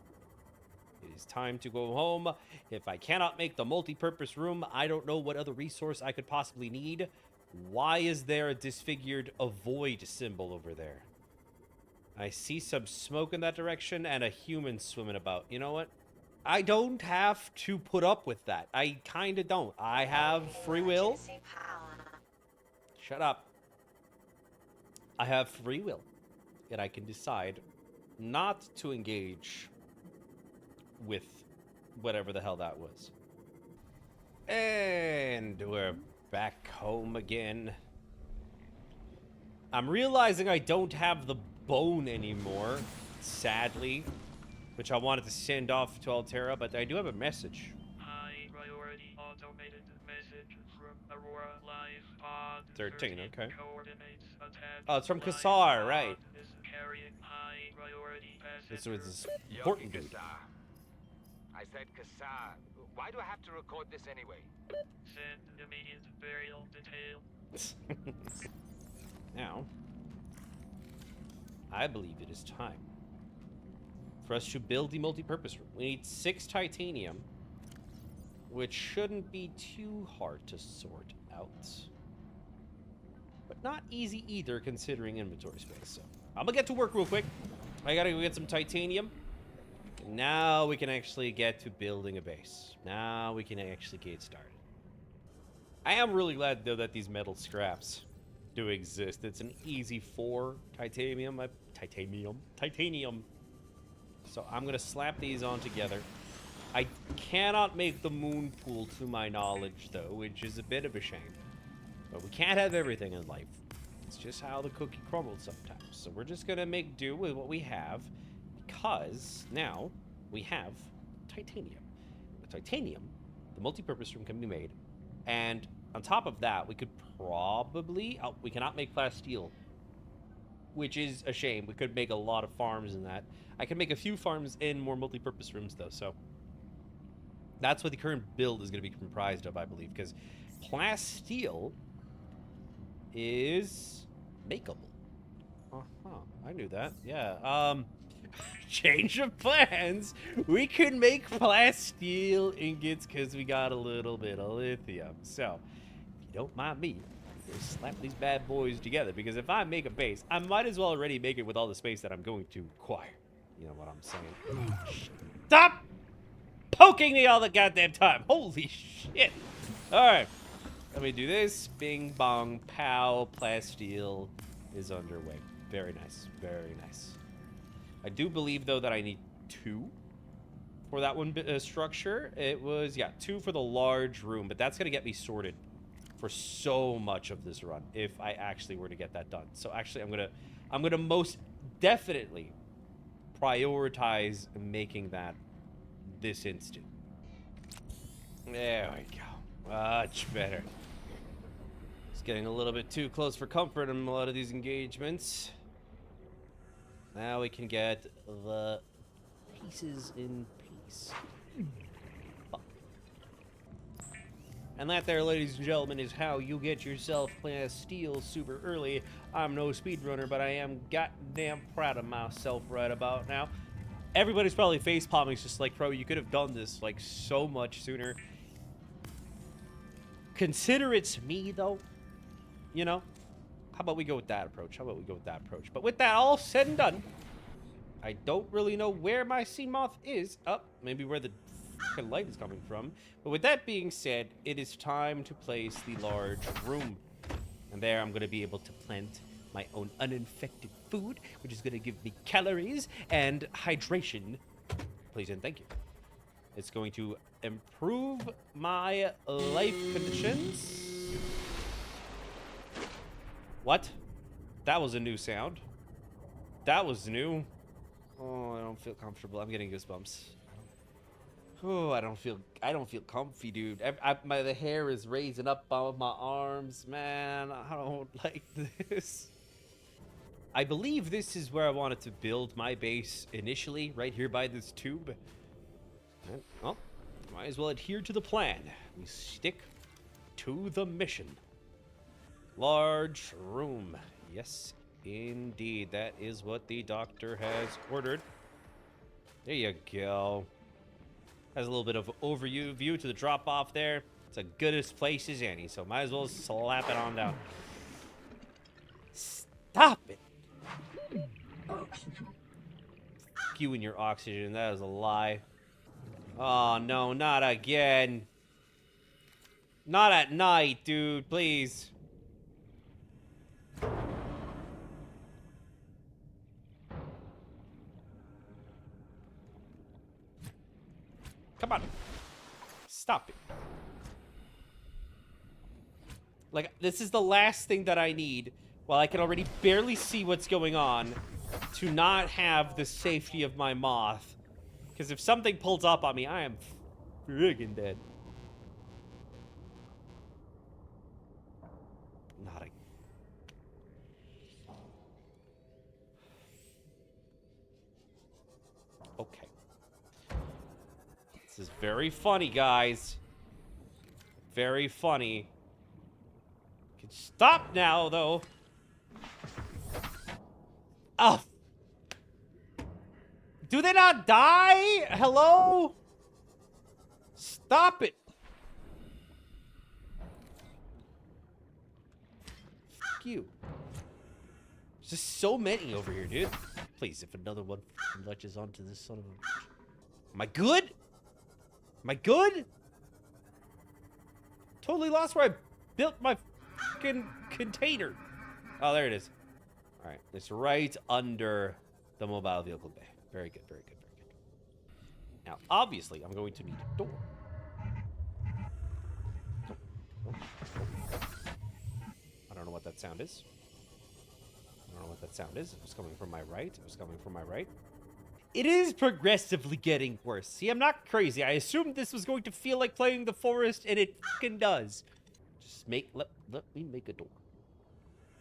Speaker 1: It is time to go home. If I cannot make the multi-purpose room, I don't know what other resource I could possibly need. Why is there a disfigured avoid symbol over there? I see some smoke in that direction and a human swimming about. You know what? I don't have to put up with that. I kind of don't. I have free will. Shut up. I have free will. And I can decide not to engage with whatever the hell that was. And we're back home again. I'm realizing I don't have the bone anymore, sadly, which I wanted to send off to Altera, but I do have a message.
Speaker 11: High priority automated message from Aurora Live Pod
Speaker 1: 13, okay.
Speaker 11: Coordinates attached.
Speaker 1: Oh, it's from
Speaker 11: Live
Speaker 1: Kassar,
Speaker 11: pod
Speaker 1: right.
Speaker 11: is
Speaker 1: This was important, dude.
Speaker 6: I said Kassar. Why do I have to record this anyway?
Speaker 11: Send immediate burial detail.
Speaker 1: Now, I believe it is time for us to build the multi-purpose room. We need 6 titanium, which shouldn't be too hard to sort out. But not easy either, considering inventory space. So, I'm gonna get to work real quick. I gotta go get some titanium. And now we can actually get to building a base. Now we can actually get started. I am really glad, though, that these metal scraps do exist. It's an easy 4 titanium. Titanium. So I'm gonna slap these on together. I cannot make the moon pool to my knowledge, though, which is a bit of a shame. But we can't have everything in life. It's just how the cookie crumbles sometimes. So we're just gonna make do with what we have, because now we have titanium. With titanium, the multi-purpose room can be made, and on top of that, we could probably... Oh, we cannot make plasteel, which is a shame. We could make a lot of farms in that. I can make a few farms in more multi-purpose rooms, though, so... That's what the current build is going to be comprised of, I believe, because plasteel is makeable. I knew that. Yeah. Change of plans. We could make plasteel ingots because we got a little bit of lithium. So, if you don't mind me, just slap these bad boys together, because if I make a base, I might as well already make it with all the space that I'm going to acquire. You know what I'm saying? Stop poking me all the goddamn time. Holy shit. Alright. Let me do this. Bing, bong, pow. Plasteel is underway. Very nice. Very nice. I do believe, though, that I need 2 for that one structure. It was, yeah, 2 for the large room, but that's going to get me sorted for so much of this run if I actually were to get that done. So actually, I'm gonna most definitely prioritize making that this instant. There we go. Much better. It's getting a little bit too close for comfort in a lot of these engagements. Now we can get the pieces in peace. And that there, ladies and gentlemen, is how you get yourself plasteel super early. I'm no speedrunner, but I am goddamn proud of myself right about now. Everybody's probably face-palming. It's just like, bro, you could have done this, like, so much sooner. Consider it's me, though. You know? How about we go with that approach? But with that all said and done, I don't really know where my Seamoth is. Oh, maybe where the light is coming from. But with that being said, it is time to place the large room. And there I'm going to be able to plant my own uninfected food, which is going to give me calories and hydration. Please and thank you. It's going to improve my life conditions. What? That was a new sound. That was new. Oh, I don't feel comfortable. I'm getting goosebumps. Oh, I don't feel comfy, dude. The hair is raising up on my arms, man. I don't like this. I believe this is where I wanted to build my base initially, right here by this tube. Well, might as well adhere to the plan. We stick to the mission. Large room. Yes, indeed. That is what the doctor has ordered. There you go. Has a little bit of overview to the drop-off there. It's a goodest place as any, so might as well slap it on down. Stop it! Fuck you and your oxygen. That is a lie. Oh, no, not again. Not at night, dude. Please. Come on. Stop it. Like, this is the last thing that I need, while I can already barely see what's going on, to not have the safety of my moth. Because if something pulls up on me, I am friggin' dead. Not a... Okay. This is very funny, guys. Very funny. Can you stop now, though? Oh. Do they not die? Hello? Stop it. Fuck you. There's just so many over here, dude. Please, if another one latches onto this son of a... Am I good? Am I good? Totally lost where I built my fucking container. Oh, there it is. All right, it's right under the mobile vehicle bay. Very good, very good, very good. Now, obviously, I'm going to need a door. I don't know what that sound is. I don't know what that sound is. It was coming from my right. It was coming from my right. It is progressively getting worse. See, I'm not crazy. I assumed this was going to feel like playing the forest, and it fucking does. Just let me make a door.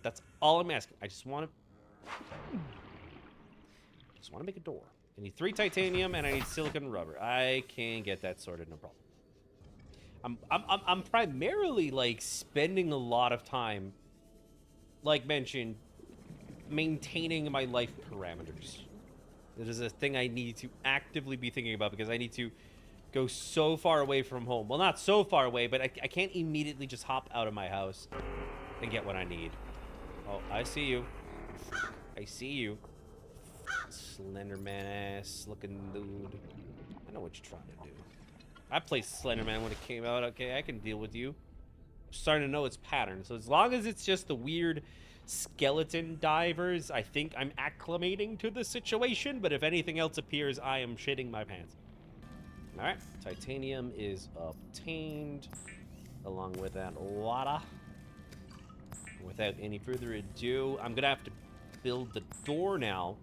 Speaker 1: That's all I'm asking. I just want to make a door. I need 3 titanium, and I need silicon rubber. I can get that sorted, no problem. I'm primarily like spending a lot of time, like mentioned, maintaining my life parameters. It is a thing I need to actively be thinking about because I need to go so far away from home. Well, not so far away, but I can't immediately just hop out of my house and get what I need. Oh, I see you. I see you. Slenderman ass looking dude. I know what you're trying to do. I played Slenderman when it came out. Okay, I can deal with you. I'm starting to know its pattern. So as long as it's just the weird skeleton divers, I think I'm acclimating to the situation, but if anything else appears, I am shitting my pants. Alright, titanium is obtained, along with that water. Without any further ado, I'm gonna have to build the door now,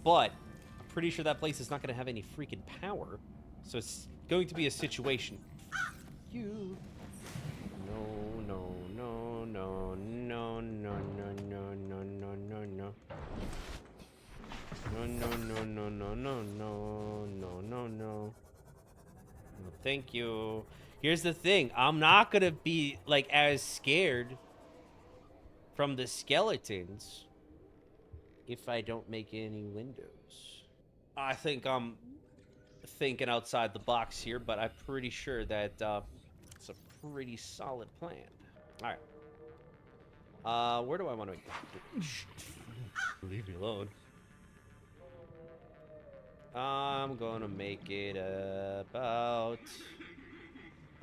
Speaker 1: but I'm pretty sure that place is not gonna have any freaking power, so it's going to be a situation. You. No, no, no, no, no, no, no, no, no, no, no, no. No, no, no, no, no, no, no, no, no, no. Thank you. Here's the thing. I'm not gonna be, like, as scared from the skeletons if I don't make any windows. I think I'm thinking outside the box here, but I'm pretty sure that it's a pretty solid plan. All right. Where do I want to make it? Leave me alone. I'm gonna make it about...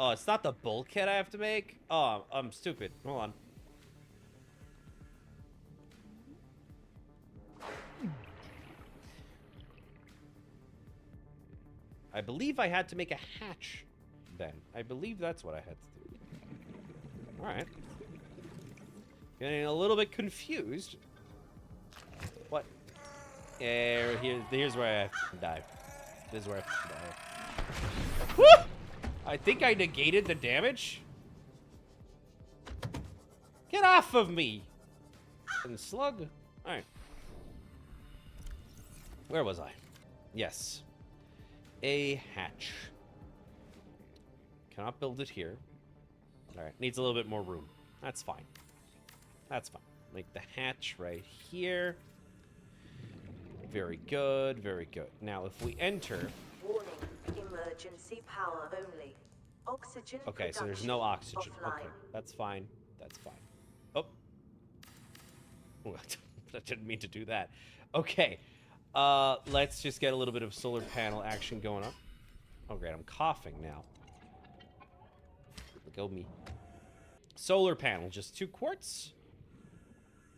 Speaker 1: Oh, it's not the bulkhead I have to make? Oh, I'm stupid. Hold on. I believe I had to make a hatch then. I believe that's what I had to do. Alright. Getting a little bit confused. What? Here's where I have to die. This is where I have to die. Woo! I think I negated the damage. Get off of me! And slug. Alright. Where was I? Yes. A hatch. Cannot build it here. Alright, needs a little bit more room. That's fine. That's fine. Make the hatch right here. Very good, very good. Now, if we enter...
Speaker 2: Warning, emergency power only. Oxygen
Speaker 1: okay, so there's no oxygen. Offline. Okay, that's fine. That's fine. Oh. I didn't mean to do that. Okay. Let's just get a little bit of solar panel action going on. Oh, great. I'm coughing now. Go me. Solar panel, just 2 quartz?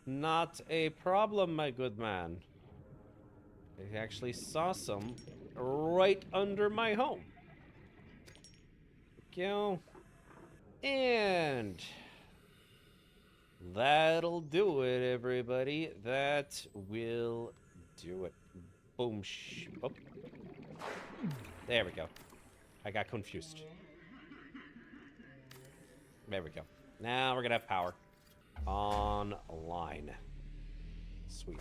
Speaker 1: Not a problem, my good man. I actually saw some right under my home. Go. And that'll do it, everybody. That will do it. Boom. Oh. There we go. I got confused. There we go. Now we're gonna have power. Online. Sweet.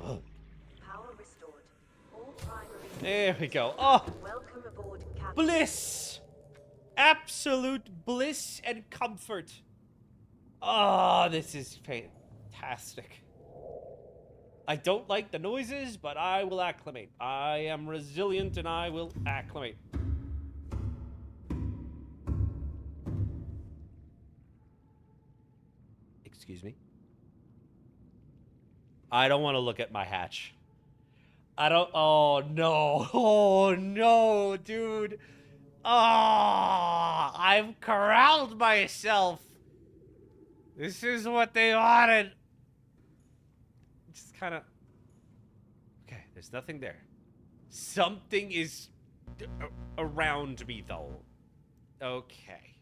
Speaker 2: Power restored. All primary
Speaker 1: There we go. Oh,
Speaker 2: Welcome aboard, Captain.
Speaker 1: bliss! Absolute bliss and comfort. Oh, this is fantastic. I don't like the noises, but I will acclimate. I am resilient and I will acclimate. Excuse me? I don't want to look at my hatch. I don't. Oh, no. Oh, no, dude. Ah, I've corralled myself. This is what they wanted. Just kind of... Okay, there's nothing there. Something is around me, though. Okay.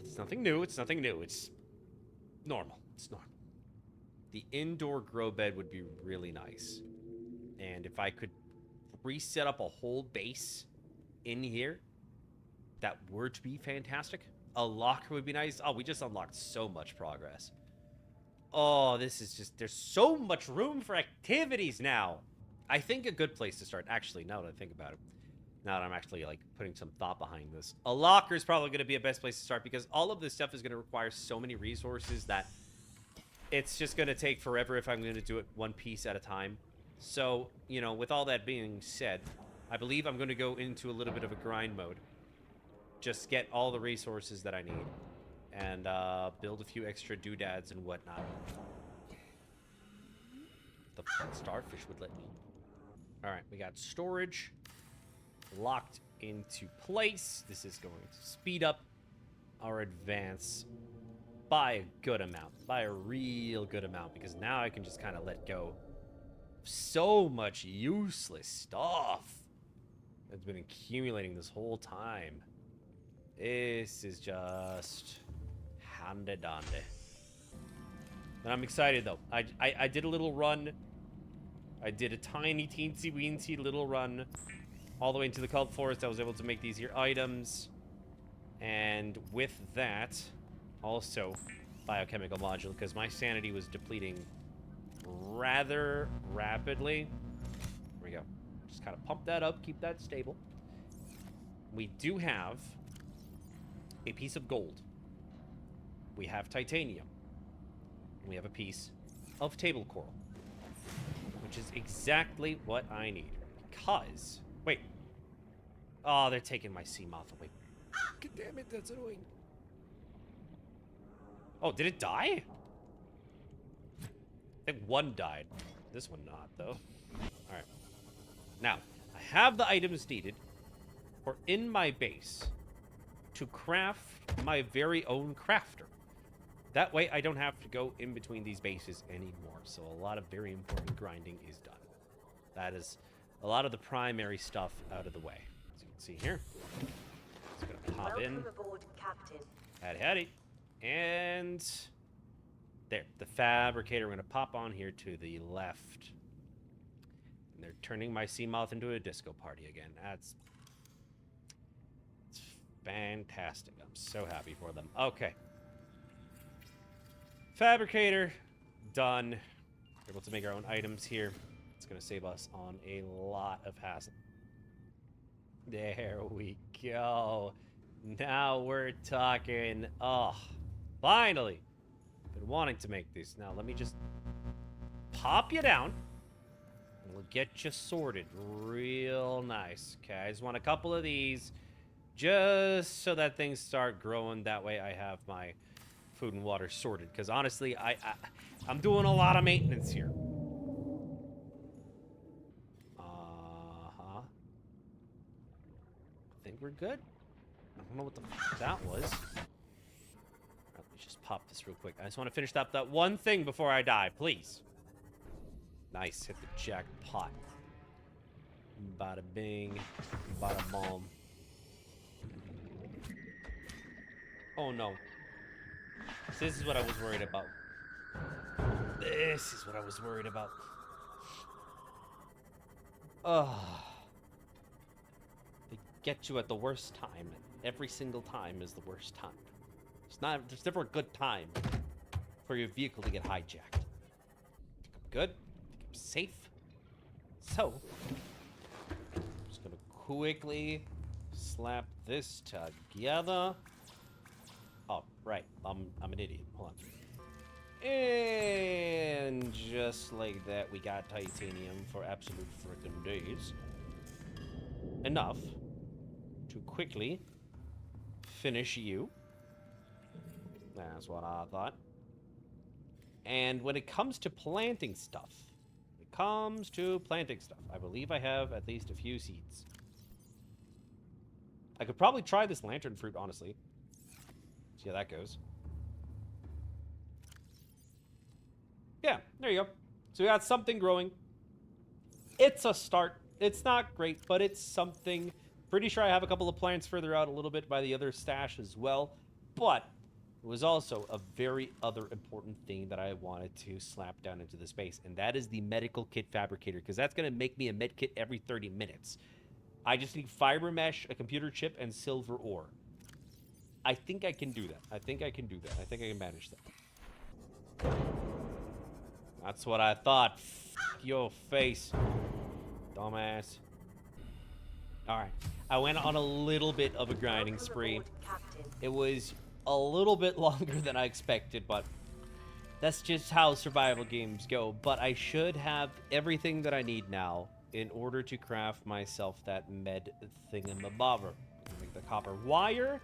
Speaker 1: It's nothing new. It's nothing new. It's normal. It's normal. The indoor grow bed would be really nice. And if I could reset up a whole base in here, that were to be fantastic. A locker would be nice. Oh, we just unlocked so much progress. Oh, this is just... There's so much room for activities now. I think a good place to start, actually, now that I think about it, now that I'm actually, like, putting some thought behind this, a locker is probably going to be a best place to start because all of this stuff is going to require so many resources that it's just going to take forever if I'm going to do it one piece at a time. So, you know, with all that being said, I believe I'm going to go into a little bit of a grind mode. Just get all the resources that I need. And build a few extra doodads and whatnot. The starfish would let me. Alright, we got storage locked into place. This is going to speed up our advance by a good amount. By a real good amount. Because now I can just kind of let go of so much useless stuff that's been accumulating this whole time. This is just handy-dandy. And I'm excited, though. I did a little run. I did a tiny, teensy-weensy little run all the way into the Cult Forest. I was able to make these here items. And with that, also biochemical module, because my sanity was depleting rather rapidly. There we go. Just kind of pump that up, keep that stable. We do have a piece of gold. We have titanium. And we have a piece of table coral. Which is exactly what I need. Because... Wait. Oh, they're taking my Seamoth away. God damn it, that's annoying. Oh, did it die? I think one died. This one not, though. Alright. Now, I have the items needed for in my base to craft my very own crafter. That way, I don't have to go in between these bases anymore. So a lot of very important grinding is done. That is a lot of the primary stuff out of the way. As you can see here. Just gonna pop in.
Speaker 2: Welcome aboard, Captain.
Speaker 1: Howdy. And there, the fabricator. We're gonna pop on here to the left. And they're turning my Seamoth into a disco party again. It's fantastic. I'm so happy for them. Okay. Fabricator, done. We're able to make our own items here. It's going to save us on a lot of hassle. There we go. Now we're talking. Oh, finally. Been wanting to make this. Now let me just pop you down. And we'll get you sorted real nice. Okay, I just want a couple of these. Just so that things start growing. That way I have my food and water sorted, because honestly, I'm doing a lot of maintenance here. I think we're good. I don't know what the fuck that was. Let me just pop this real quick. I just want to finish up that one thing before I die, please. Nice, hit the jackpot. Bada bing, bada bomb. Oh no. This is what I was worried about. This is what I was worried about. Ugh. They get you at the worst time. Every single time is the worst time. There's never a good time for your vehicle to get hijacked. Think I'm good? Think I'm safe? So, just gonna quickly slap this together. Oh, right. I'm an idiot. Hold on. And just like that, we got titanium for absolute frickin' days. Enough to quickly finish you. That's what I thought. And when it comes to planting stuff, I believe I have at least a few seeds. I could probably try this lantern fruit, honestly. See how that goes. Yeah, there you go. So we got something growing. It's a start. It's not great, but it's something. Pretty sure I have a couple of plants further out a little bit by the other stash as well. But it was also a very other important thing that I wanted to slap down into the space, and that is the medical kit fabricator, because that's going to make me a med kit every 30 minutes. I just need fiber mesh, a computer chip, and silver ore. I think I can do that. I think I can manage that. That's what I thought. F your face, dumbass. Alright. I went on a little bit of a grinding spree. It was a little bit longer than I expected, but that's just how survival games go. But I should have everything that I need now in order to craft myself that med thingamabobber. Make the copper wire,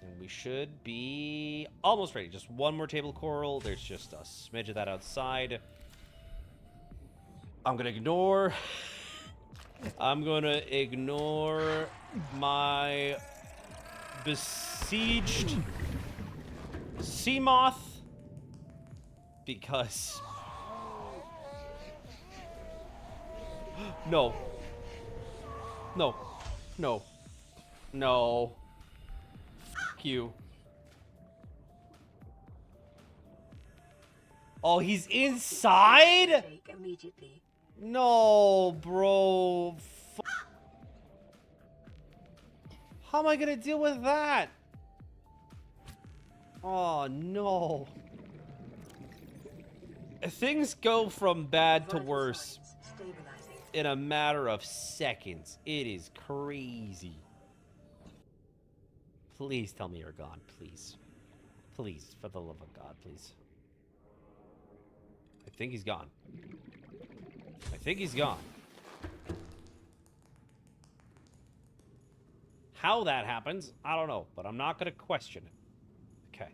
Speaker 1: and we should be almost ready. Just one more table coral. There's just a smidge of that outside. I'm gonna ignore my besieged Seamoth because no. F you. Oh, he's inside? No, bro. How am I gonna deal with that? Oh, no. Things go from bad to worse in a matter of seconds. It is crazy. Please tell me you're gone, please. Please, for the love of God, please. I think he's gone. I think he's gone. How that happens, I don't know, but I'm not gonna question it. Okay.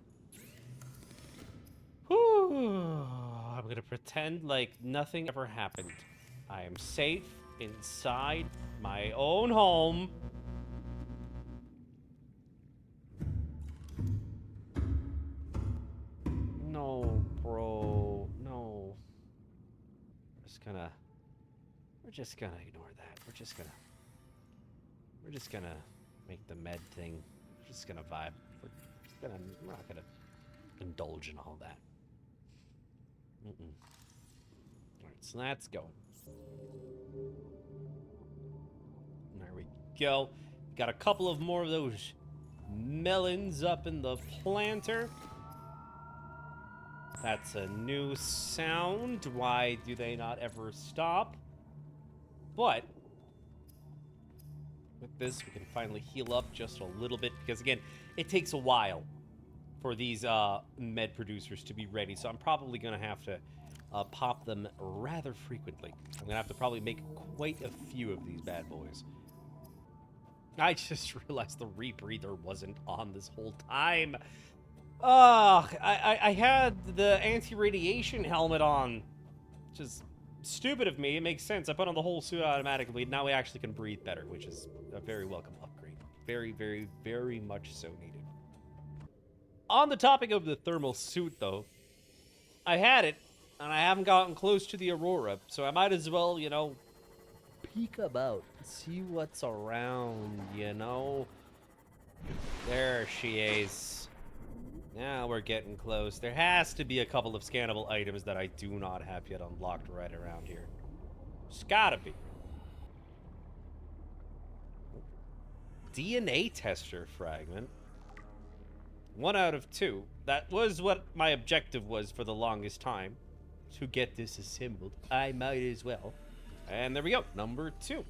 Speaker 1: Whew. I'm gonna pretend like nothing ever happened. I am safe inside my own home. No, bro. No. We're just gonna ignore that. We're just gonna make the med thing. We're just gonna vibe. We're not gonna indulge in all that. Alright, so that's going. There we go. Got a couple of more of those melons up in the planter. That's a new sound. Why do they not ever stop? But with this, we can finally heal up just a little bit, because again, it takes a while for these med producers to be ready, so I'm probably going to have to pop them rather frequently. I'm going to have to probably make quite a few of these bad boys. I just realized the rebreather wasn't on this whole time. I had the anti-radiation helmet on. Just stupid of me. It makes sense. I put on the whole suit automatically. Now we actually can breathe better, which is a very welcome upgrade. Very, very, very much so needed. On the topic of the thermal suit, though, I had it, and I haven't gotten close to the Aurora, so I might as well, you know, peek about, see what's around, you know? There she is. Now we're getting close. There has to be a couple of scannable items that I do not have yet unlocked right around here. It's gotta be. DNA tester fragment. 1 out of 2. That was what my objective was for the longest time. To get this assembled. I might as well. And there we go. Number 2.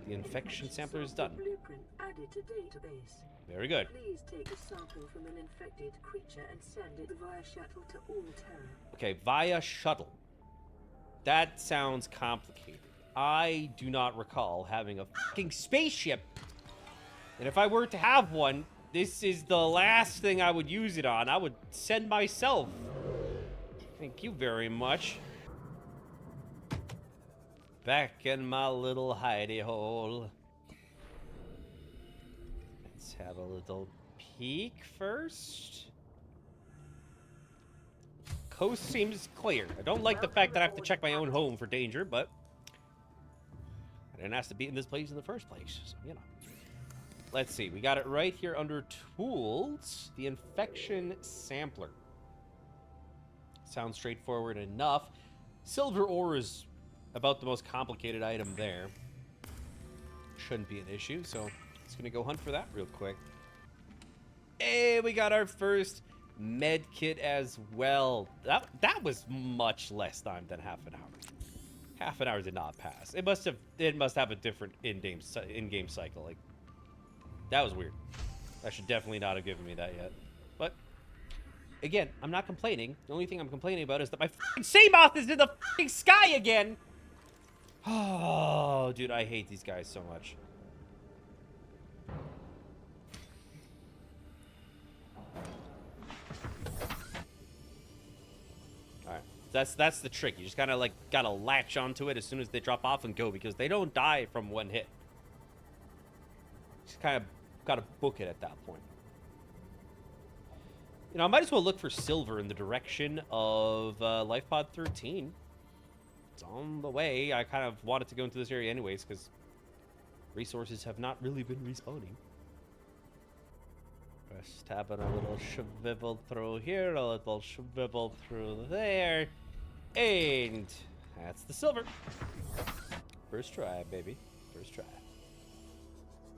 Speaker 1: The infection sampler is done.
Speaker 2: Blueprint added to database.
Speaker 1: Very good.
Speaker 2: Please take a sample from an infected creature and send it via shuttle to all Terra.
Speaker 1: Okay, via shuttle. That sounds complicated. I do not recall having a fucking spaceship. And if I were to have one, this is the last thing I would use it on. I would send myself. Thank you very much. Back in my little hidey hole. Let's have a little peek first. Coast seems clear. I don't like the fact that I have to check my own home for danger, but I didn't ask to be in this place in the first place, so, you know. Let's see. We got it right here under tools. The infection sampler. Sounds straightforward enough. Silver ore is about the most complicated item there. Shouldn't be an issue, so just gonna go hunt for that real quick. Hey, we got our first med kit as well. That was much less time than half an hour. Half an hour did not pass. It must have a different in-game cycle. Like, that was weird. I should definitely not have given me that yet. But again, I'm not complaining. The only thing I'm complaining about is that my fucking Seamoth is in the fucking sky again. Oh, dude, I hate these guys so much. All right, that's the trick. You just kind of like gotta latch onto it as soon as they drop off and go, because they don't die from one hit. Just kind of gotta book it at that point. You know, I might as well look for silver in the direction of Life Pod 13. It's on the way. I kind of wanted to go into this area anyways, because resources have not really been respawning. Just having a little swivel through here, a little swivel through there, and that's the silver. First try, baby. First try.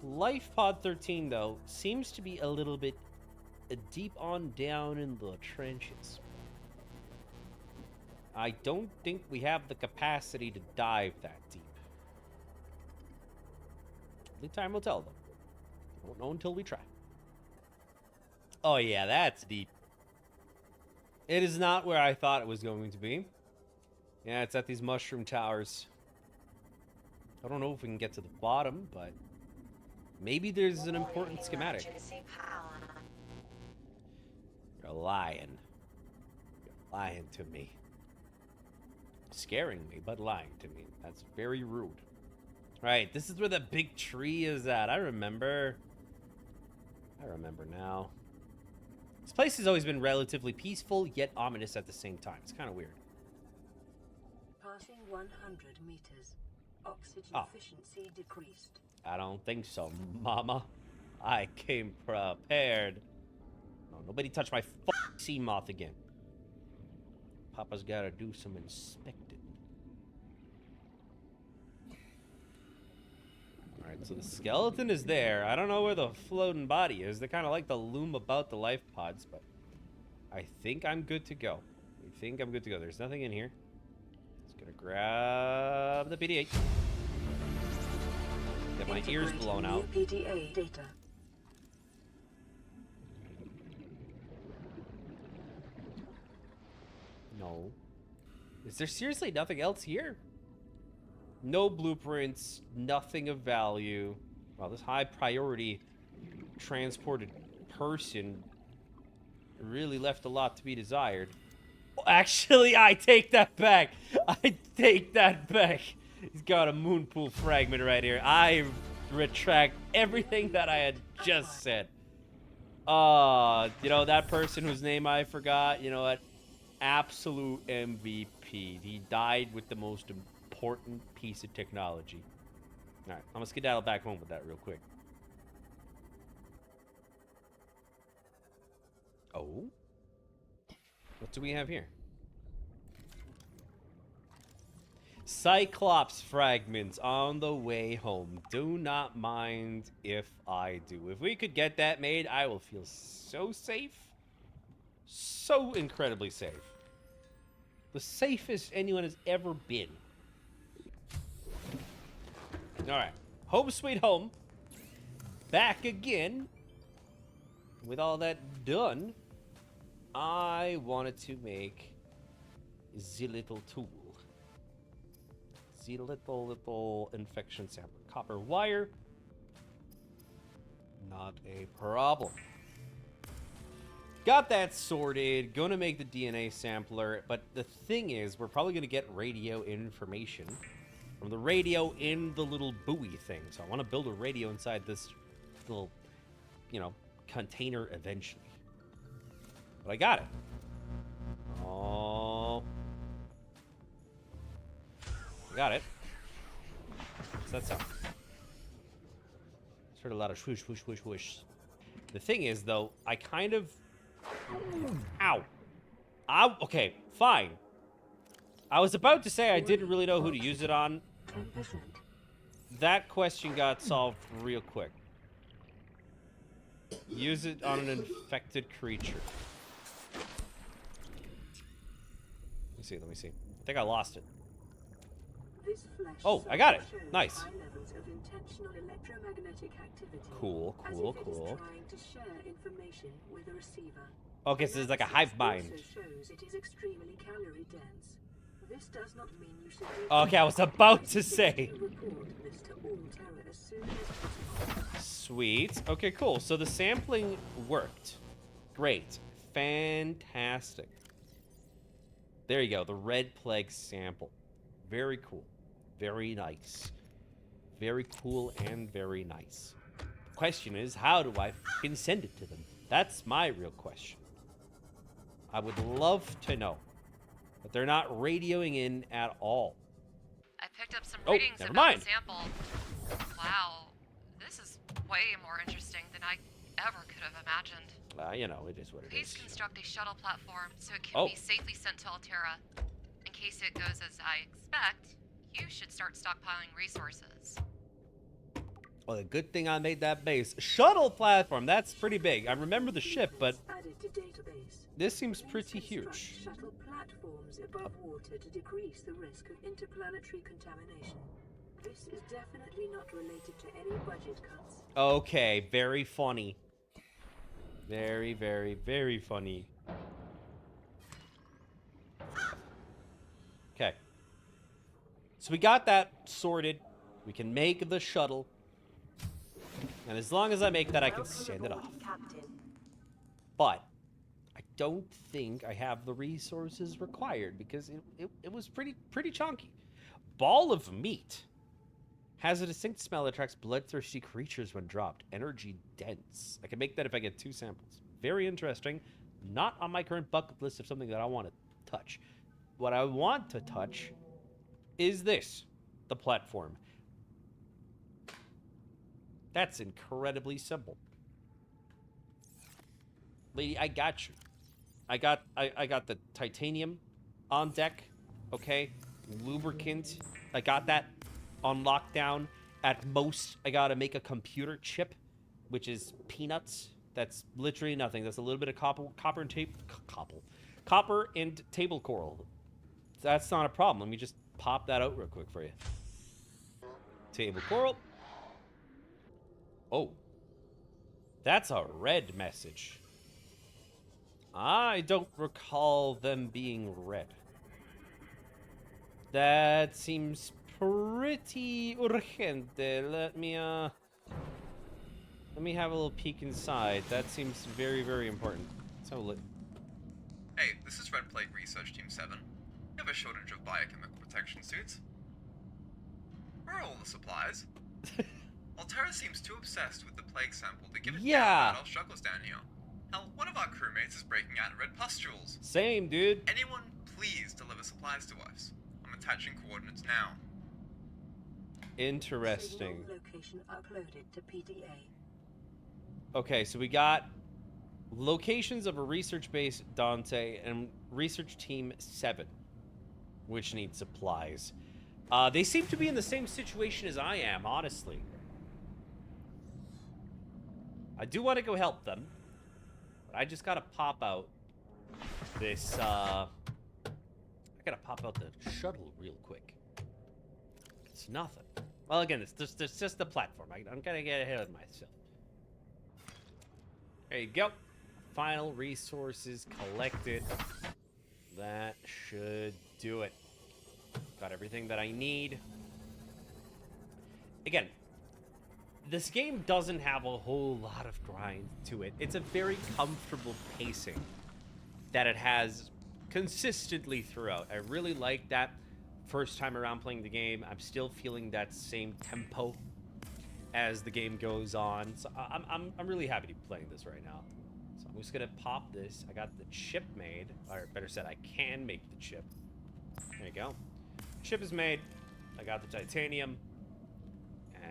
Speaker 1: Life Pod 13, though, seems to be a little bit deep on down in the trenches. I don't think we have the capacity to dive that deep. Only time will tell, though. Won't know until we try. Oh yeah, that's deep. It is not where I thought it was going to be. Yeah, it's at these mushroom towers. I don't know if we can get to the bottom, but maybe there's an important schematic. You're lying. You're lying to me. Scaring me, but lying to me. That's very rude. Right, this is where the big tree is at. I remember. I remember now. This place has always been relatively peaceful, yet ominous at the same time. It's kind of weird.
Speaker 2: Passing 100 meters. Oxygen efficiency decreased.
Speaker 1: I don't think so, Mama. I came prepared. No, nobody touch my Seamoth again. Papa's gotta do some inspecting. Alright, so the skeleton is there. I don't know where the floating body is. They kind of like to loom about the life pods, but I think I'm good to go. I think I'm good to go. There's nothing in here. Just gonna grab the PDA. Get my ears blown out.
Speaker 2: PDA data.
Speaker 1: No. Is there seriously nothing else here? No blueprints, nothing of value. Wow, this high priority transported person really left a lot to be desired. Actually, I take that back. I take that back. He's got a moon pool fragment right here. I retract everything that I had just said. You know, that person whose name I forgot, you know what? Absolute MVP. He died with the most important piece of technology. Alright, I'm gonna skedaddle back home with that real quick. Oh? What do we have here? Cyclops fragments on the way home. Do not mind if I do. If we could get that made, I will feel so safe. So incredibly safe. The safest anyone has ever been. Alright. Home sweet home. Back again. With all that done, I wanted to make the little tool. The little infection sampler. Copper wire. Not a problem. Got that sorted. Gonna make the DNA sampler. But the thing is, we're probably gonna get radio information from the radio in the little buoy thing. So I want to build a radio inside this little, you know, container eventually. But I got it. Oh. Got it. What's that sound? Just heard a lot of swoosh, swoosh, swoosh, swoosh. The thing is, though, I kind of... Ow. Ow. Okay, fine. I was about to say I didn't really know who to use it on.
Speaker 2: 10%.
Speaker 1: That question got solved real quick. Use it on an infected creature. Let me see. I think I lost it.
Speaker 2: This flesh
Speaker 1: Oh, I got it.
Speaker 2: shows
Speaker 1: Nice.
Speaker 2: high levels of intentional electromagnetic activity,
Speaker 1: Cool,
Speaker 2: as
Speaker 1: cool,
Speaker 2: if it is
Speaker 1: cool.
Speaker 2: trying to share information with a receiver.
Speaker 1: Okay, so there's like a hive mind.
Speaker 2: Also shows it is extremely calorie dense. This does not mean you should
Speaker 1: Okay, I was about to say.
Speaker 2: report this to all terror as soon as possible.
Speaker 1: Sweet. Okay, cool. So the sampling worked. Great. Fantastic. There you go. The red plague sample. Very cool. Very nice. Very cool and very nice. The question is, how do I fucking send it to them? That's my real question. I would love to know. But they're not radioing in at all.
Speaker 3: I picked up some
Speaker 1: Oh,
Speaker 3: readings
Speaker 1: never
Speaker 3: about
Speaker 1: mind.
Speaker 3: the sample. Wow, this is way more interesting than I ever could have imagined.
Speaker 1: You know, it is what it
Speaker 3: Please
Speaker 1: is.
Speaker 3: construct a shuttle platform so it can
Speaker 1: Oh.
Speaker 3: be safely sent to Altera. In case it goes as I expect, you should start stockpiling resources.
Speaker 1: Well, a good thing I made that base. Shuttle platform, that's pretty big. I remember the ship, but
Speaker 2: Added to database.
Speaker 1: this seems
Speaker 2: Please
Speaker 1: pretty
Speaker 2: construct
Speaker 1: huge.
Speaker 2: Shuttle platforms above water to decrease the risk of interplanetary contamination. This is definitely not related to any budget cuts.
Speaker 1: Okay, very funny. Very, very, very funny. Okay. So we got that sorted. We can make the shuttle. And as long as I make that, I can send it off. But I don't think I have the resources required because it was pretty chunky. Ball of meat. Has a distinct smell that attracts bloodthirsty creatures when dropped. Energy dense. I can make that if I get 2 samples. Very interesting. Not on my current bucket list of something that I want to touch. What I want to touch is this. The platform. That's incredibly simple. Lady, I got you. I got the titanium on deck. Okay. Lubricant. I got that on lockdown. At most, I gotta make a computer chip, which is peanuts. That's literally nothing. That's a little bit of copper and table coral. That's not a problem. Let me just pop that out real quick for you. Table coral. Oh. That's a red message. I don't recall them being red. That seems pretty urgente. Let me have a little peek inside. That seems very, very important. Let's have a look.
Speaker 4: Hey, this is Red Plague Research Team 7. We have a shortage of biochemical protection suits. Where are all the supplies? Altera seems too obsessed with the plague sample to give it
Speaker 1: Yeah.
Speaker 4: down our struggles down here. Hell, one of our crewmates is breaking out in red pustules.
Speaker 1: Same, dude.
Speaker 4: Anyone, please deliver supplies to us. I'm attaching coordinates now.
Speaker 1: Interesting.
Speaker 2: Signal location uploaded to PDA.
Speaker 1: Okay, so we got locations of a research base, Dante, and research team 7, which need supplies. They seem to be in the same situation as I am, honestly. I do want to go help them, but I just gotta pop out this, gotta pop out the shuttle real quick. It's nothing. Well, again, it's just the platform. I'm gonna get ahead of myself. There you go. Final resources collected. That should do it. Got everything that I need. Again, this game doesn't have a whole lot of grind to it. It's a very comfortable pacing that it has consistently throughout. I really like that first time around playing the game. I'm still feeling that same tempo as the game goes on. So I'm really happy to be playing this right now. So I'm just gonna pop this. I got the chip made, or better said, I can make the chip. There you go. Chip is made. I got the titanium.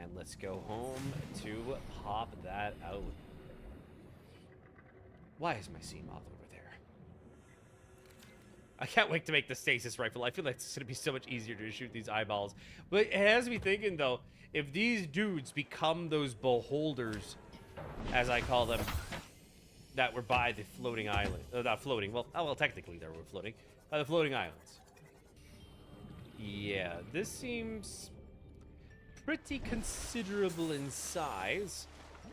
Speaker 1: And let's go home to pop that out. Why is my Seamoth over there? I can't wait to make the stasis rifle. I feel like it's going to be so much easier to shoot these eyeballs. But it has me thinking, though, if these dudes become those beholders, as I call them, that were by the floating island. Not floating. Well, technically they were floating. The floating islands. Yeah, this seems pretty considerable in size.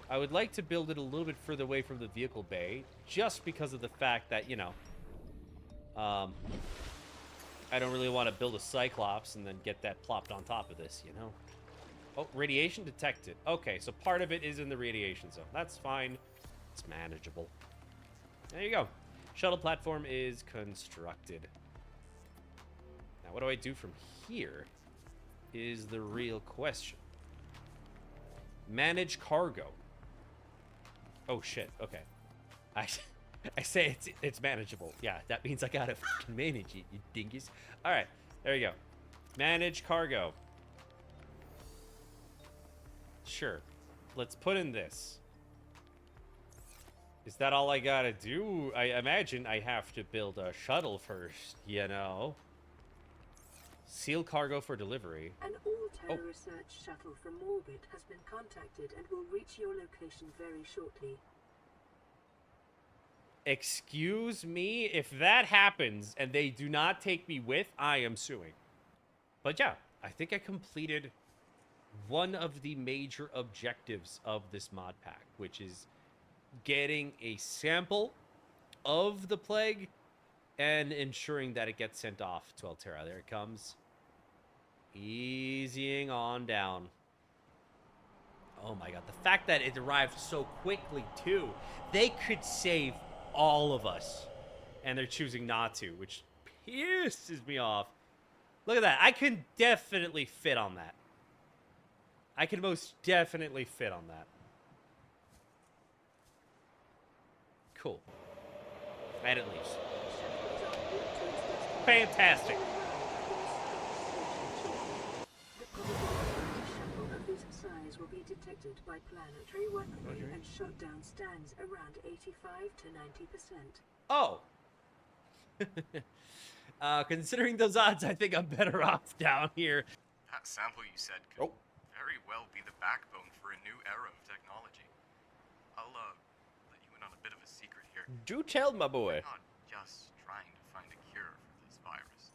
Speaker 1: I would like to build it a little bit further away from the vehicle bay, just because of the fact that, you know, I don't really want to build a Cyclops and then get that plopped on top of this, you know? Oh, radiation detected. Okay, so part of it is in the radiation zone. That's fine. It's manageable. There you go. Shuttle platform is constructed. Now, what do I do from here is the real question. Manage cargo. Oh, shit. Okay. I say it's manageable. Yeah, that means I gotta fucking manage it, you dingus. All right, there you go. Manage cargo. Sure. Let's put in this. Is that all I gotta do? I imagine I have to build a shuttle first, you know? Seal cargo for delivery.
Speaker 2: An all-terra research shuttle from orbit has been contacted and will reach your location very shortly.
Speaker 1: Excuse me? If that happens and they do not take me with, I am suing. But yeah, I think I completed one of the major objectives of this mod pack, which is getting a sample of the plague and ensuring that it gets sent off to Alterra. There it comes. Easying on down. Oh my god, the fact that it arrived so quickly too. They could save all of us, and they're choosing not to, which pisses me off. Look at that. I can definitely fit on that. I can most definitely fit on that. Cool. And it leaves. Fantastic.
Speaker 2: Size will be detected by planetary weaponry and shot down stands around 85 to 90%.
Speaker 1: Oh. Considering those odds, I think I'm better off down here.
Speaker 4: That sample you said could very well be the backbone for a new era of technology. I'll let you in on a bit of a secret here.
Speaker 1: Do tell, my boy.
Speaker 4: We're not just trying to find a cure for this virus.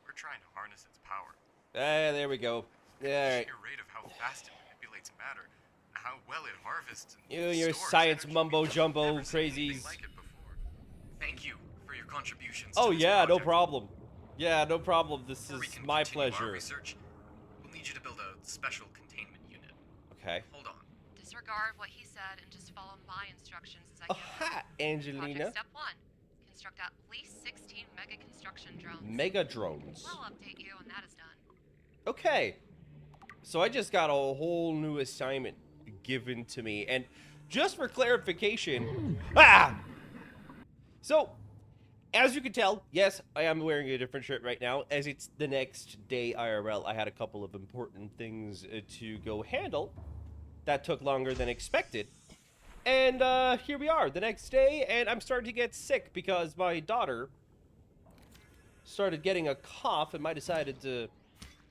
Speaker 4: We're trying to harness its power.
Speaker 1: There we go. Yeah.
Speaker 4: The sheer rate of how fast it manipulates matter, how well it harvests and
Speaker 1: your
Speaker 4: stores
Speaker 1: science
Speaker 4: energy.
Speaker 1: mumbo
Speaker 4: We've
Speaker 1: jumbo
Speaker 4: never seen anything
Speaker 1: crazies.
Speaker 4: like it before. Thank you for your contributions.
Speaker 1: Oh
Speaker 4: to this
Speaker 1: yeah, no
Speaker 4: project.
Speaker 1: problem. Yeah, no problem. This
Speaker 4: Before we
Speaker 1: is
Speaker 4: can
Speaker 1: my
Speaker 4: continue our
Speaker 1: pleasure.
Speaker 4: research, we'll need you to build a special containment unit.
Speaker 1: Okay.
Speaker 4: Hold on.
Speaker 3: Disregard what he said and just follow my instructions as I
Speaker 1: Oh,
Speaker 3: give
Speaker 1: hi, Angelina.
Speaker 3: Project step 1. Construct at least 16 mega construction drones.
Speaker 1: Mega drones.
Speaker 3: I'll update you when that is done.
Speaker 1: Okay. So I just got a whole new assignment given to me. And just for clarification... So, as you can tell, yes, I am wearing a different shirt right now. As it's the next day IRL, I had a couple of important things to go handle. That took longer than expected. And here we are, the next day, and I'm starting to get sick because my daughter started getting a cough, and I decided to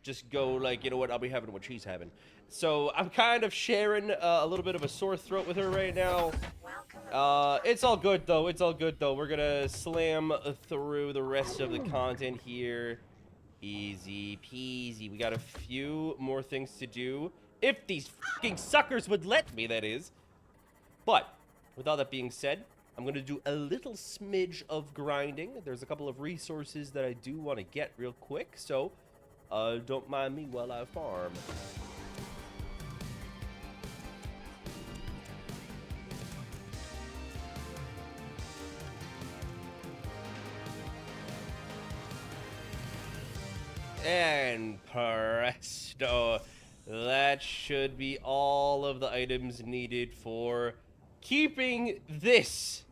Speaker 1: just go like, you know what, I'll be having what she's having. So I'm kind of sharing a little bit of a sore throat with her right now.
Speaker 5: Welcome
Speaker 1: It's all good though. It's all good though. We're gonna slam through the rest of the content here. Easy peasy. We got a few more things to do. If these fucking suckers would let me, that is. But, with all that being said, I'm gonna do a little smidge of grinding. There's a couple of resources that I do want to get real quick, so don't mind me while I farm. And presto, that should be all of the items needed for keeping this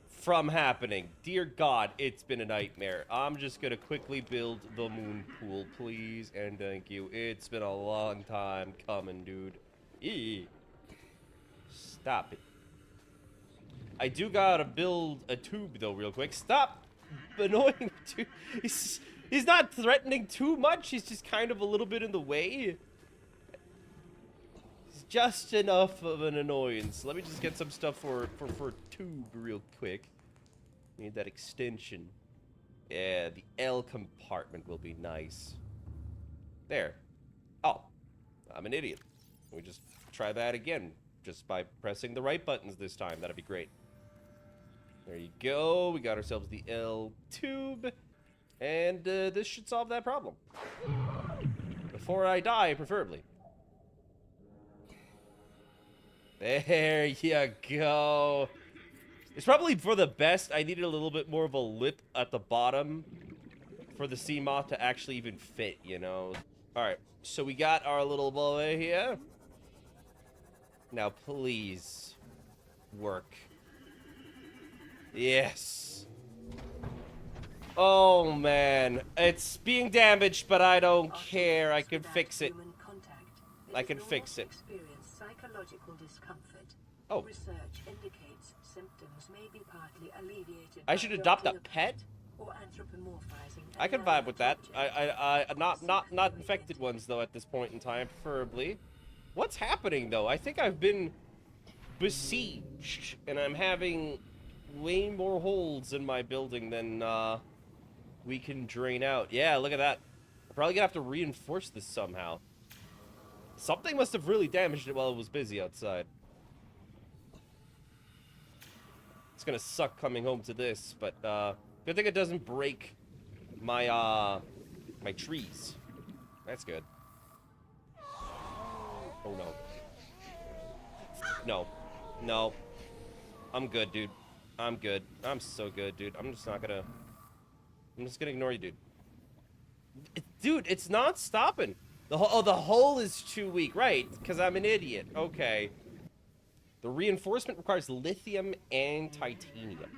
Speaker 1: from happening. Dear God, it's been a nightmare. I'm just gonna quickly build the moon pool, please, and thank you. It's been a long time coming, dude. Eee. Stop it. I do gotta build a tube, though, real quick. Stop annoying, dude. He's not threatening too much. He's just kind of a little bit in the way. He's just enough of an annoyance. Let me just get some stuff for tube real quick. Need that extension. Yeah, the L compartment will be nice. There. Oh, I'm an idiot. We just try that again, just by pressing the right buttons this time. That'd be great. There you go. We got ourselves the L tube. And this should solve that problem. Before I die, preferably. There you go. It's probably for the best. I needed a little bit more of a lip at the bottom for the Seamoth to actually even fit, you know. Alright, so we got our little boy here. Now, please work. Yes. Oh, man. It's being damaged, but I don't care. I can fix it. I can fix it.
Speaker 2: Psychological discomfort.
Speaker 1: Oh.
Speaker 2: Research indicates symptoms may be partly alleviated.
Speaker 1: I should adopt a pet?
Speaker 2: Or anthropomorphizing.
Speaker 1: I can vibe with that. Not infected ones, though, at this point in time, preferably. What's happening, though? I think I've been besieged, and I'm having way more holes in my building than, we can drain out. Yeah, look at that. I'm probably gonna have to reinforce this somehow. Something must have really damaged it while it was busy outside. It's gonna suck coming home to this, but good thing it doesn't break my my trees. That's good. Oh no. No. No. I'm good, dude. I'm good. I'm so good, dude. I'm just gonna ignore you, dude. Dude, it's not stopping. The hole is too weak, right? Because I'm an idiot. Okay. The reinforcement requires lithium and titanium.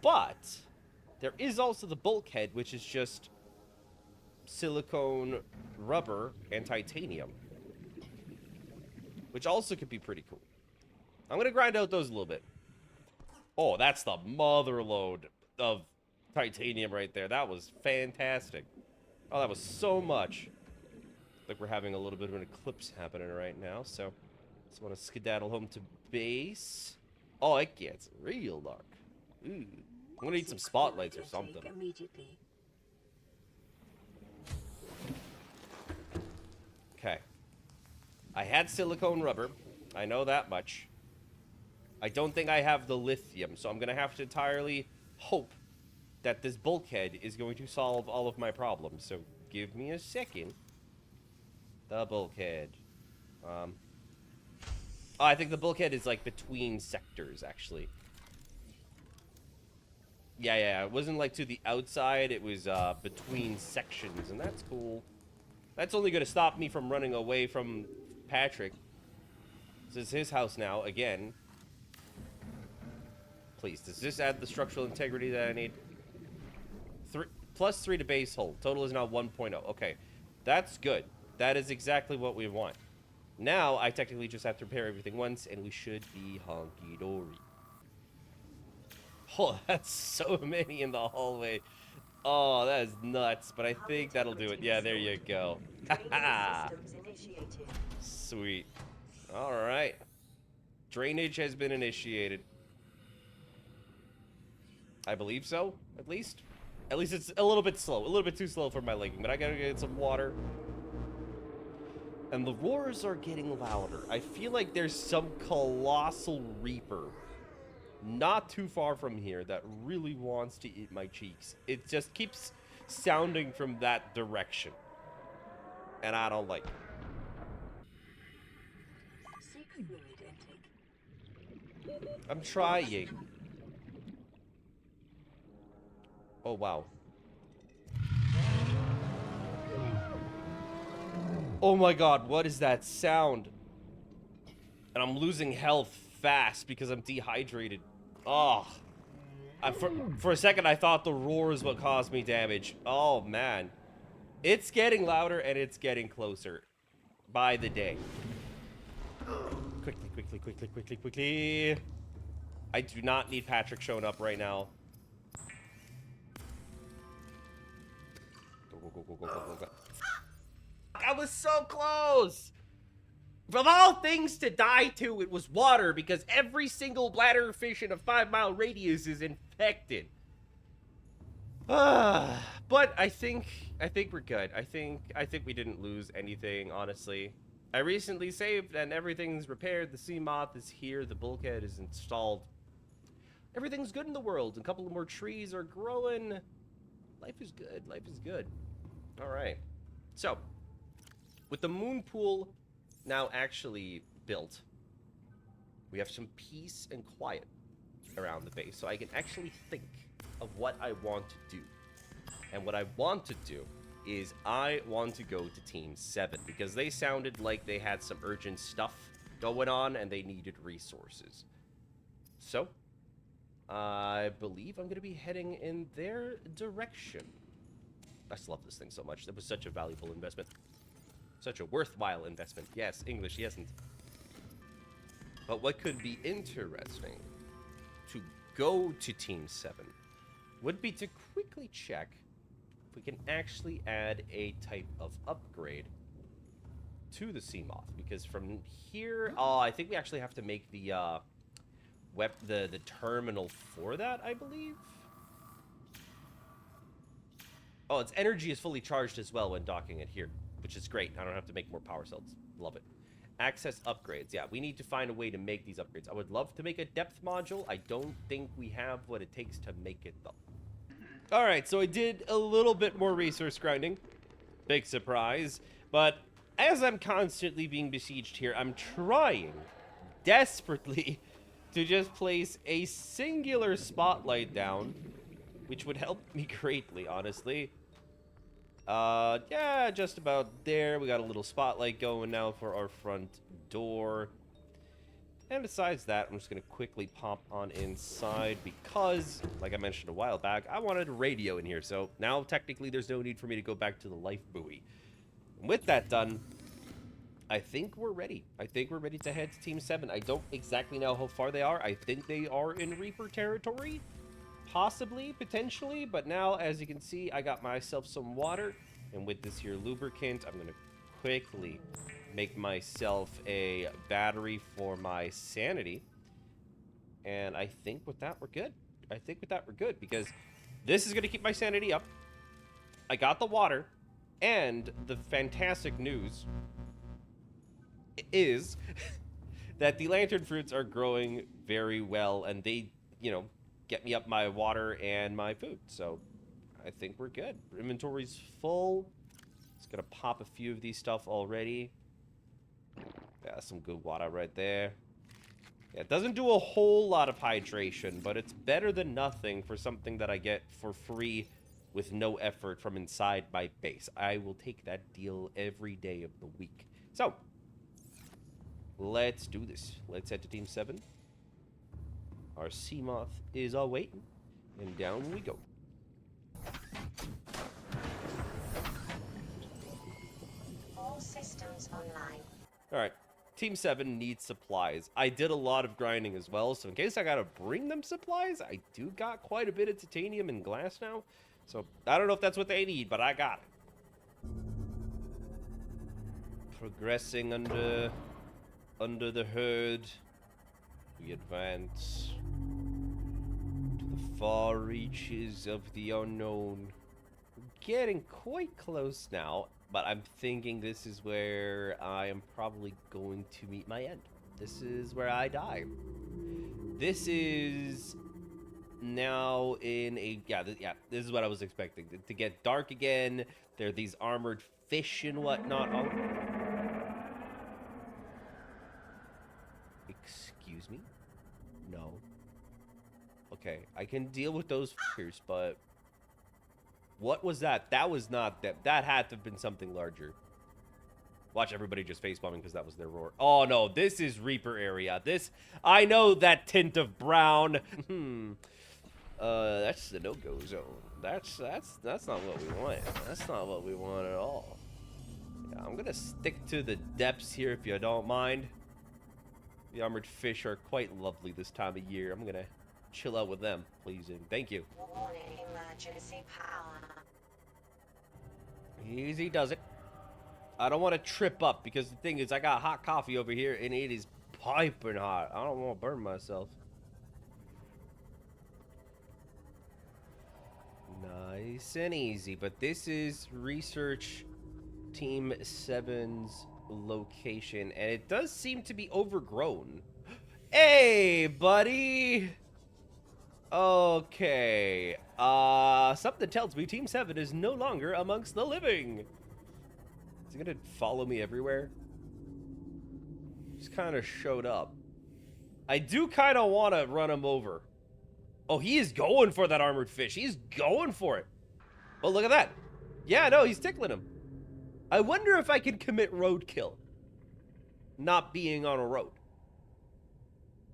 Speaker 1: But there is also the bulkhead, which is just silicone, rubber, and titanium. Which also could be pretty cool. I'm gonna grind out those a little bit. Oh, that's the mother load of titanium right there. That was fantastic. Oh, that was so much. Like we're having a little bit of an eclipse happening right now, so just want to skedaddle home to base. Oh, it gets real dark. Ooh. I'm gonna need some spotlights or something. Okay. I had silicone rubber. I know that much. I don't think I have the lithium, so I'm gonna have to entirely hope that this bulkhead is going to solve all of my problems. So give me a second. The bulkhead. Oh, I think the bulkhead is like between sectors, actually. Yeah, it wasn't like to the outside, it was between sections, and that's cool. That's only gonna stop me from running away from Patrick. This is his house now, again. Please, does this add the structural integrity that I need? +3 to base hull. Total is now 1.0. Okay, that's good. That is exactly what we want. Now, I technically just have to repair everything once, and we should be honky-dory. Oh, that's so many in the hallway. Oh, that is nuts, but I think that'll do it. Yeah, there you go. Sweet. All right. Drainage has been initiated. I believe so, at least. At least it's a little bit slow. A little bit too slow for my liking, but I gotta get some water. And the roars are getting louder. I feel like there's some colossal reaper not too far from here that really wants to eat my cheeks. It just keeps sounding from that direction. And I don't like it.
Speaker 2: Seek fluid intake.
Speaker 1: I'm trying. Oh, wow. Oh my god, what is that sound? And I'm losing health fast because I'm dehydrated. Oh. For a second, I thought the roar is what caused me damage. Oh, man. It's getting louder and it's getting closer by the day. Quickly, quickly, quickly, quickly, quickly. I do not need Patrick showing up right now. Go, go, go, go, go, go, go, go. I was so close! Of all things to die to, it was water, because every single bladder fish in a 5-mile radius is infected. But I think we're good. I think we didn't lose anything, honestly. I recently saved and everything's repaired. The Seamoth is here. The bulkhead is installed. Everything's good in the world. A couple of more trees are growing. Life is good. Life is good. All right. So, with the moon pool now actually built, we have some peace and quiet around the base. So I can actually think of what I want to do. And what I want to do is I want to go to Team 7 because they sounded like they had some urgent stuff going on and they needed resources. So, I believe I'm going to be heading in their direction. I just love this thing so much. It was such a valuable investment. Such a worthwhile investment. Yes, English, yesn't. But what could be interesting to go to Team 7 would be to quickly check if we can actually add a type of upgrade to the Seamoth. Because from here, I think we actually have to make the the terminal for that, I believe. Oh, its energy is fully charged as well when docking it here, which is great. I don't have to make more power cells. Love it. Access upgrades. Yeah, we need to find a way to make these upgrades. I would love to make a depth module. I don't think we have what it takes to make it, though. All right, so I did a little bit more resource grinding. Big surprise. But as I'm constantly being besieged here, I'm trying desperately to just place a singular spotlight down, which would help me greatly, honestly. Yeah, just about there. We got a little spotlight going now for our front door. And besides that, I'm just going to quickly pop on inside because, like I mentioned a while back, I wanted a radio in here. So now, technically, there's no need for me to go back to the life buoy. And with that done, I think we're ready. I think we're ready to head to Team 7. I don't exactly know how far they are. I think they are in Reaper territory. Possibly, potentially, but now, as you can see, I got myself some water, and with this here lubricant, I'm going to quickly make myself a battery for my sanity, and I think with that, we're good. I think with that, we're good, because this is going to keep my sanity up. I got the water, and the fantastic news is that the lantern fruits are growing very well, and they, you know, get me up my water and my food. So I think we're good. Inventory's full. It's gonna pop a few of these stuff already. Yeah, some good water right there. Yeah, it doesn't do a whole lot of hydration, but it's better than nothing for something that I get for free with no effort from inside my base. I will take that deal every day of the week. So let's do this. Let's head to Team 7. Our Seamoth is all waiting, and down we go.
Speaker 5: All systems online.
Speaker 1: All right, Team 7 needs supplies. I did a lot of grinding as well, so in case I gotta bring them supplies, I do got quite a bit of titanium and glass now. So I don't know if that's what they need, but I got it. Progressing under the hood. We advance to the far reaches of the unknown. We're getting quite close now, but I'm thinking this is where I am probably going to meet my end. This is where I die. This is now in a... Yeah, this is what I was expecting. To get dark again. There are these armored fish and whatnot. Oh. Excuse me? No. Okay, I can deal with those fuckers, but... What was that? That was not that. That had to have been something larger. Watch everybody just facepalming because that was their roar. Oh no, this is Reaper area. This, I know that tint of brown. That's the no-go zone. That's not what we want. That's not what we want at all. Yeah, I'm gonna stick to the depths here if you don't mind. The armored fish are quite lovely this time of year. I'm gonna chill out with them, please, and thank you.
Speaker 5: Emergency power.
Speaker 1: Easy does it. I don't want to trip up because the thing is I got hot coffee over here and it is piping hot. I don't want to burn myself. Nice and easy, but this is Research Team 7's location and it does seem to be overgrown. Hey, buddy! Okay. Something tells me Team 7 is no longer amongst the living. Is he gonna follow me everywhere? Just kind of showed up. I do kind of want to run him over. Oh, he is going for that armored fish. He's going for it. Oh, look at that. Yeah, no, he's tickling him. I wonder if I can commit roadkill. Not being on a road.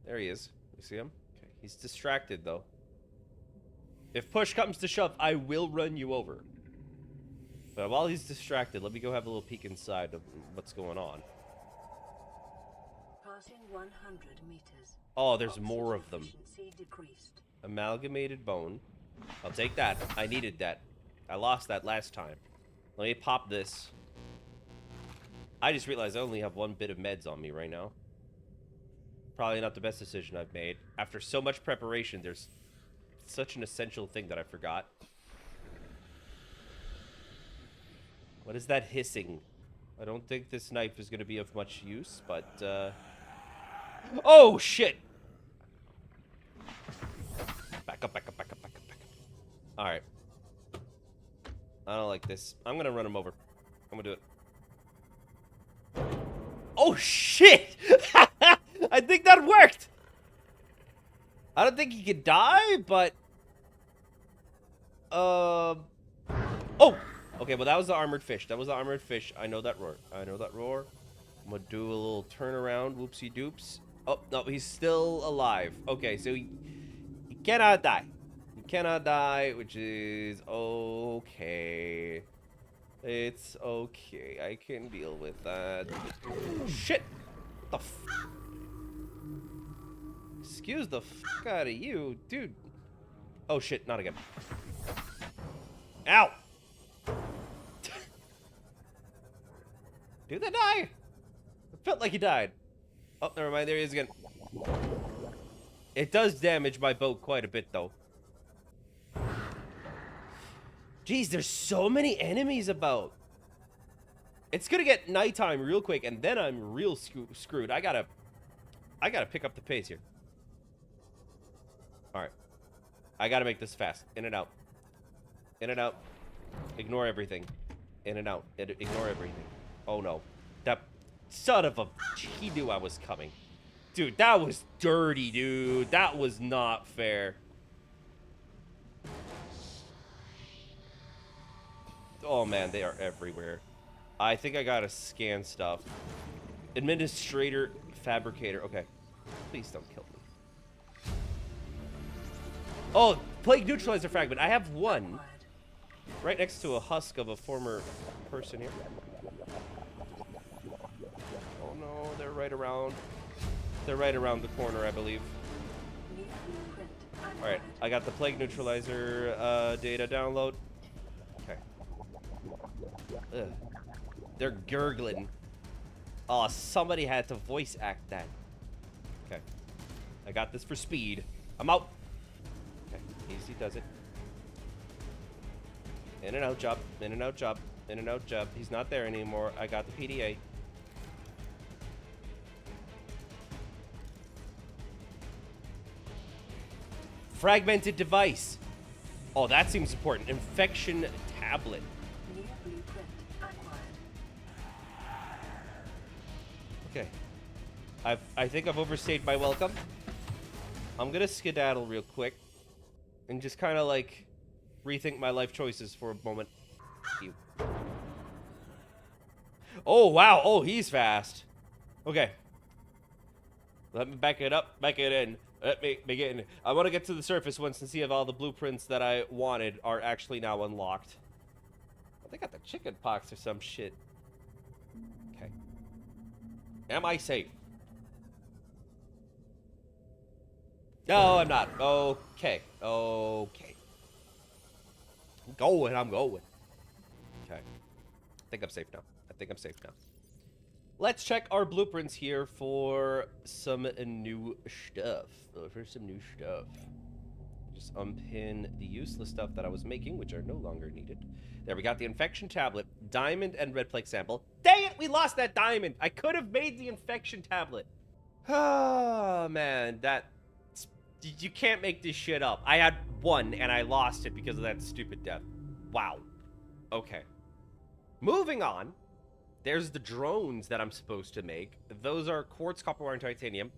Speaker 1: There he is. You see him? Okay. He's distracted, though. If push comes to shove, I will run you over. But while he's distracted, let me go have a little peek inside of what's going on.
Speaker 2: Passing 100 meters.
Speaker 1: Oh, there's more of them.
Speaker 2: Decreased.
Speaker 1: Amalgamated bone. I'll take that. I needed that. I lost that last time. Let me pop this. I just realized I only have one bit of meds on me right now. Probably not the best decision I've made. After so much preparation, there's such an essential thing that I forgot. What is that hissing? I don't think this knife is going to be of much use, but, oh, shit! Back up, back up, back up, back up, back up. Alright. I don't like this. I'm going to run him over. I'm going to do it. Oh, shit! I think that worked! I don't think he could die, but... Oh! Okay, well, that was the armored fish. That was the armored fish. I know that roar. I know that roar. I'm gonna do a little turnaround. Whoopsie doops. Oh, no, he's still alive. Okay, so he cannot die. He cannot die, which is okay. It's okay. I can deal with that. Shit! What the f... Excuse the fuck out of you, dude. Oh shit, not again. Ow! Did that die? It felt like he died. Oh, never mind, there he is again. It does damage my boat quite a bit, though. Jeez, there's so many enemies about. It's gonna get nighttime real quick, and then I'm real screwed. I gotta pick up the pace here. All right, I gotta make this fast. In and out. In and out. Ignore everything. In and out. Ignore everything. Oh no, that son of a... He knew I was coming. Dude, that was dirty, dude. That was not fair. Oh man, they are everywhere. I think I gotta scan stuff. Administrator, fabricator. Okay. Please don't kill me. Oh, plague neutralizer fragment. I have one. Right next to a husk of a former person here. Oh no, they're right around. They're right around the corner, I believe. Alright, I got the plague neutralizer data download. Okay. Ugh. They're gurgling. Oh, somebody had to voice act that. Okay. I got this for speed. I'm out. Okay, easy does it. In and out job, in and out job, in and out job. He's not there anymore. I got the PDA. Fragmented device. Oh, that seems important. Infection tablet.
Speaker 2: New blueprint acquired.
Speaker 1: Okay. I think I've overstayed my welcome. I'm gonna skedaddle real quick and just kind of like rethink my life choices for a moment. You. Oh, wow. Oh, he's fast. Okay. Let me back it up, back it in. Let me begin. I want to get to the surface once and see if all the blueprints that I wanted are actually now unlocked. Oh, they got the chicken pox or some shit. Okay. Am I safe? No, I'm not. Okay. Okay. I'm going. Okay. I think I'm safe now. Let's check our blueprints here for some new stuff. Just unpin the useless stuff that I was making, which are no longer needed. There, we got the infection tablet, diamond, and red plague sample. Dang it, we lost that diamond! I could have made the infection tablet. Oh, man, you can't make this shit up. I had one, and I lost it because of that stupid death. Wow. Okay. Moving on. There's the drones that I'm supposed to make. Those are quartz, copper wire, and titanium.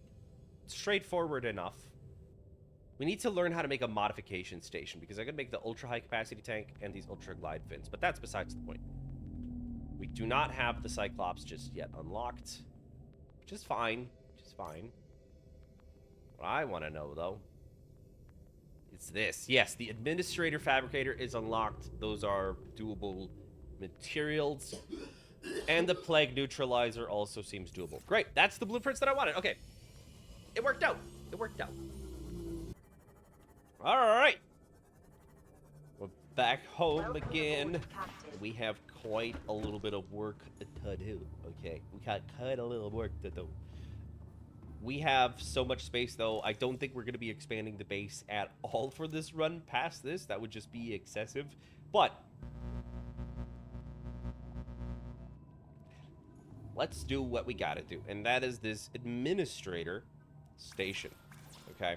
Speaker 1: Straightforward enough. We need to learn how to make a modification station because I could make the ultra high capacity tank and these ultra glide fins, but that's besides the point. We do not have the Cyclops just yet unlocked, which is fine. What I want to know though is this. Yes, the administrator fabricator is unlocked. Those are doable materials. And the plague neutralizer also seems doable. Great, that's the blueprints that I wanted. Okay, it worked out. All right, we're back home again. We have quite a little bit of work to do. Okay, we got quite a little work to do. We have so much space, though. I don't think we're going to be expanding the base at all for this run past this. That would just be excessive. But let's do what we gotta do, and that is this administrator station. Okay,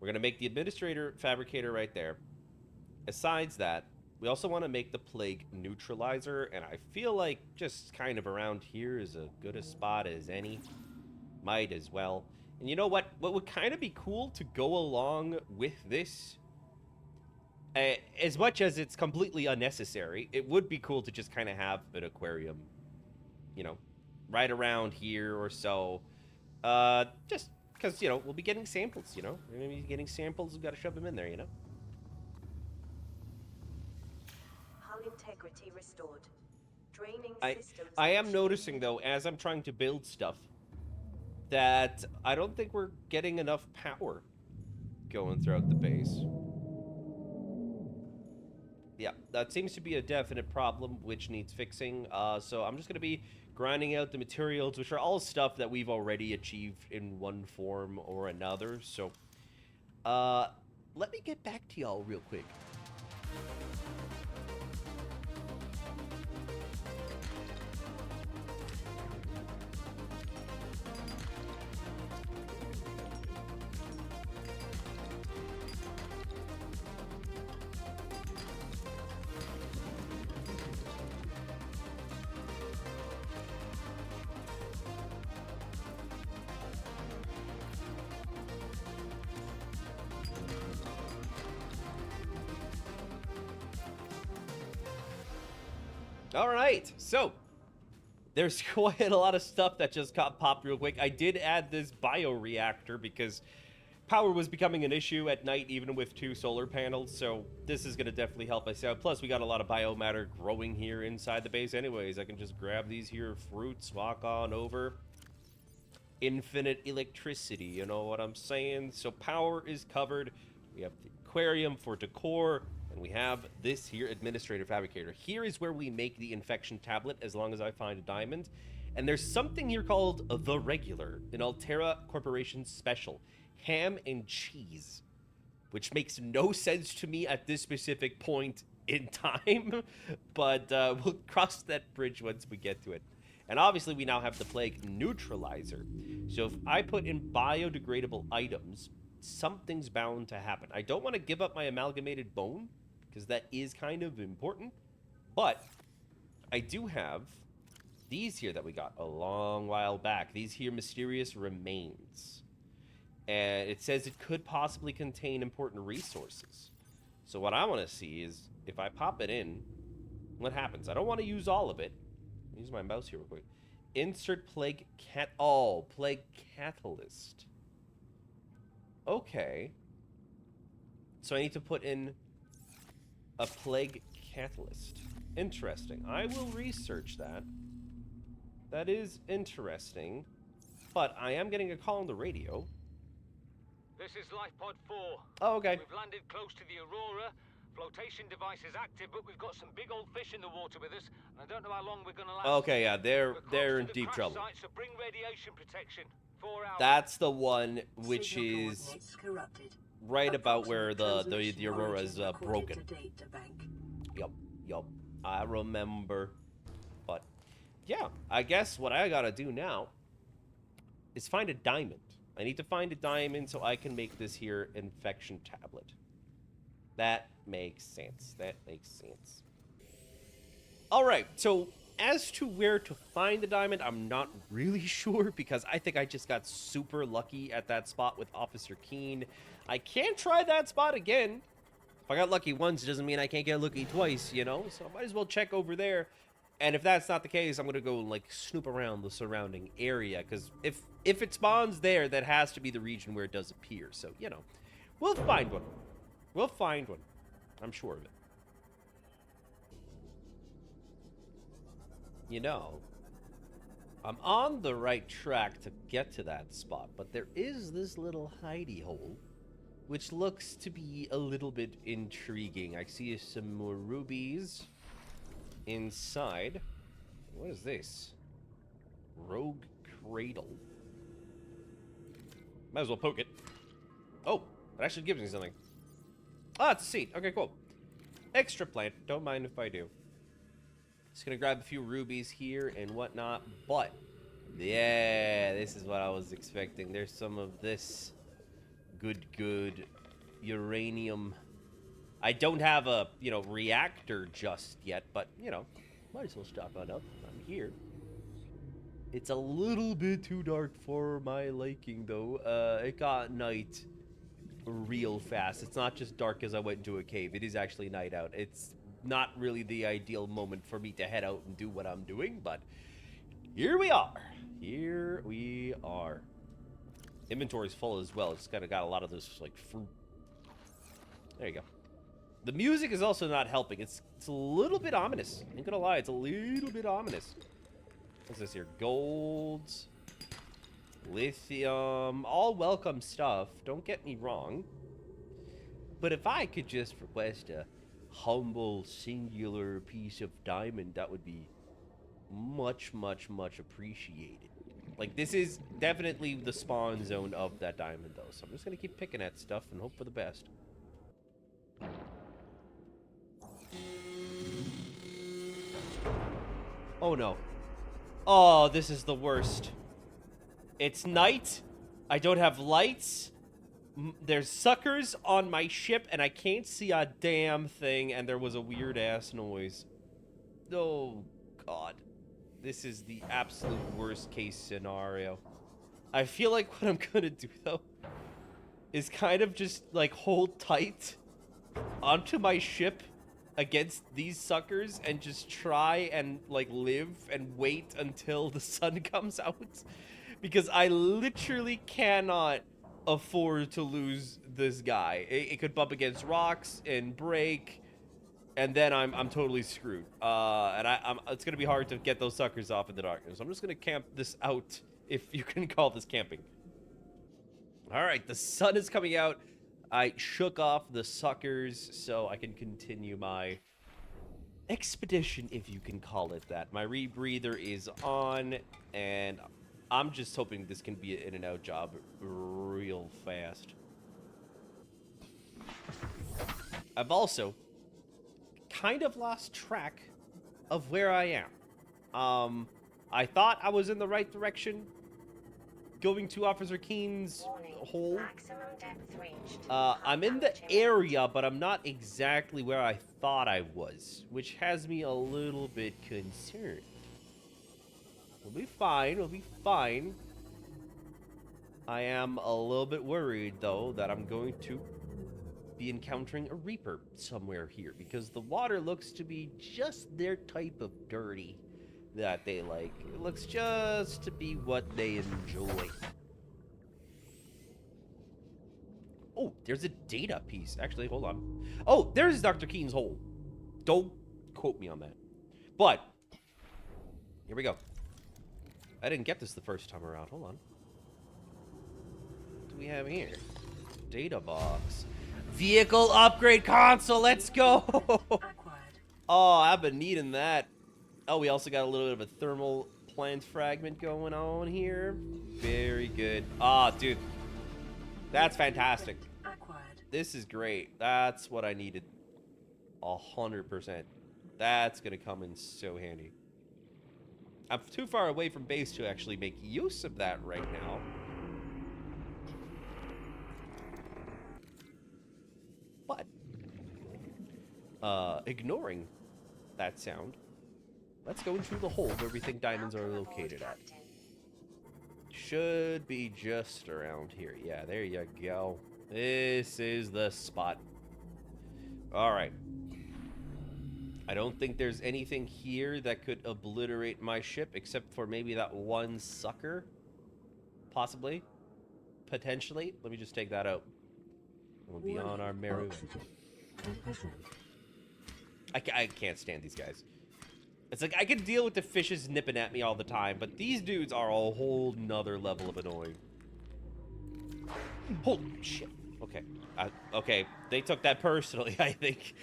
Speaker 1: we're gonna make the administrator fabricator right there. Besides that, we also want to make the plague neutralizer, and I feel like just kind of around here is as good a spot as any. Might as well. And you know what? What would kind of be cool to go along with this, as much as it's completely unnecessary, it would be cool to just kind of have an aquarium, you know, right around here or so. Just because, you know, we'll be getting samples, you know? We're going to be getting samples, we've got to shove them in there, you know?
Speaker 2: Hull integrity restored. Draining systems.
Speaker 1: I am noticing, though, as I'm trying to build stuff, that I don't think we're getting enough power going throughout the base. Yeah, that seems to be a definite problem which needs fixing. So I'm just going to be grinding out the materials, which are all stuff that we've already achieved in one form or another. So let me get back to y'all real quick. All right, so there's quite a lot of stuff that just got popped real quick. I did add this bioreactor because power was becoming an issue at night, even with 2 solar panels, so this is going to definitely help us out. Plus, we got a lot of biomatter growing here inside the base anyways. I can just grab these here fruits, walk on over. Infinite electricity, you know what I'm saying? So power is covered. We have the aquarium for decor. And we have this here administrator fabricator. Here is where we make the infection tablet, as long as I find a diamond. And there's something here called the Regular, an Altera Corporation special. ham and cheese, which makes no sense to me at this specific point in time, but we'll cross that bridge once we get to it. And obviously, we now have the plague neutralizer. So if I put in biodegradable items, something's bound to happen. I don't want to give up my amalgamated bone, because that is kind of important. But I do have these here that we got a long while back. These here mysterious remains. And it says it could possibly contain important resources. So what I want to see is, if I pop it in, what happens? I don't want to use all of it. Use my mouse here real quick. Insert plague catalyst. Okay. So I need to put in a plague catalyst. Interesting. I will research that. That is interesting. But I am getting a call on the radio.
Speaker 6: This is Life Pod 4.
Speaker 1: Oh, okay.
Speaker 6: We've landed close to the Aurora. Flotation device is active, but we've got some big old fish in the water with us, and I don't know how long we're gonna last.
Speaker 1: Okay, yeah, they're in deep trouble.
Speaker 6: Site, so bring radiation protection. 4 hours.
Speaker 1: That's the one which is right about where the Aurora is broken. Yup. I remember. But yeah, I guess what I gotta do now is find a diamond. I need to find a diamond so I can make this here infection tablet. That makes sense. All right, so as to where to find the diamond, I'm not really sure because I think I just got super lucky at that spot with Officer Keen. I can't try that spot again. If I got lucky once, it doesn't mean I can't get lucky twice, you know? So I might as well check over there. And if that's not the case, I'm going to go, like, snoop around the surrounding area. Because if it spawns there, that has to be the region where it does appear. So, you know, we'll find one. We'll find one. I'm sure of it. You know, I'm on the right track to get to that spot, but there is this little hidey hole, which looks to be a little bit intriguing. I see some more rubies inside. What is this? Rogue Cradle. Might as well poke it. Oh, it actually gives me something. Ah, it's a seed. Okay, cool. Extra plant. Don't mind if I do. Just gonna grab a few rubies here and whatnot, but yeah, this is what I was expecting. There's some of this good uranium. I don't have a, you know, reactor just yet, but, you know, might as well stock on up. I'm here. It's a little bit too dark for my liking, though. It got night real fast. It's not just dark as I went into a cave. It is actually night out. It's not really the ideal moment for me to head out and do what I'm doing, but here we are. Here we are. Inventory's full as well. It's kind of got a lot of this, like, fruit. There you go. The music is also not helping. It's a little bit ominous. Ain't gonna lie, it's a little bit ominous. What's this here? Golds. Lithium. All welcome stuff. Don't get me wrong. But if I could just request a humble, singular piece of diamond, that would be much, much, much appreciated. Like, this is definitely the spawn zone of that diamond, though. So I'm just gonna keep picking at stuff and hope for the best. Oh, no. Oh, this is the worst. It's night. I don't have lights. There's suckers on my ship, and I can't see a damn thing, and there was a weird-ass noise. Oh, God. This is the absolute worst-case scenario. I feel like what I'm gonna do, though, is kind of just, like, hold tight onto my ship against these suckers and just try and, like, live and wait until the sun comes out. Because I literally cannot afford to lose this guy. It could bump against rocks and break, and then I'm totally screwed. And it's gonna be hard to get those suckers off in the darkness. I'm just gonna camp this out, if you can call this camping. All right, the sun is coming out. I shook off the suckers so I can continue my expedition, if you can call it that. My rebreather is on, and I'm just hoping this can be an in and out job real fast. I've also kind of lost track of where I am. I thought I was in the right direction, going to Officer Keen's hole. I'm in the area, but I'm not exactly where I thought I was, which has me a little bit concerned. We'll be fine, we'll be fine. I am a little bit worried, though, that I'm going to be encountering a Reaper somewhere here, because the water looks to be just their type of dirty that they like. It looks just to be what they enjoy. Oh, there's a data piece. Actually, hold on. Oh, there's Dr. Keen's hole. Don't quote me on that. But, here we go. I didn't get this the first time around. Hold on. What do we have here? Data box. Vehicle upgrade console. Let's go. Oh, I've been needing that. Oh, we also got a little bit of a thermal plant fragment going on here. Very good. Ah, dude. That's fantastic. This is great. That's what I needed. 100%. That's gonna come in so handy. I'm too far away from base to actually make use of that right now. But, ignoring that sound, let's go into the hole where we think diamonds are located at. Should be just around here. Yeah, there you go. This is the spot. Alright. I don't think there's anything here that could obliterate my ship, except for maybe that one sucker. Possibly. Potentially. Let me just take that out. We'll be on our merry way. I can't stand these guys. It's like I can deal with the fishes nipping at me all the time, but these dudes are a whole nother level of annoying. Holy shit. Okay. Okay, they took that personally, I think.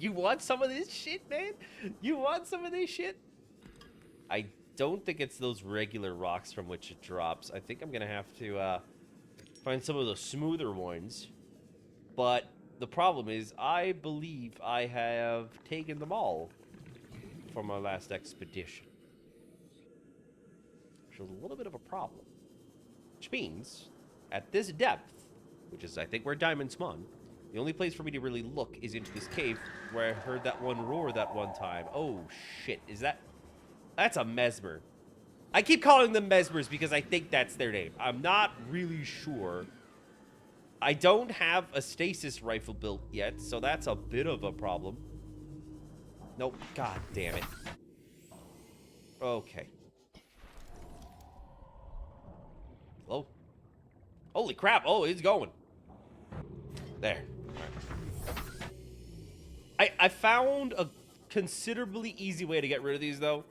Speaker 1: You want some of this shit, man? You want some of this shit? I don't think it's those regular rocks from which it drops. I think I'm gonna have to find some of the smoother ones. But the problem is, I believe I have taken them all from our last expedition. Which was a little bit of a problem. Which means, at this depth, which is, I think, where diamonds spawn, the only place for me to really look is into this cave where I heard that one roar that one time. Oh, shit. Is that... That's a mesmer. I keep calling them mesmers because I think that's their name. I'm not really sure. I don't have a stasis rifle built yet, so that's a bit of a problem. Nope. God damn it. Okay. Hello? Holy crap. Oh, it's going. There. Right. I found a considerably easy way to get rid of these, though.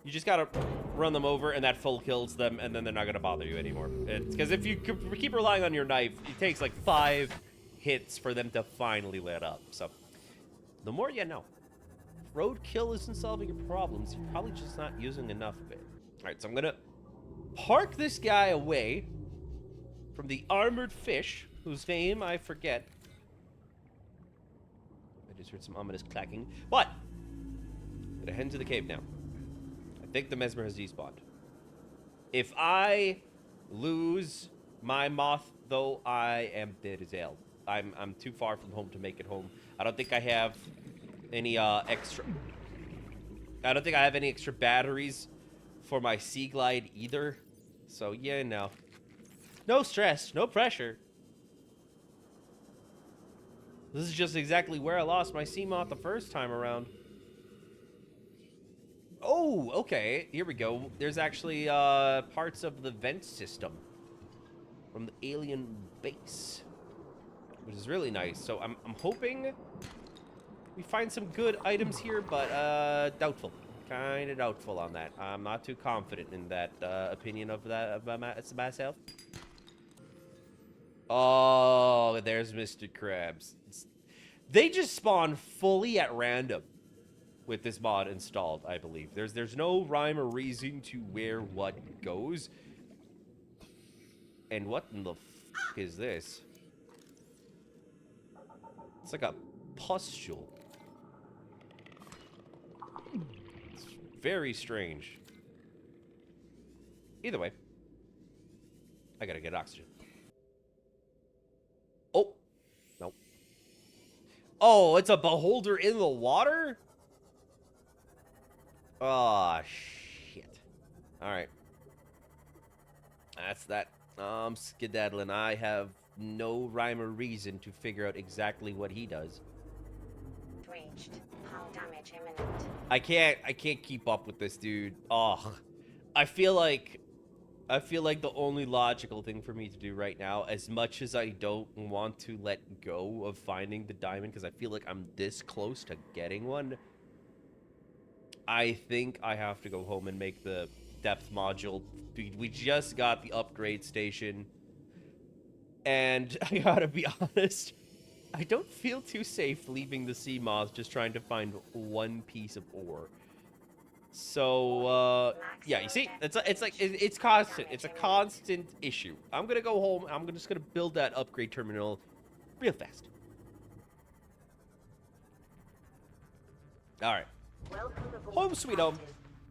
Speaker 1: You just gotta run them over, and that full kills them, and then they're not gonna bother you anymore. It's because if you keep relying on your knife, it takes like 5 hits for them to finally let up. So, the more you know. If roadkill isn't solving your problems, you're probably just not using enough of it. Alright, so I'm gonna park this guy away from the armored fish, whose name I forget. I just heard some ominous clacking. But, I'm gonna head into the cave now. I think the mesmer has despawned. If I lose my moth, though, I am dead as hell. I'm too far from home to make it home. I don't think I have any extra... I don't think I have any extra batteries for my Sea Glide either. So, yeah, no. No stress, no pressure. This is just exactly where I lost my Seamoth the first time around. Oh, okay. Here we go. There's actually parts of the vent system from the alien base, which is really nice. So I'm hoping we find some good items here, but doubtful. Kind of doubtful on that. I'm not too confident in that opinion of that of myself. Oh, there's Mr. Krabs. They just spawn fully at random. with this mod installed, I believe. There's no rhyme or reason to where what goes. And what in the f is this? It's like a pustule. It's very strange. Either way, I gotta get oxygen. Oh, no. Oh, it's a beholder in the water? Ah, shit. Alright. That's that. Skedaddling. I have no rhyme or reason to figure out exactly what he does.
Speaker 5: Reached. Hull damage imminent.
Speaker 1: I can't keep up with this dude. Oh, I feel like the only logical thing for me to do right now, as much as I don't want to let go of finding the diamond, because I feel like I'm this close to getting one, I think I have to go home and make the depth module. We just got the upgrade station, and I gotta be honest, I don't feel too safe leaving the Seamoth just trying to find one piece of ore. So, yeah, you see, it's constant. It's a constant issue. I'm gonna go home. I'm just gonna build that upgrade terminal real fast. All right. Home sweet home.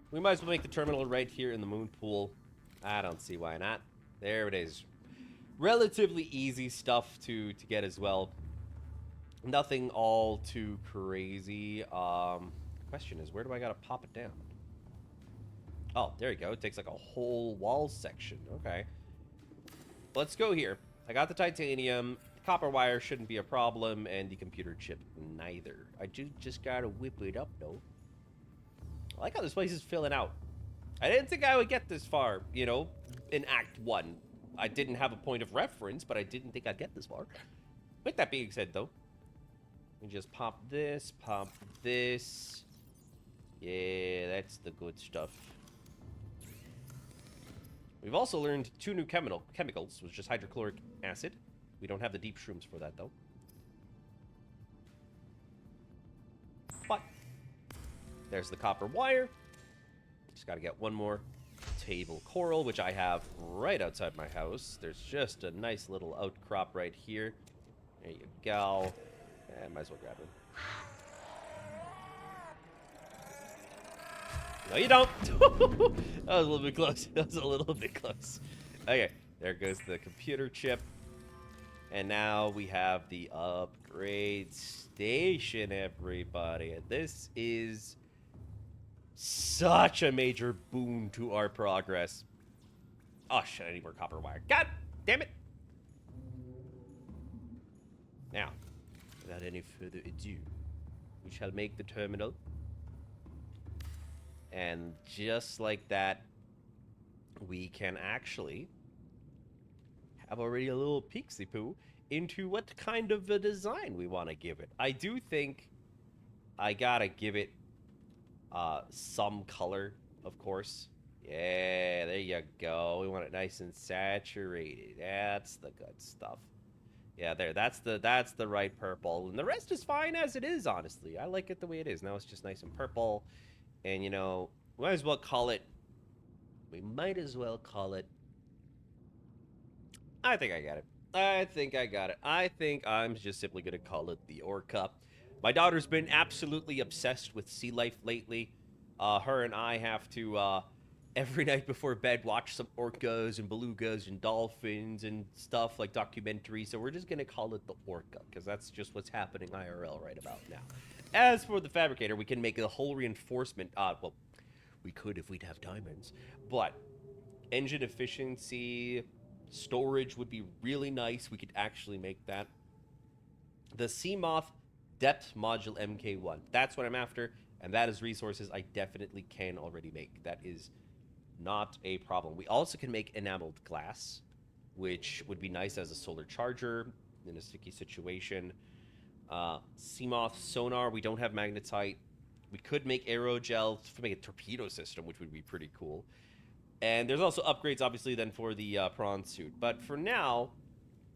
Speaker 1: We might as well make the terminal right here in the moon pool. I don't see why not. There it is. Relatively easy stuff to get as well. Nothing all too crazy. Question is, where do I gotta pop it down? Oh, there you go. It takes like a whole wall section. Okay. Let's go here. I got the titanium. Copper wire shouldn't be a problem, and the computer chip neither. I just gotta whip it up, though. I like how this place is filling out. I didn't think I would get this far, you know, in Act 1. I didn't have a point of reference, but I didn't think I'd get this far. With that being said, though, we just pop this, pop this. Yeah, that's the good stuff. We've also learned 2 new chemicals, which is hydrochloric acid. We don't have the deep shrooms for that, though. But there's the copper wire. Just got to get one more table coral, which I have right outside my house. There's just a nice little outcrop right here. There you go. And might as well grab him. No, you don't. That was a little bit close. That was a little bit close. Okay, there goes the computer chip. And now we have the upgrade station, everybody. And this is such a major boon to our progress. Oh, shit, I need more copper wire. God damn it. Now, without any further ado, we shall make the terminal. And just like that, we can actually have already a little peeksy-poo into what kind of a design we want to give it. I do think I gotta give it some color, of course. Yeah, there you go. We want it nice and saturated. That's the good stuff. Yeah, there. That's the right purple. And the rest is fine as it is, honestly. I like it the way it is. Now it's just nice and purple. And, you know, we might as well call it... I think I got it. I think I'm just simply going to call it the Orca. My daughter's been absolutely obsessed with sea life lately. Her and I have to, every night before bed, watch some orcas and belugas and dolphins and stuff, like documentaries. So we're just going to call it the Orca, because that's just what's happening IRL right about now. As for the fabricator, we can make a whole reinforcement. Well, we could if we'd have diamonds. But engine efficiency, storage would be really nice. We could actually make that. The Seamoth depth module MK1. That's what I'm after. And that is resources I definitely can already make. That is not a problem. We also can make enameled glass, which would be nice as a solar charger in a sticky situation. Seamoth sonar, we don't have magnetite. We could make aerogel to make a torpedo system, which would be pretty cool. And there's also upgrades, obviously, then for the prawn suit. But for now,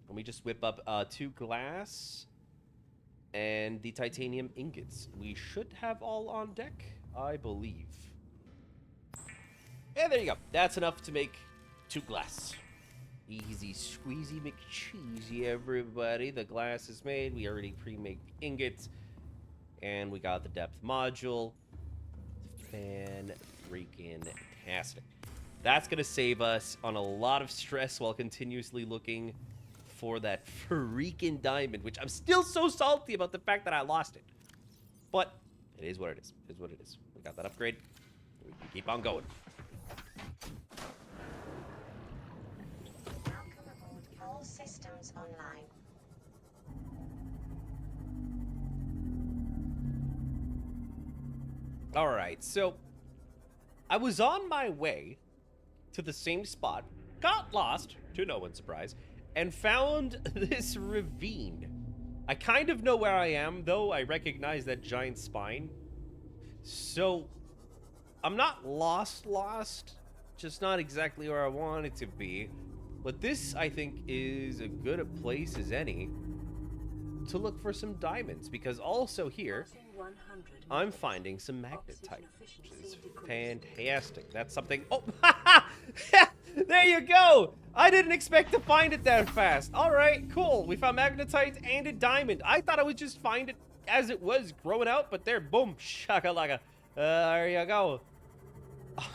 Speaker 1: let me just whip up 2 glass. And the titanium ingots. We should have all on deck, I believe. And there you go. That's enough to make 2 glass. Easy squeezy McCheesy, everybody. The glass is made. We already pre-made ingots. And we got the depth module. Fan-freaking-tastic. That's going to save us on a lot of stress while continuously looking for that freaking diamond, which I'm still so salty about the fact that I lost it. But it is what it is. It is what it is. We got that upgrade. We can keep on going.
Speaker 5: Welcome aboard. All systems online.
Speaker 1: All right, so I was on my way to the same spot, got lost, to no one's surprise, and found this ravine. I kind of know where I am, though. I recognize that giant spine. So, I'm not lost, just not exactly where I wanted to be. But this, I think, is as good a place as any to look for some diamonds, because also here, I'm finding some magnetite, which is fantastic. That's something... Oh, there you go! I didn't expect to find it that fast. All right, cool. We found magnetite and a diamond. I thought I would just find it as it was growing out, but there, boom, shakalaka. There you go.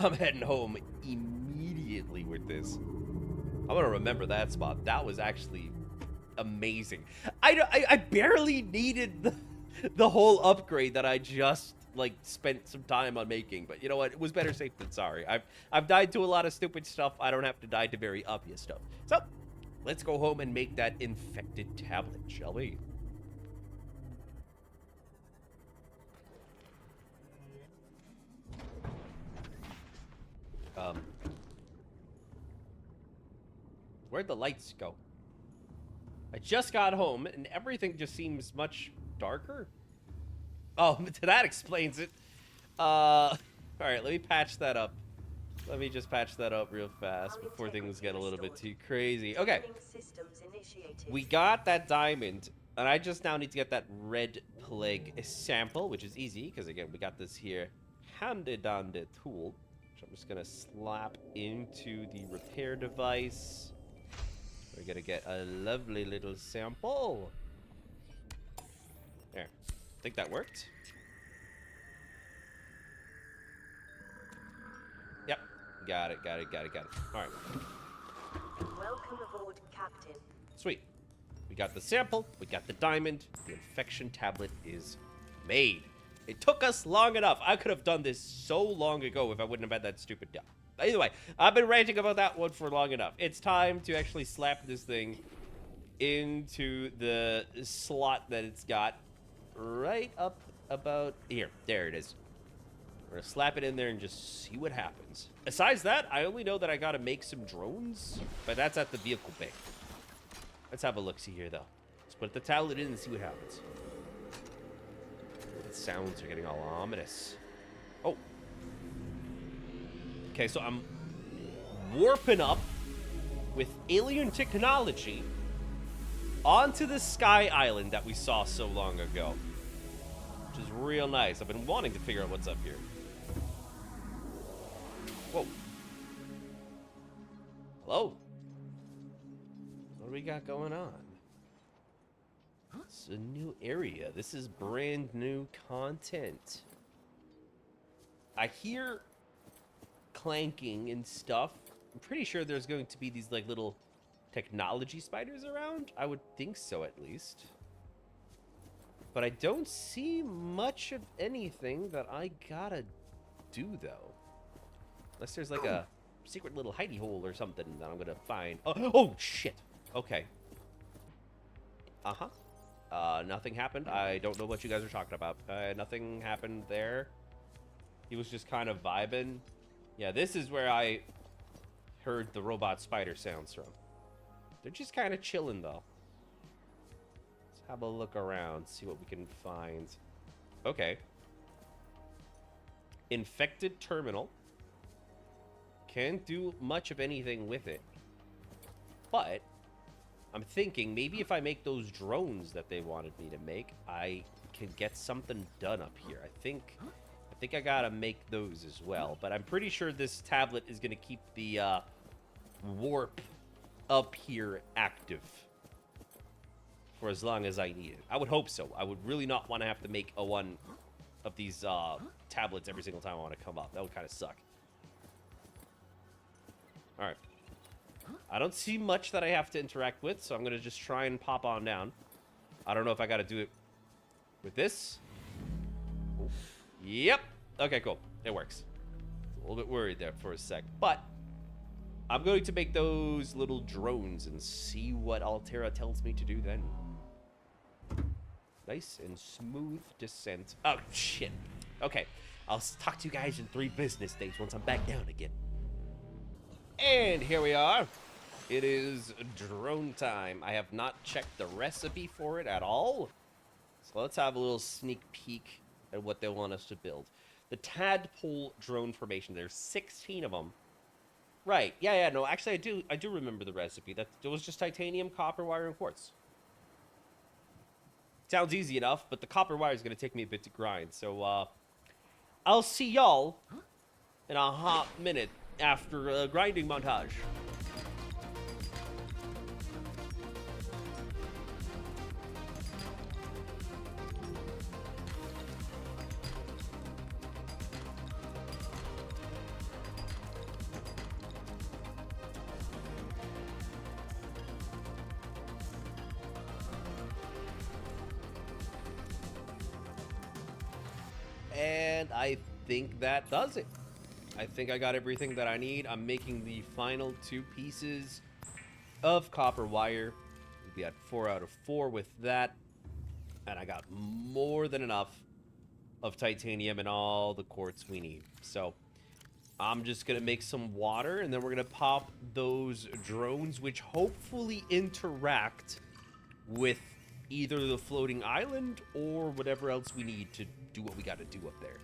Speaker 1: I'm heading home immediately with this. I'm gonna remember that spot. That was actually amazing. I barely needed the whole upgrade that I just like spent some time on making, but you know what? It was better safe than sorry. I've died to a lot of stupid stuff. I don't have to die to very obvious stuff. So let's go home and make that infected tablet, shall we? Where'd the lights go? I just got home and everything just seems much darker. Oh, that explains it. All right, let me patch that up. Let me just patch that up real fast before things get a little bit too crazy. Okay. We got that diamond, and I just now need to get that red plague sample, which is easy, because again, we got this here handy-dandy tool, which I'm just gonna slap into the repair device. We're gonna get a lovely little sample. There. I think that worked. Yep. Got it. All right.
Speaker 5: Welcome aboard, Captain.
Speaker 1: Sweet. We got the sample. We got the diamond. The infection tablet is made. It took us long enough. I could have done this so long ago if I wouldn't have had that stupid dump. Either way, I've been ranting about that one for long enough. It's time to actually slap this thing into the slot that it's got right up about here. There it is. We're gonna slap it in there and just see what happens. Besides that, I only know that I gotta make some drones, but that's at the vehicle bay. Let's have a look-see here, though. Let's put the tablet in and see what happens. The sounds are getting all ominous. Oh. Okay, so I'm warping up with alien technology onto the sky island that we saw so long ago, which is real nice. I've been wanting to figure out what's up here. Whoa. Hello? What do we got going on? It's a new area. This is brand new content. I hear clanking and stuff. I'm pretty sure there's going to be these like little technology spiders around. I would think so, at least. But I don't see much of anything that I gotta do, though. Unless there's like a secret little hidey hole or something that I'm gonna find. Oh shit. Okay. Nothing happened. I don't know what you guys are talking about. Nothing happened there. He was just kind of vibing. Yeah, this is where I heard the robot spider sounds from. They're just kind of chilling, though. Let's have a look around, see what we can find. Okay. Infected terminal. Can't do much of anything with it. But I'm thinking maybe if I make those drones that they wanted me to make, I can get something done up here. I think I gotta make those as well. But I'm pretty sure this tablet is gonna keep the warp up here active for as long as I need it. I would hope so. I would really not want to have to make a one of these tablets every single time I want to come up. That would kind of suck. All right. I don't see much that I have to interact with, so I'm going to just try and pop on down. I don't know if I got to do it with this. Oof. Yep. Okay, cool. It works. A little bit worried there for a sec. But I'm going to make those little drones and see what Altera tells me to do then. Nice and smooth descent. Oh, shit. Okay. I'll talk to you guys in 3 business days once I'm back down again. And here we are. It is drone time. I have not checked the recipe for it at all. So let's have a little sneak peek at what they want us to build. The tadpole drone formation. There's 16 of them. Right. Yeah, no, actually I do remember the recipe. That it was just titanium, copper wire, and quartz. Sounds easy enough, but the copper wire is going to take me a bit to grind. So I'll see y'all in a hot minute after a grinding montage. And I think that does it. I think I got everything that I need. I'm making the final 2 pieces of copper wire. We got 4 out of 4 with that. And I got more than enough of titanium and all the quartz we need. So I'm just going to make some water, and then we're going to pop those drones, which hopefully interact with either the floating island or whatever else we need to do what we got to do up there.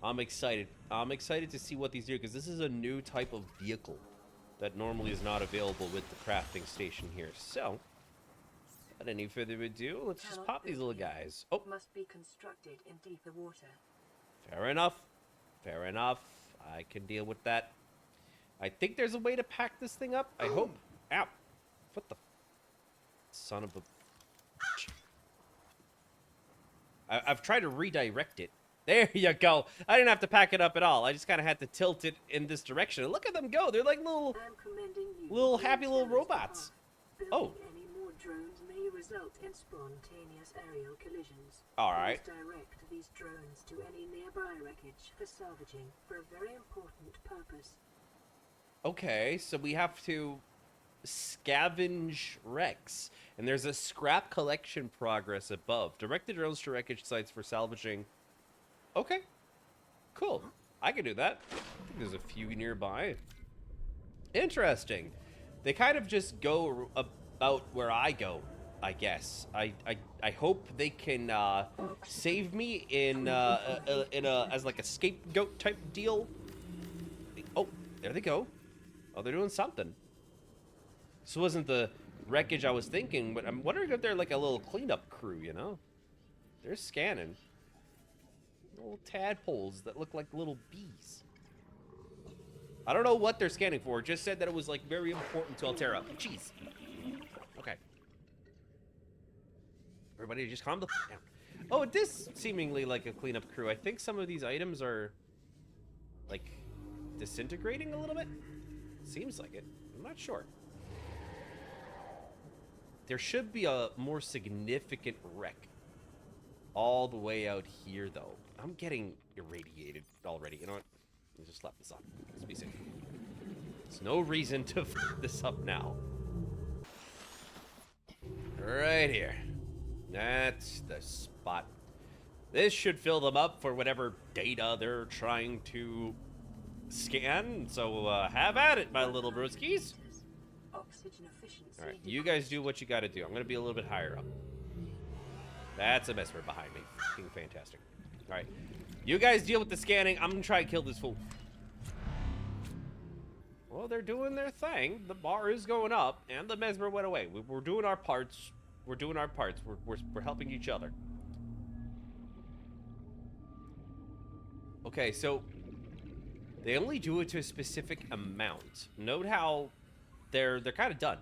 Speaker 1: I'm excited. I'm excited to see what these do, because this is a new type of vehicle that normally is not available with the crafting station here. So, without any further ado, let's just pop these little guys. Oh,
Speaker 2: must be constructed in deeper water.
Speaker 1: Fair enough. Fair enough. I can deal with that. I think there's a way to pack this thing up. I hope. Ow. What the son of a... I've tried to redirect it. There you go. I didn't have to pack it up at all. I just kind of had to tilt it in this direction. And look at them go. They're like little happy little robots. Oh.
Speaker 2: Any more drones may result in spontaneous aerial collisions.
Speaker 1: All right.
Speaker 2: Direct these drones to any nearby wreckage for salvaging for a very important purpose.
Speaker 1: Okay, so we have to scavenge wrecks, and there's a scrap collection progress above. Direct the drones to wreckage sites for salvaging. Okay, cool. I can do that. I think there's a few nearby. Interesting. They kind of just go about where I go, I guess. I hope they can save me in a as like a scapegoat type deal. Oh, there they go. Oh, they're doing something. This wasn't the wreckage I was thinking, but I'm wondering if they're like a little cleanup crew, you know? They're scanning. Little tadpoles that look like little bees. I don't know what they're scanning for. It just said that it was like very important to Altera. Jeez. Okay. Everybody just calm the f down. Oh, it is seemingly like a cleanup crew. I think some of these items are like disintegrating a little bit. Seems like it. I'm not sure. There should be a more significant wreck all the way out here, though. I'm getting irradiated already. You know what? Let's just slap this on. Let's be safe. There's no reason to f this up now. Right here. That's the spot. This should fill them up for whatever data they're trying to scan. So have at it, my little broskies. Alright, you guys do what you gotta do. I'm gonna be a little bit higher up. That's a mesmer behind me. Fucking fantastic. Alright. You guys deal with the scanning. I'm gonna try and kill this fool. Well, they're doing their thing. The bar is going up, and the mesmer went away. We're doing our parts. We're doing our parts. We're helping each other. Okay, so they only do it to a specific amount. Note how they're kind of done.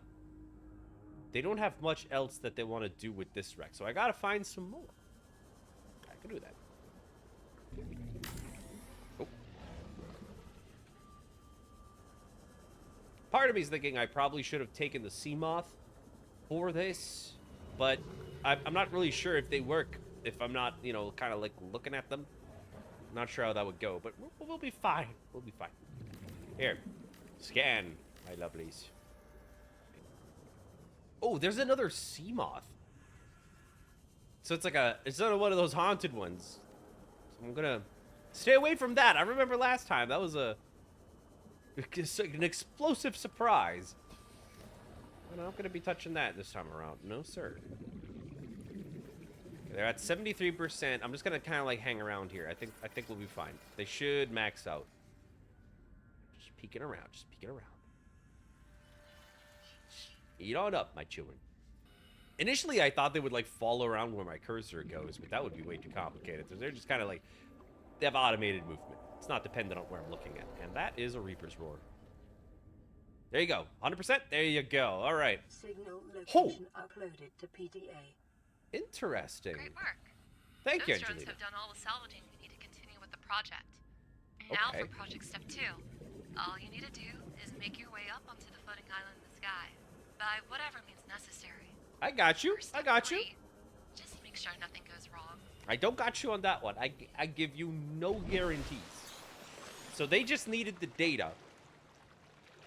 Speaker 1: They don't have much else that they want to do with this wreck, so I gotta find some more. I can do that. Oh. Part of me is thinking I probably should have taken the Seamoth for this, but I'm not really sure if they work if I'm not, you know, kind of like looking at them. Not sure how that would go, but we'll be fine. We'll be fine. Here, scan, my lovelies. Oh, there's another Seamoth. So it's like it's another one of those haunted ones. So I'm gonna stay away from that. I remember last time that was an explosive surprise. I'm not gonna be touching that this time around. No, sir. They're at 73%. I'm just gonna kind of like hang around here. I think we'll be fine. They should max out. Just peeking around. Just peeking around. Eat on up, my children. Initially, I thought they would like follow around where my cursor goes, but that would be way too complicated. So they're just kind of like they have automated movement. It's not dependent on where I'm looking at, and that is a Reaper's Roar. There you go, 100%. There you go. All right.
Speaker 2: Signal location uploaded to PDA.
Speaker 1: Interesting.
Speaker 3: Great work.
Speaker 1: Thank you,
Speaker 3: Those drones
Speaker 1: Angelina.
Speaker 3: have done all the salvaging we need to continue with the project. Now for project step 2. All you need to do is make your way up onto the floating island in the sky, by whatever means necessary.
Speaker 1: I got you. I got you.
Speaker 3: Just make sure nothing goes wrong.
Speaker 1: I don't got you on that one. I give you no guarantees. So they just needed the data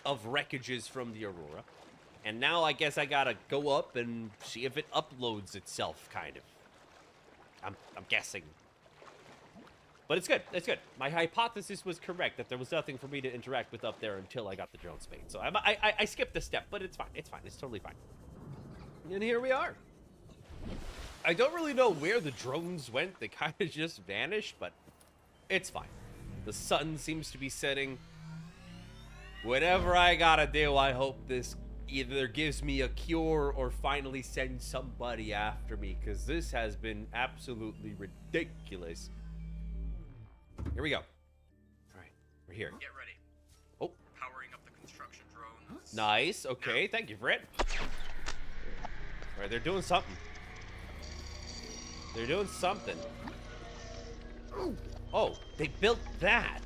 Speaker 1: of wreckages from the Aurora. And now I guess I gotta go up and see if it uploads itself, kind of. I'm guessing. But it's good. It's good. My hypothesis was correct that there was nothing for me to interact with up there until I got the drone spade. So I skipped a step, but it's fine. It's fine. It's totally fine. And here we are. I don't really know where the drones went. They kind of just vanished, but it's fine. The sun seems to be setting. Whatever I gotta do, I hope this either gives me a cure or finally sends somebody after me, because this has been absolutely ridiculous. Here we go. All right, we're here.
Speaker 4: Get ready.
Speaker 1: Oh.
Speaker 4: Powering up the construction drones.
Speaker 1: Nice. Okay, thank you, Fred. All right, they're doing something. They're doing something. Oh, they built that.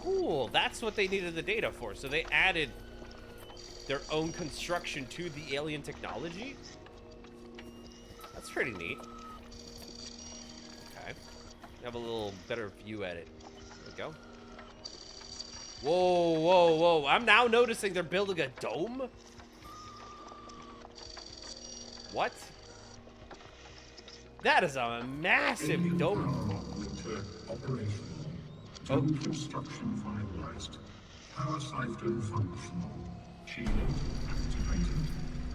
Speaker 1: Cool. That's what they needed the data for. So they added their own construction to the alien technology. That's pretty neat. Okay. Have a little better view at it. There we go. Whoa, whoa, whoa. I'm now noticing they're building a dome. What? That is a massive dome.
Speaker 8: Dome construction finalized. Power siphon functional. Shield activated.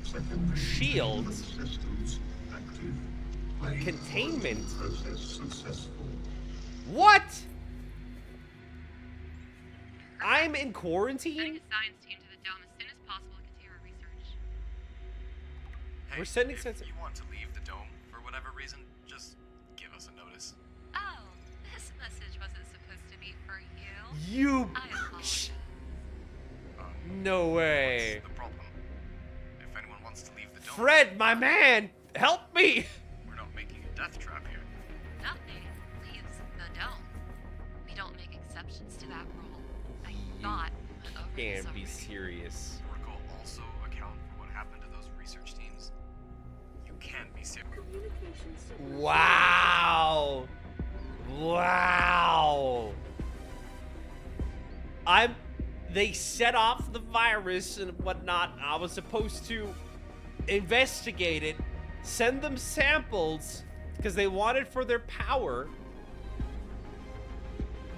Speaker 8: Secondary
Speaker 1: Shield?
Speaker 8: systems active.
Speaker 1: Containment?
Speaker 8: Process successful.
Speaker 1: What? I'm in quarantine?
Speaker 3: Sending a science team to the dome as soon as possible to continue our research.
Speaker 4: Hey,
Speaker 1: We're sending
Speaker 4: if
Speaker 1: sensor.
Speaker 4: you want to leave the dome for whatever reason, just give us a notice.
Speaker 3: Oh, this message wasn't supposed to be for you.
Speaker 1: You.
Speaker 3: I apologize.
Speaker 1: No way.
Speaker 4: What's the problem? If anyone wants to leave the dome,
Speaker 1: Fred, my man, help me.
Speaker 4: we're not making a death trap here.
Speaker 3: Nothing leaves the dome. We don't make exceptions to that rule. I thought over this
Speaker 1: Can't be
Speaker 3: already.
Speaker 1: serious.
Speaker 4: Protocol also account for what happened to those research teams. You can't be serious.
Speaker 2: Communication signal.
Speaker 1: Wow. Wow. They set off the virus and whatnot. I was supposed to investigate it, send them samples because they wanted for their power,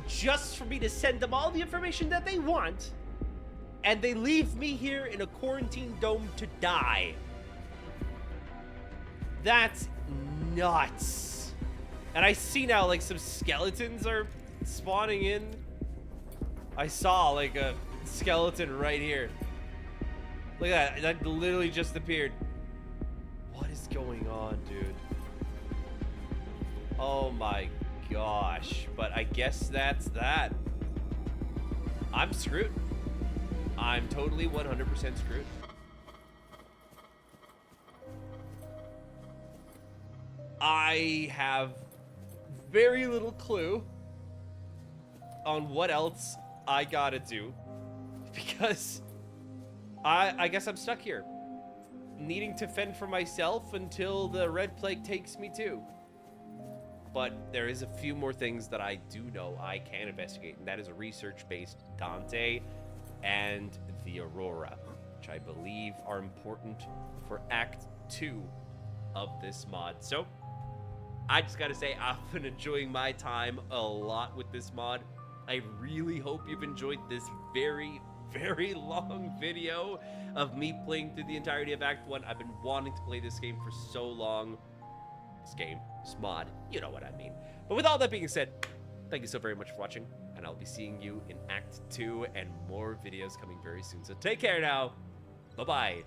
Speaker 1: just for me to send them all the information that they want, and they leave me here in a quarantine dome to die. That's nuts. And I see now like some skeletons are spawning in. I saw like a skeleton right here. Look at that. That literally just appeared. What is going on, dude? Oh my gosh. But I guess that's that. I'm screwed. I'm totally 100% screwed. I have very little clue on what else I gotta do, because I guess I'm stuck here, needing to fend for myself until the red plague takes me too. But there is a few more things that I do know I can investigate, and that is a research-based Dante and the Aurora, which I believe are important for Act 2 of this mod. So I just gotta say, I've been enjoying my time a lot with this mod. I really hope you've enjoyed this very, very long video of me playing through the entirety of Act 1. I've been wanting to play this game for so long. This mod, you know what I mean. But with all that being said, thank you so very much for watching, and I'll be seeing you in Act 2 and more videos coming very soon. So take care now. Bye-bye.